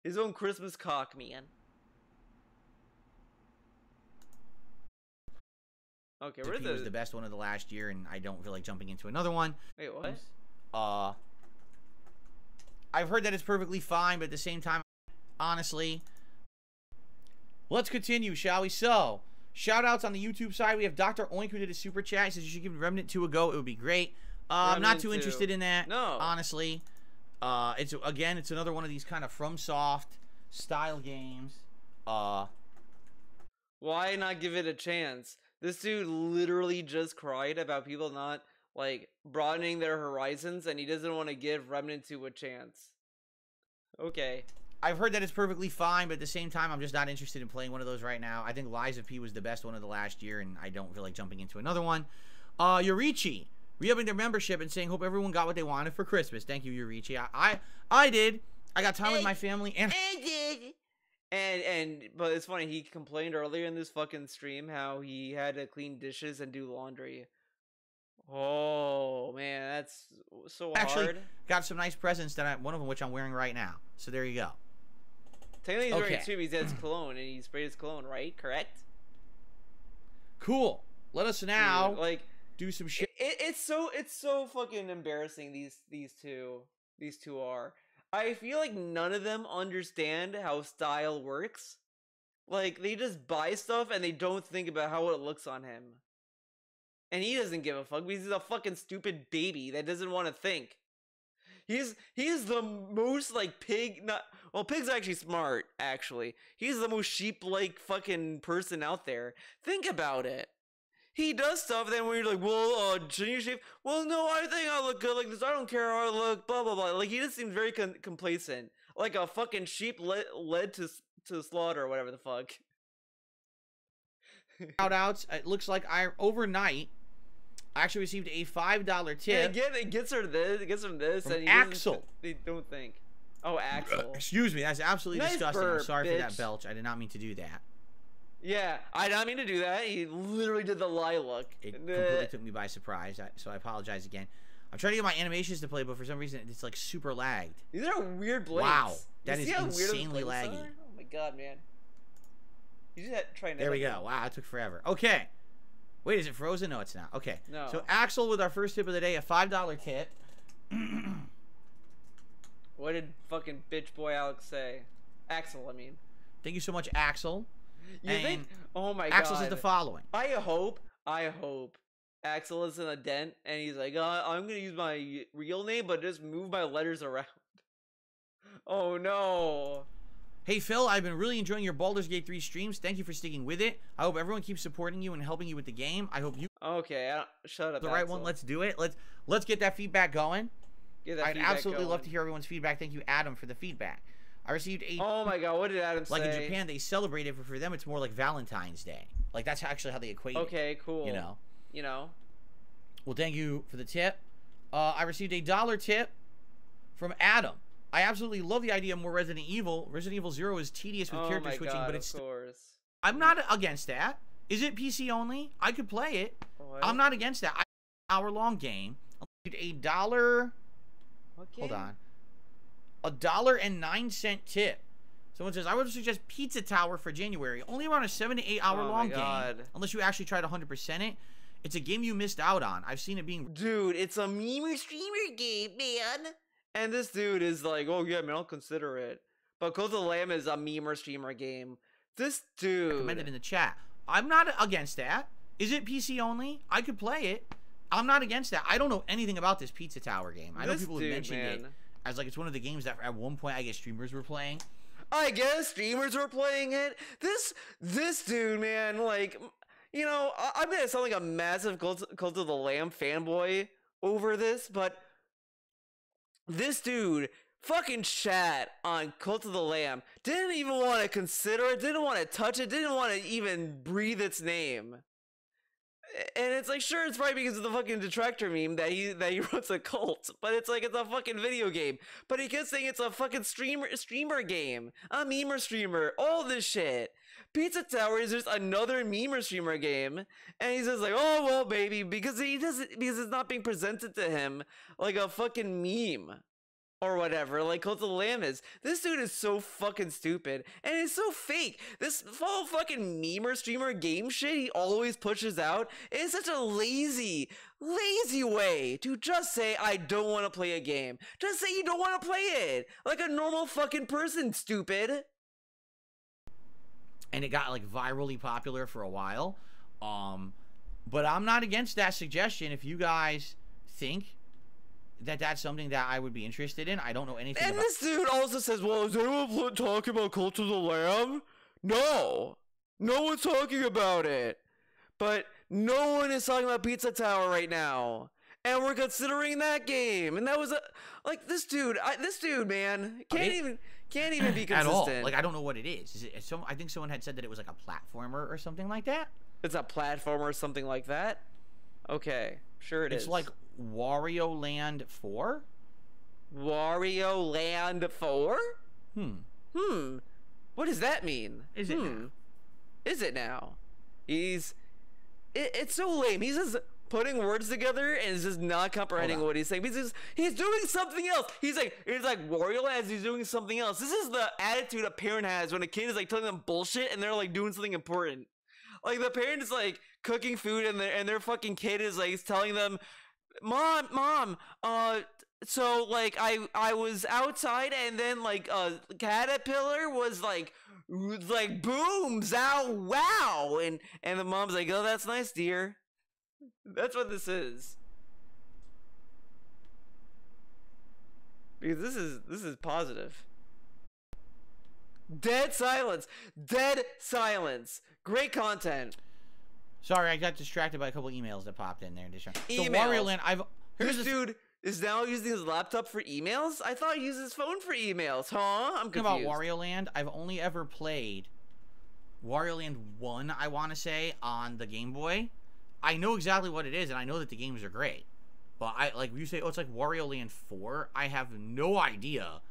His own Christmas cock, man. Okay, where's was the best one of the last year, and I don't feel like jumping into another one. Wait, what? I've heard that it's perfectly fine, but at the same time, honestly, let's continue, shall we? So, shout outs on the YouTube side. We have Dr. Oink who did a super chat. He says you should give Remnant 2 a go. It would be great. I'm not too interested in that. No. Honestly. It's another one of these kind of FromSoft style games. Why not give it a chance? This dude literally just cried about people not, like, broadening their horizons, and he doesn't want to give Remnant 2 a chance. Okay. I've heard that it's perfectly fine, but at the same time, I'm just not interested in playing one of those right now. I think Lies of P was the best one of the last year, and I don't feel like jumping into another one. Yurichi, re-upping their membership and saying, hope everyone got what they wanted for Christmas. Thank you, Yurichi. I did. I got time with my family, and... I did. But it's funny, he complained earlier in this fucking stream how he had to clean dishes and do laundry. Oh man, that's so actually hard. Got some nice presents that one of them which I'm wearing right now. So there you go. Technically he's wearing two. He's his cologne and he sprayed his cologne, right? Correct. Cool. Let us now do some shit. It's so fucking embarrassing. These two are. I feel like none of them understand how style works. Like, they just buy stuff and they don't think about how it looks on him. and he doesn't give a fuck because he's a fucking stupid baby that doesn't want to think. He's the most like pig. Not well, pigs are actually smart. Actually, he's the most sheep-like fucking person out there. Think about it. He does stuff, then when you're like, well, shouldn't you shave? Well, no, I think I look good like this. I don't care how I look, blah, blah, blah. Like, he just seems very complacent. Like a fucking sheep led to slaughter or whatever the fuck. Shoutouts. It looks like overnight, I actually received a $5 tip. Yeah, it gets her this. It gets her this. From and Axel. They don't think. Oh, Axel. Excuse me. That's absolutely Nice disgusting. burp, I'm sorry for that bitch. belch. I did not mean to do that. Yeah, I didn't mean to do that. He literally did the lie look. It completely took me by surprise, so I apologize again. I'm trying to get my animations to play, but for some reason it's like super lagged. These are weird blinks. Wow, that You is see how weird those insanely blinks laggy. are? Oh my god, man. You just had to try. There we go. Wow, it took forever. Okay. Wait, is it frozen? No, it's not. Okay. No. So Axel with our first tip of the day, a $5 tip. What did fucking bitch boy Alex say? Axel, I mean. Thank you so much, Axel. You And think? Oh my Axel god. says the following. I hope Axel is in a dent and he's like, I'm gonna use my real name, but just move my letters around. Oh no. Hey Phil, I've been really enjoying your Baldur's Gate 3 streams. Thank you for sticking with it. I hope everyone keeps supporting you and helping you with the game. I hope you Okay, shut up. the right Axel. one. Let's do it. Let's get that feedback going. Get that I'd feedback absolutely love going. to hear everyone's feedback. Thank you, Adam, for the feedback. I received a Oh my god, what did Adam like say? in Japan they celebrate it, but for them it's more like Valentine's Day. Like that's actually how they equate it. Okay, cool. You know. You know. Well, thank you for the tip. I received a $1 tip from Adam. I absolutely love the idea of more Resident Evil. Resident Evil 0 is tedious with Oh character my switching, god, but it's of course. I'm not against that. Is it PC only? I could play it. What? I'm not against that. Hour-long game. A dollar. What Hold game? on. $1.09 tip. Someone says, I would suggest Pizza Tower for January. Only around a 7 to 8 hour long game. God. Unless you actually try to 100% it. It's a game you missed out on. I've seen it being... Dude, it's a meme streamer game, man. And this dude is like, oh yeah, man, I'll consider it. But Cult of the Lamb is a meme streamer game. This dude. recommended in the chat. I'm not against that. Is it PC only? I could play it. I'm not against that. I don't know anything about this Pizza Tower game. I know This people have dude, mentioned it man. as like it's one of the games that at one point I guess streamers were playing. I guess streamers were playing it. This dude, man, like, you know, I'm gonna sound like a massive Cult of the Lamb fanboy over this, but this dude fucking chat on Cult of the Lamb didn't even want to consider it, didn't want to touch it, didn't want to even breathe its name. And it's like, sure, it's probably because of the fucking detractor meme that he runs a cult, but it's like, it's a fucking video game. But he kept saying it's a fucking streamer game, a memer streamer, all this shit. Pizza Tower is just another memer streamer game, and he's just like, oh well, baby, because it's not being presented to him like a fucking meme. Or whatever, like Cult of the Lamb is. This dude is so fucking stupid. And it's so fake. This whole fucking memer streamer game shit he always pushes out is such a lazy way to just say, I don't want to play a game. Just say you don't want to play it. Like a normal fucking person, stupid. And it got like virally popular for a while. But I'm not against that suggestion if you guys think that that's something that I would be interested in. I don't know anything And about this dude also says, well, is anyone talking about Cult of the Lamb? No. No one's talking about it. But no one is talking about Pizza Tower right now. And we're considering that game. And that was like this dude, man, can't even be consistent. at all. Like I don't know what it is. Is it I think someone had said that it was like a platformer or something like that. It's a platformer or something like that? Okay, sure it is. It's like Wario Land 4? Wario Land 4? Hmm. What does that mean? Is it now? Is it now? It's so lame. He's just putting words together and is just not comprehending what he's saying. He's doing something else. He's like Wario Land, he's doing something else. This is the attitude a parent has when a kid is like telling them bullshit and they're like doing something important. Like the parent is like cooking food and their fucking kid is like telling them, Mom, so like I was outside and then like a caterpillar was like boom, zow, wow, and the mom's like, oh, that's nice, dear. That's what this is. Because this is positive. Dead silence. Dead silence. Great content. Sorry, I got distracted by a couple emails that popped in there. So Emails. Wario Land, This dude is now using his laptop for emails? I thought he used his phone for emails, huh? I'm confused. About Wario Land, I've only ever played Wario Land 1, I want to say, on the Game Boy. I know exactly what it is, and I know that the games are great. But you say, oh, it's like Wario Land 4. I have no idea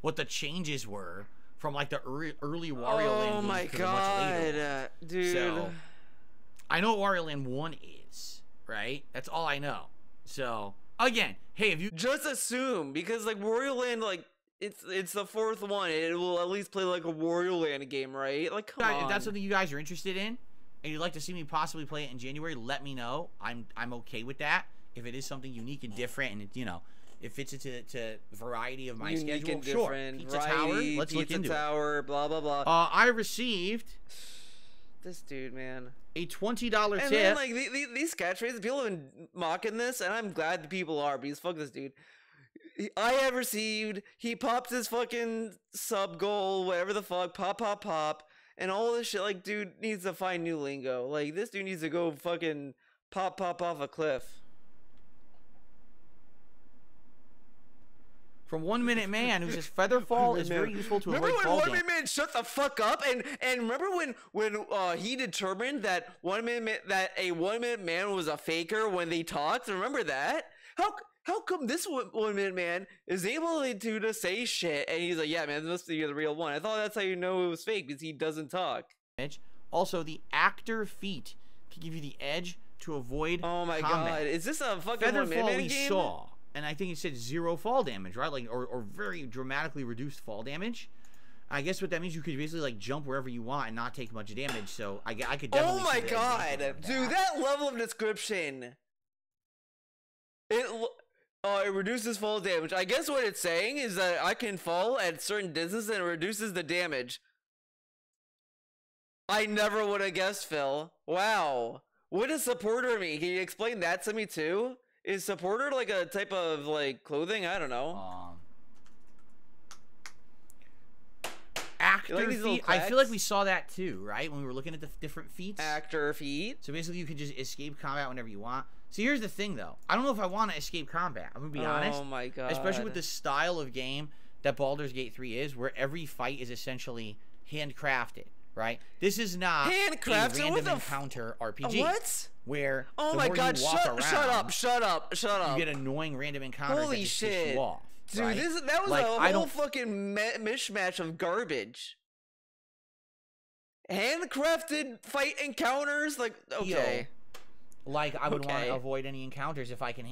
what the changes were from like the early Wario Land. Oh my god, dude. So, I know what Wario Land 1 is, right? That's all I know. So, again, hey, if you just assume, because like Wario Land, like it's the fourth one, it will at least play like a Wario Land game, right? Like, come on. If that's something you guys are interested in, and you'd like to see me possibly play it in January, let me know. I'm okay with that. If it is something unique and different, and it fits into the variety of my unique schedule, and sure. different, Pizza variety, Tower, let's look into Pizza Tower, it. Blah blah blah. I received this dude, man. a $20 tip. And then like these catchphrases, people have been mocking this, and I'm glad the people are, because fuck this dude. I have received. He pops his fucking sub goal, whatever the fuck, pop, and all this shit. Like, dude needs to find new lingo. Like, this dude needs to go fucking pop off a cliff. From 1 Minute Man, who says Featherfall is very useful to avoid fall Remember when 1 damage. Minute Man shut the fuck up, and remember when he determined that a 1 Minute Man was a faker when they talked? Remember that? How come this 1 Minute Man is able to just say shit, and he's like, yeah, man, this must be the real one. I thought that's how you know it was fake, because he doesn't talk. Also, the actor feat can give you the edge to avoid Oh my combat. god, is this a fucking 1 Minute Man we game? saw, and I think it said 0 fall damage, right? Like, or very dramatically reduced fall damage. I guess what that means, you could basically like jump wherever you want and not take much damage. So I could definitely. Oh my see the god, advantage of dude, that level of description. It reduces fall damage. I guess what it's saying is that I can fall at certain distance and it reduces the damage. I never would have guessed, Phil. Wow. What does supporter mean? Can you explain that to me too? Is supporter like a type of like clothing? I don't know. Actor like these little feat. I feel like we saw that too, right? When we were looking at the different feats. Actor feat. So basically, you could just escape combat whenever you want. See, here's the thing, though. I don't know if I want to escape combat. I'm gonna be honest. Oh my god. Especially with the style of game that Baldur's Gate 3 is, where every fight is essentially handcrafted, right? This is not handcrafted, a random encounter RPG. What? Where oh the my more god, you walk around, shut up. You get annoying random encounters Holy that just shit. piss you off. Dude, right? that was like, a whole fucking mishmash of garbage. Handcrafted fight encounters, like, okay. Like, I would want to avoid any encounters if I could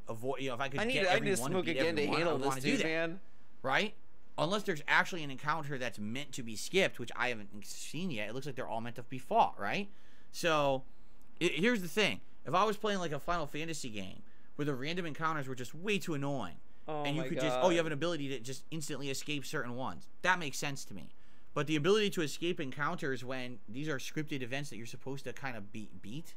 avoid, if I could get everyone I need to smoke again to handle this, dude, man. Right? Unless there's actually an encounter that's meant to be skipped, which I haven't seen yet. It looks like they're all meant to be fought, right? So, here's the thing. If I was playing like a Final Fantasy game where the random encounters were just way too annoying, and you could you have an ability to just instantly escape certain ones, that makes sense to me. But the ability to escape encounters when these are scripted events that you're supposed to kind of beat.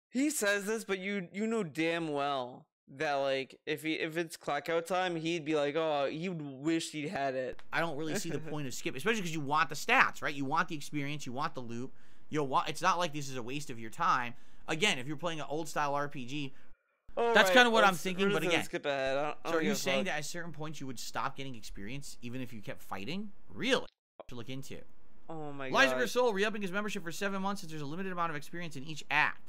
He says this, but you know damn well that like if it's clock out time, he'd be like, oh, he would wish he'd had it. I don't really see the point of skip, especially because you want the stats, right? You want the experience, you want the loot. It's not like this is a waste of your time. Again, if you're playing an old style RPG, that's kind of what I'm thinking. But again, skip ahead. So are you saying that at certain points you would stop getting experience even if you kept fighting? Really? To look into. Oh my god. Liza Soul re-upping his membership for 7 months since there's a limited amount of experience in each act.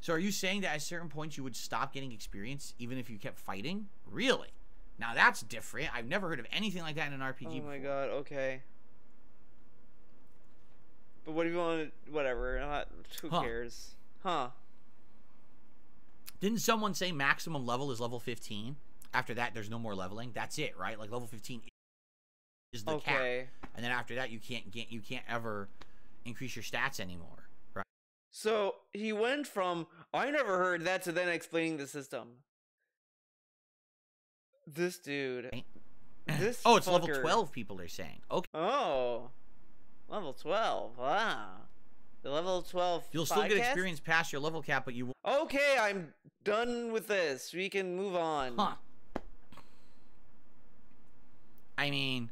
So are you saying that at certain points you would stop getting experience even if you kept fighting? Really? Now that's different. I've never heard of anything like that in an RPG Oh my before. god, okay. But what do you want to, whatever, who cares? Huh. Didn't someone say maximum level is level 15? After that, there's no more leveling. That's it, right? Like level 15 is the cap. And then after that, you can't ever increase your stats anymore, right? So he went from I never heard that to then explaining the system. This dude. This oh, it's fucker. level 12. People are saying. Okay. Oh, level 12. Wow. The level 12 You'll still get podcast? experience past your level cap, but you won't. Okay, I'm done with this. We can move on. Huh. I mean,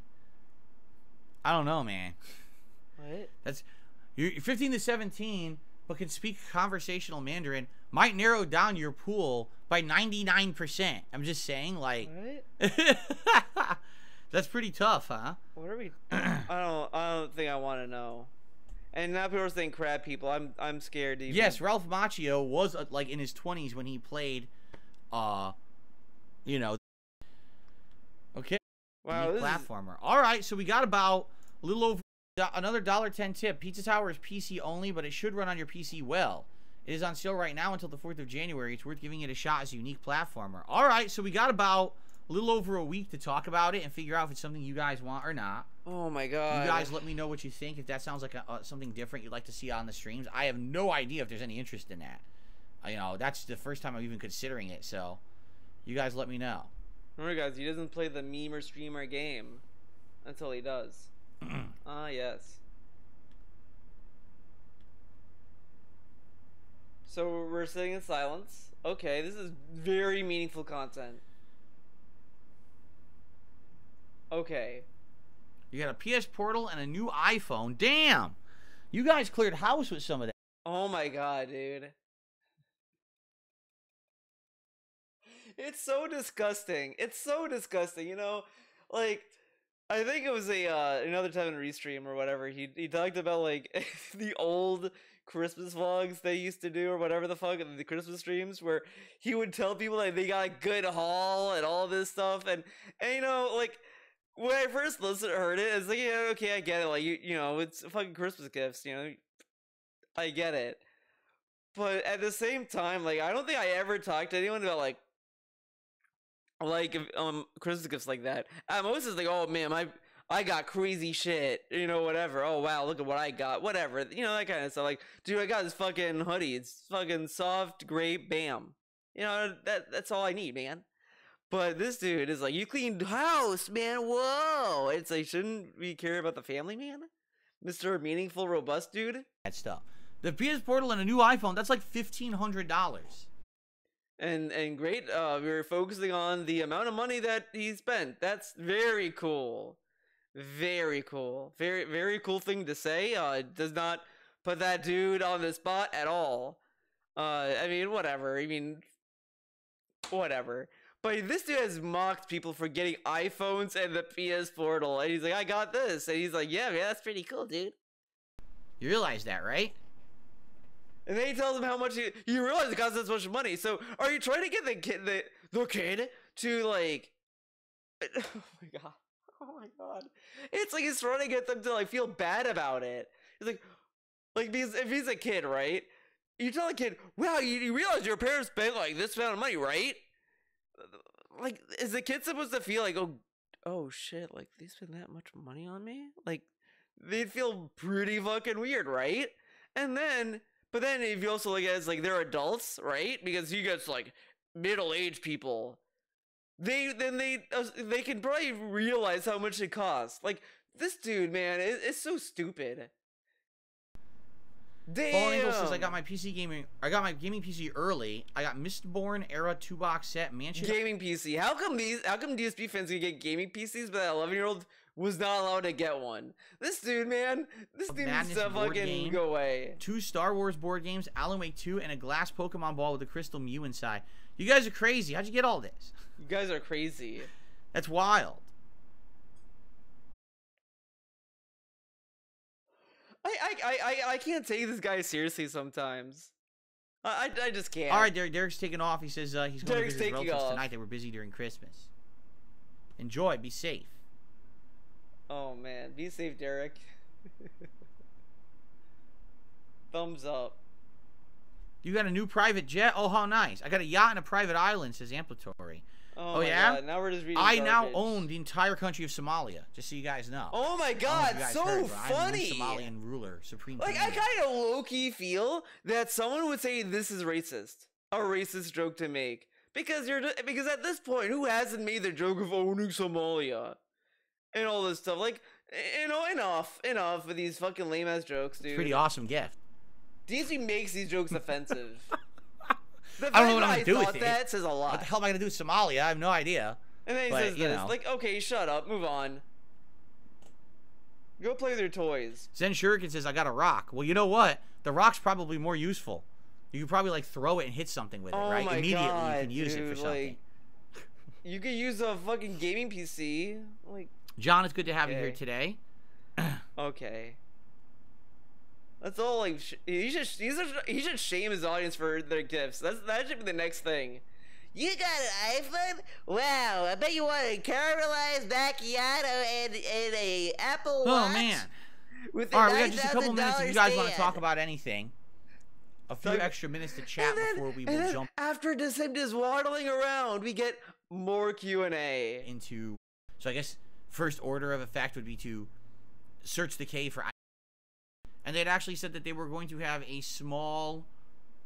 I don't know, man. What? That's you're 15 to 17, but can speak conversational Mandarin. Might narrow down your pool by 99%. I'm just saying, like, What? that's pretty tough, huh? What are we? I don't think I want to know. And now people are saying crab people. I'm scared. To even... Yes, Ralph Macchio was like in his 20s when he played, you know. Okay. Wow. Unique This is... platformer. All right, so we got about a little over another $1.10 tip. Pizza Tower is PC only, but it should run on your PC well. It is on sale right now until the 4th of January. It's worth giving it a shot as a unique platformer. All right, so we got about a little over a week to talk about it and figure out if it's something you guys want or not. Oh my god. You guys let me know what you think. If that sounds like something different you'd like to see on the streams. I have no idea if there's any interest in that. You know, that's the first time I'm even considering it, so you guys let me know. Remember, guys, he doesn't play the meme or streamer game until he does. Ah, yes. So we're sitting in silence. Okay, this is very meaningful content. Okay. You got a PS Portal and a new iPhone. Damn! You guys cleared house with some of that. Oh my god, dude. It's so disgusting. It's so disgusting, you know? Like, I think it was another time in Restream or whatever, he talked about, like, the old Christmas vlogs they used to do or whatever the fuck, the Christmas streams, where he would tell people, like, they got a good haul and all this stuff, and you know, like, when I first heard it, it's like, yeah, okay, I get it, like, you know, it's fucking Christmas gifts, you know, I get it, but at the same time, like, I don't think I ever talked to anyone about, like, Christmas gifts like that. Most is like, oh man, I got crazy shit, you know, whatever. Oh wow, look at what I got, whatever, you know, that kind of stuff. Like, dude, I got this fucking hoodie. It's fucking soft, great, bam. You know, that's all I need, man. But this dude is like, you cleaned house, man. Whoa. It's like, shouldn't we care about the family, man? Mr. Meaningful, robust dude. That stuff. The PS Portal and a new iPhone. That's like $1,500. And great, we were focusing on the amount of money that he spent. That's very cool. Very cool. Very, very cool thing to say. It does not put that dude on the spot at all. I mean, whatever. I mean, whatever. But this dude has mocked people for getting iPhones and the PS Portal. And he's like, I got this. And he's like, yeah, man, that's pretty cool, dude. You realize that, right? And then he tells him how much you realize it costs this much money. So are you trying to get the kid to, like, oh my god, oh my god, it's like he's trying to get them to, like, feel bad about it. It's like because if he's a kid, right, you tell a kid, wow, you realize your parents spent, like, this amount of money, right? Like, is the kid supposed to feel like, oh shit, like, they spent that much money on me? Like, they'd feel pretty fucking weird, right? But then if you also look at it as, like, they're adults, right? Because you guys, like, middle-aged people, they can probably realize how much it costs. Like, this dude, man, it's so stupid. Damn. Fallen Angel says, I got my gaming PC early. I got Mistborn era 2-box set mansion. Gaming PC. How come DSP fans can get gaming PCs, but that 11-year-old was not allowed to get one? This dude, man, this dude needs to fucking go away. 2 Star Wars board games, Alan Wake 2, and a glass Pokemon ball with a crystal Mew inside. You guys are crazy. How'd you get all this? You guys are crazy. That's wild. I can't take this guy seriously sometimes. I just can't. All right, Derek's taking off. He says he's going to visit his relatives tonight. They were busy during Christmas. Enjoy. Be safe. Oh man, be safe, Derek. Thumbs up. You got a new private jet? Oh, how nice. I got a yacht and a private island, says Amplatory. Oh yeah? God. Now we're just reading garbage. Now own the entire country of Somalia, just so you guys know. Oh my god, so heard, funny. I'm the Somalian ruler, supreme. Like, I kind of low-key feel that someone would say this is racist. A racist joke to make. Because at this point, who hasn't made the joke of owning Somalia? And all this stuff. Like, you know, enough of these fucking lame-ass jokes, dude. Pretty awesome gift. DSP makes these jokes offensive. The I don't know what fact I'm that gonna do with thought it. that says a lot. What the hell am I gonna do with Somalia? I have no idea. And then he But, says you this, know. like, okay, shut up, move on. Go play with your toys. Zen Shuriken says, I got a rock. Well, you know what? The rock's probably more useful. You could probably, like, throw it and hit something with it, Oh right? my Immediately God, you can use it for dude, something. like, you could use a fucking gaming PC. Like, John, it's good to have you here Okay. today. okay. That's all. Like, he should shame his audience for their gifts. That should be the next thing. You got an iPhone? Wow! I bet you want a caramelized macchiato and a Apple Oh, Watch. man. With All right, we got just a couple minutes if you guys want to stand. talk about anything. A few So- extra minutes to chat And then- before we and will then jump after him just waddling around, we get more Q&A. into... So I guess first order of effect would be to search the cave for... And they'd actually said that they were going to have a small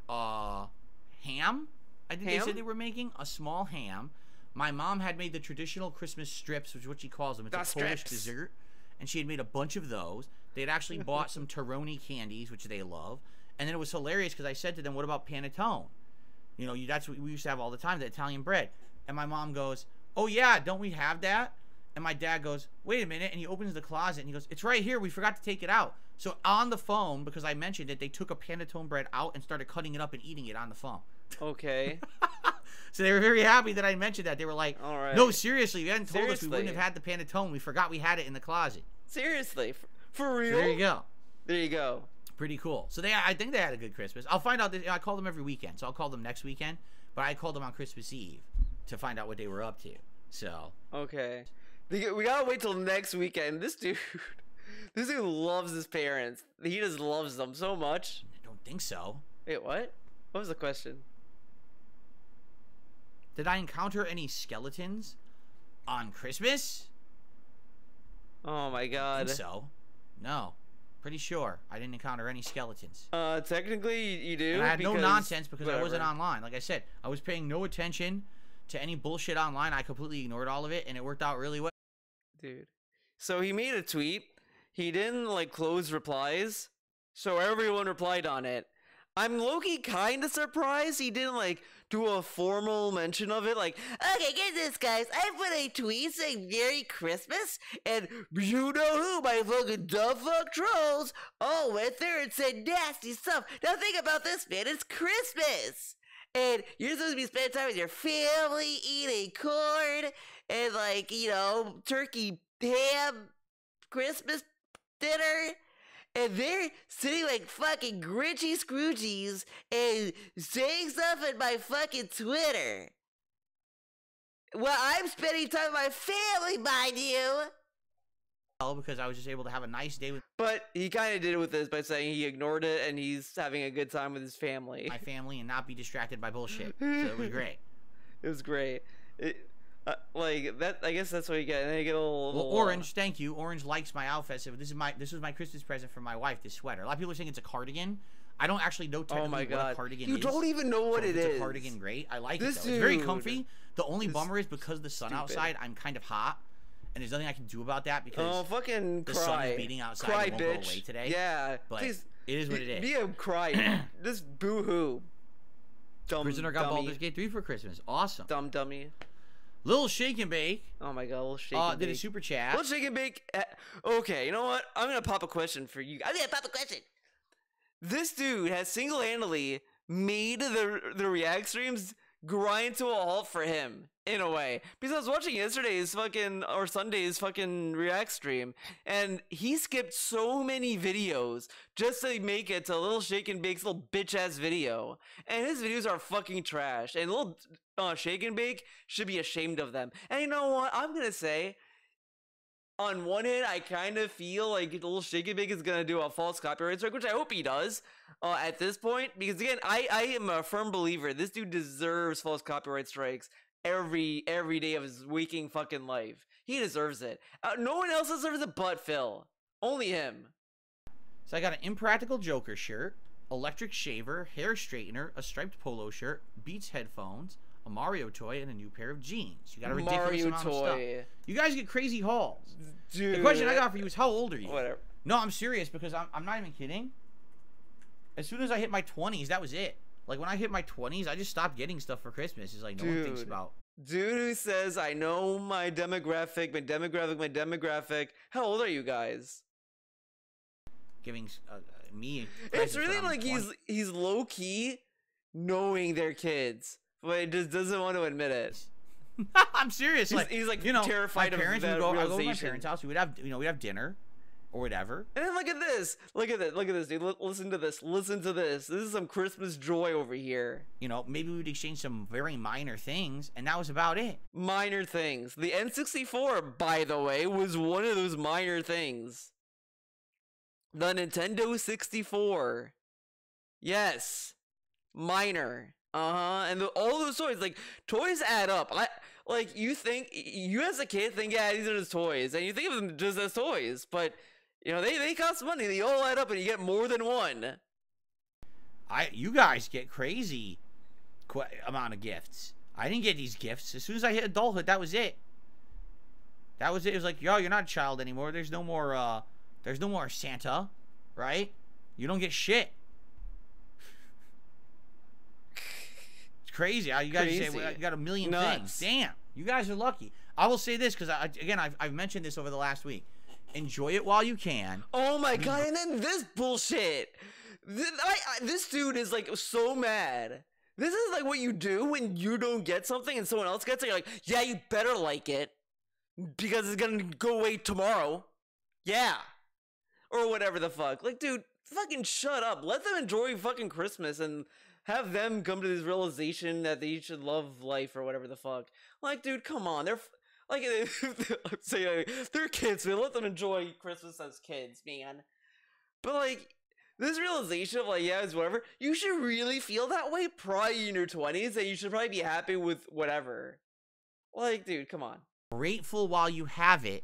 ham. I think they Ham? said they were making a small ham. My mom had made the traditional Christmas strips, which is what she calls them. It's The a Polish strips. dessert. And she had made a bunch of those. They had actually bought some Taroni candies, which they love. And then it was hilarious because I said to them, what about panettone? You know, that's what we used to have all the time, the Italian bread. And my mom goes, oh yeah, don't we have that? And my dad goes, wait a minute. And he opens the closet and he goes, it's right here. We forgot to take it out. So on the phone, because I mentioned it, they took a panettone bread out and started cutting it up and eating it on the phone. Okay. So they were very happy that I mentioned that. They were like, All right. no, seriously, you hadn't told us, we wouldn't Seriously. have had the panettone. We forgot we had it in the closet. Seriously, for So real? there you go. There you go. Pretty cool. So I think they had a good Christmas. I'll find out. I call them every weekend, so I'll call them next weekend. But I called them on Christmas Eve to find out what they were up to. So Okay. We gotta wait till next weekend. This dude loves his parents. He just loves them so much. I don't think so. Wait, what? What was the question? Did I encounter any skeletons on Christmas? Oh my I god. think so. No. Pretty sure I didn't encounter any skeletons. Technically you do. And I had no because- nonsense because I wasn't whatever. online. Like I said, I was paying no attention to any bullshit online. I completely ignored all of it, and it worked out really well. Dude. So he made a tweet. He didn't like close replies, so everyone replied on it. I'm low-key kind of surprised he didn't like do a formal mention of it. Like, okay, get this, guys. I put a tweet saying Merry Christmas, and you know who, my fucking dumb fuck trolls all went there and said nasty stuff. Now think about this, man. It's Christmas, and you're supposed to be spending time with your family, eating corn, and like, you know, turkey ham Christmas dinner, and they're sitting like fucking Grinchy Scroogies and saying stuff in my fucking Twitter. Well, I'm spending time with my family, mind you. Because I was just able to have a nice day with But he kind of did it with this by saying he ignored it and he's having a good time with his family. my family and not be distracted by bullshit. So it was great. It was great. Like that, I guess that's what you get. And then you get a little. Well, Orange, thank you. Orange likes my outfit. So this was my Christmas present from my wife. This sweater. A lot of people are saying it's a cardigan. I don't actually know Oh technically my what a god! cardigan You is. don't even know what So it if it's is. a cardigan, great. I like This it though. It's very dude comfy. The only is bummer is because the sun stupid. outside, I'm kind of hot, and there's nothing I can do about that because Oh, fucking the cry. sun is beating outside Cry, and won't bitch. go away today. Yeah, But please. it is what it is. Be a cry. Just boo-hoo. Dumb Prisoner got dummy. Baldur's Gate 3 for Christmas. Awesome. Dumb dummy. Little Shake and Bake Oh my god, little shake and did a bake. super chat. Little shake and bake. Okay, you know what? I'm gonna pop a question for you. I'm gonna pop a question. This dude has single-handedly made the React streams grind to a halt for him in a way, because I was watching Sunday's fucking React stream, and he skipped so many videos just to make it to Little Shake and Bake's little bitch ass video, and his videos are fucking trash. And little Shake and Bake should be ashamed of them. And you know what? I'm gonna say, on one hand, I kind of feel like Little Shake and Bake is gonna do a false copyright strike, which I hope he does at this point, because again, I am a firm believer this dude deserves false copyright strikes every day of his waking fucking life. He deserves it. No one else deserves it but Phil. Only him. So I got an Impractical Joker shirt, electric shaver, hair straightener, a striped polo shirt, Beats headphones, a Mario toy, and a new pair of jeans. You got a ridiculous Mario amount of stuff. toy. You guys get crazy hauls. Dude. The question I got for you is, how old are you? Whatever. No, I'm serious because I'm not even kidding. As soon as I hit my 20s, that was it. Like, when I hit my 20s, I just stopped getting stuff for Christmas. It's like, no one thinks about. Dude who says, I know my demographic, my demographic. How old are you guys? Giving me. It's really like he's low key knowing their kids, but he just doesn't want to admit it. I'm serious. He's like, terrified of that I go to my realization. parents' house. We'd have dinner or whatever. And then look at this, dude. Listen to this. This is some Christmas joy over here. Maybe we'd exchange some very minor things, and that was about it. Minor things. The N64, by the way, was one of those minor things. The Nintendo 64. Yes. Minor. And all those toys, like, toys add up. You as a kid think, yeah, these are just toys, and you think of them just as toys, but they cost money. They all add up, and you get more than one. You guys get crazy amount of gifts. I didn't get these gifts. As soon as I hit adulthood, that was it. It was like, yo, you're not a child anymore. There's no more Santa, right? You don't get shit. It's crazy. You guys say, well, you got a million things. Damn, you guys are lucky. I will say this, because I've mentioned this over the last week. Enjoy it while you can. Oh my god, and then this bullshit. This dude is like so mad. This is like what you do when you don't get something and someone else gets it. You're like, yeah, you better like it because it's gonna go away tomorrow. Yeah. Or whatever the fuck. Like, dude, fucking shut up. Let them enjoy fucking Christmas and have them come to this realization that they should love life or whatever the fuck. Like, dude, come on. They're like, they're kids, man. Let them enjoy Christmas as kids, man. But like, this realization of like, yeah, it's whatever. You should really feel that way probably in your 20s, and you should probably be happy with whatever. Like, dude, come on. Grateful while you have it,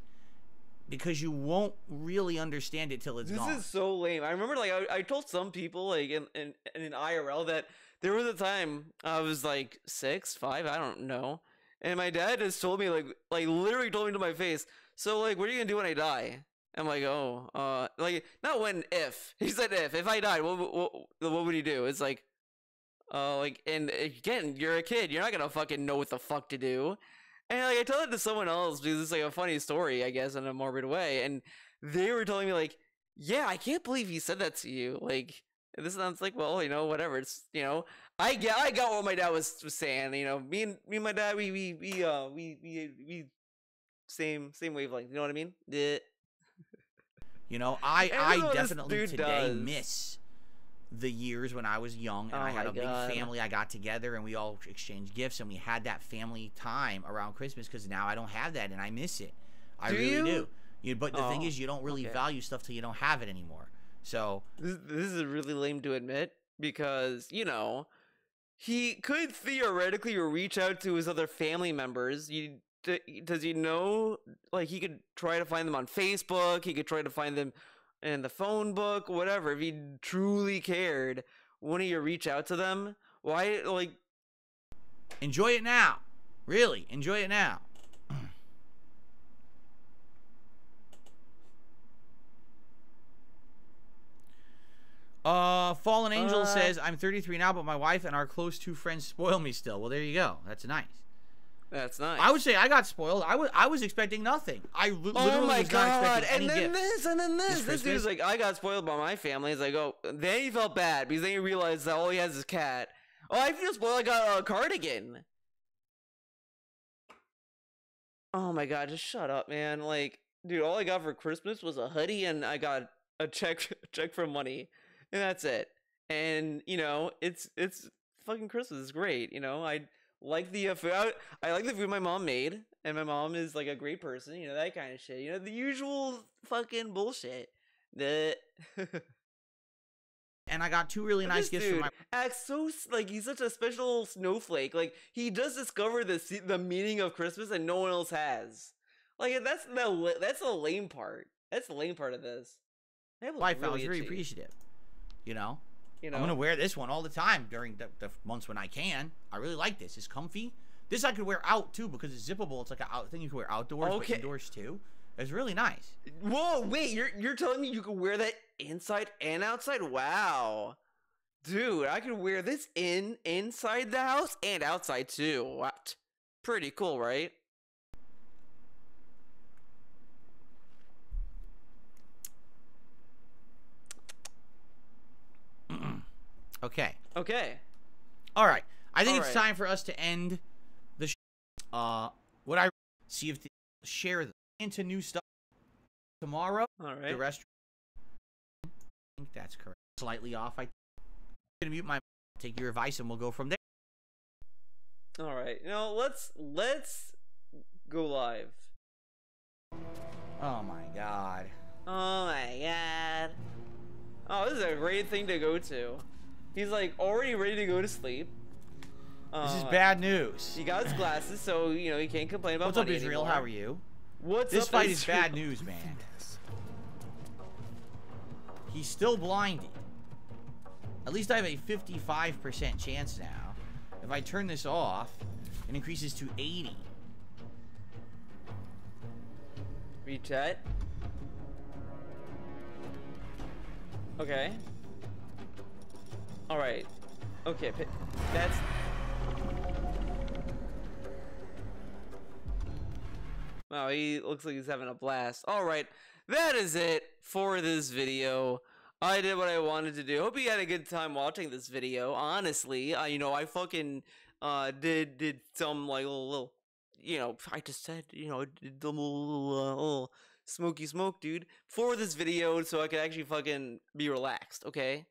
because you won't really understand it till it's gone. This is so lame. I remember, like, I told some people, like, in IRL that there was a time I was like 6, 5, I don't know, and my dad just told me, like literally told me to my face, so like, what are you gonna do when I die? I'm like, oh, like, not when, if. He said if I died, what would you do? It's like, and again, you're a kid, you're not gonna fucking know what the fuck to do. And like, I tell it to someone else because it's like a funny story, I guess, in a morbid way, and they were telling me like, yeah, I can't believe he said that to you. Like, this sounds like, well, whatever. It's, I got what my dad was saying. Me and my dad, we same wavelength. You know what I mean? Yeah. I definitely today miss the years when I was young and I had a big family. I got together and we all exchanged gifts and we had that family time around Christmas, because now I don't have that and I miss it. I really do. But the thing is, you don't really value stuff till you don't have it anymore. So this is really lame to admit, because he could theoretically reach out to his other family members. Does he know, like, he could try to find them on Facebook, he could try to find them in the phone book, whatever. If he truly cared, wouldn't he reach out to them? Why, like... Enjoy it now. Really, enjoy it now. Fallen Angel says, I'm 33 now, but my wife and our close 2 friends spoil me still. Well, there you go. That's nice. That's nice. I would say I got spoiled. I was expecting nothing. I literally was not expecting any gifts. And then this dude's like, I got spoiled by my family. He's like, oh, then he felt bad because then he realized that all he has is cat. Oh, I feel spoiled. I got a cardigan. Oh my god, just shut up, man. Like, dude, all I got for Christmas was a hoodie and I got a check from money, and that's it. And it's fucking Christmas. It's great. I like the food. I like the food my mom made, and my mom is like a great person. That kind of shit. The usual fucking bullshit. And I got 2 really nice gifts from my... acts so, like, he's such a special snowflake. Like, he does discover the meaning of Christmas and no one else has. Like, that's the lame part. That's the lame part of this. I was very appreciative. I'm gonna wear this one all the time during the months when I can. I really like this. It's comfy. This I could wear out too because it's zippable. It's like a thing you can wear outdoors, but indoors too. It's really nice. Whoa, wait! You're telling me you can wear that inside and outside? Wow. Dude, I can wear this inside the house and outside too. What? Pretty cool, right? Okay. Okay. All right. I think All it's right. time for us to end the what I see if share into new stuff tomorrow. All right. The rest. I think that's correct. Slightly off. I'm gonna mute my. Take your advice, and we'll go from there. All right. You know, let's go live. Oh my god. Oh my god. Oh, this is a great thing to go to. He's like already ready to go to sleep. This is bad news. He got his glasses, so you know he can't complain about What's up, money Israel? anymore. How are you? What's This up, fight is Israel? bad news, man. He's still blinded. At least I have a 55% chance now. If I turn this off, it increases to 80. Reset. Okay. All right. Okay. That's. Wow, he looks like he's having a blast. All right, that is it for this video. I did what I wanted to do. Hope you had a good time watching this video. Honestly, you know, I fucking did some like little, you know, I just said, you know, did the little smoky smoke, dude, for this video, so I could actually fucking be relaxed. Okay,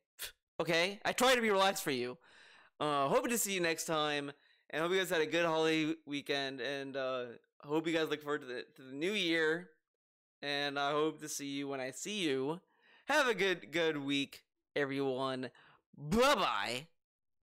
okay. I try to be relaxed for you. Hoping to see you next time, and hope you guys had a good holiday weekend, and hope you guys look forward to the new year, and I hope to see you when I see you. Have a good week, everyone. Bye-bye.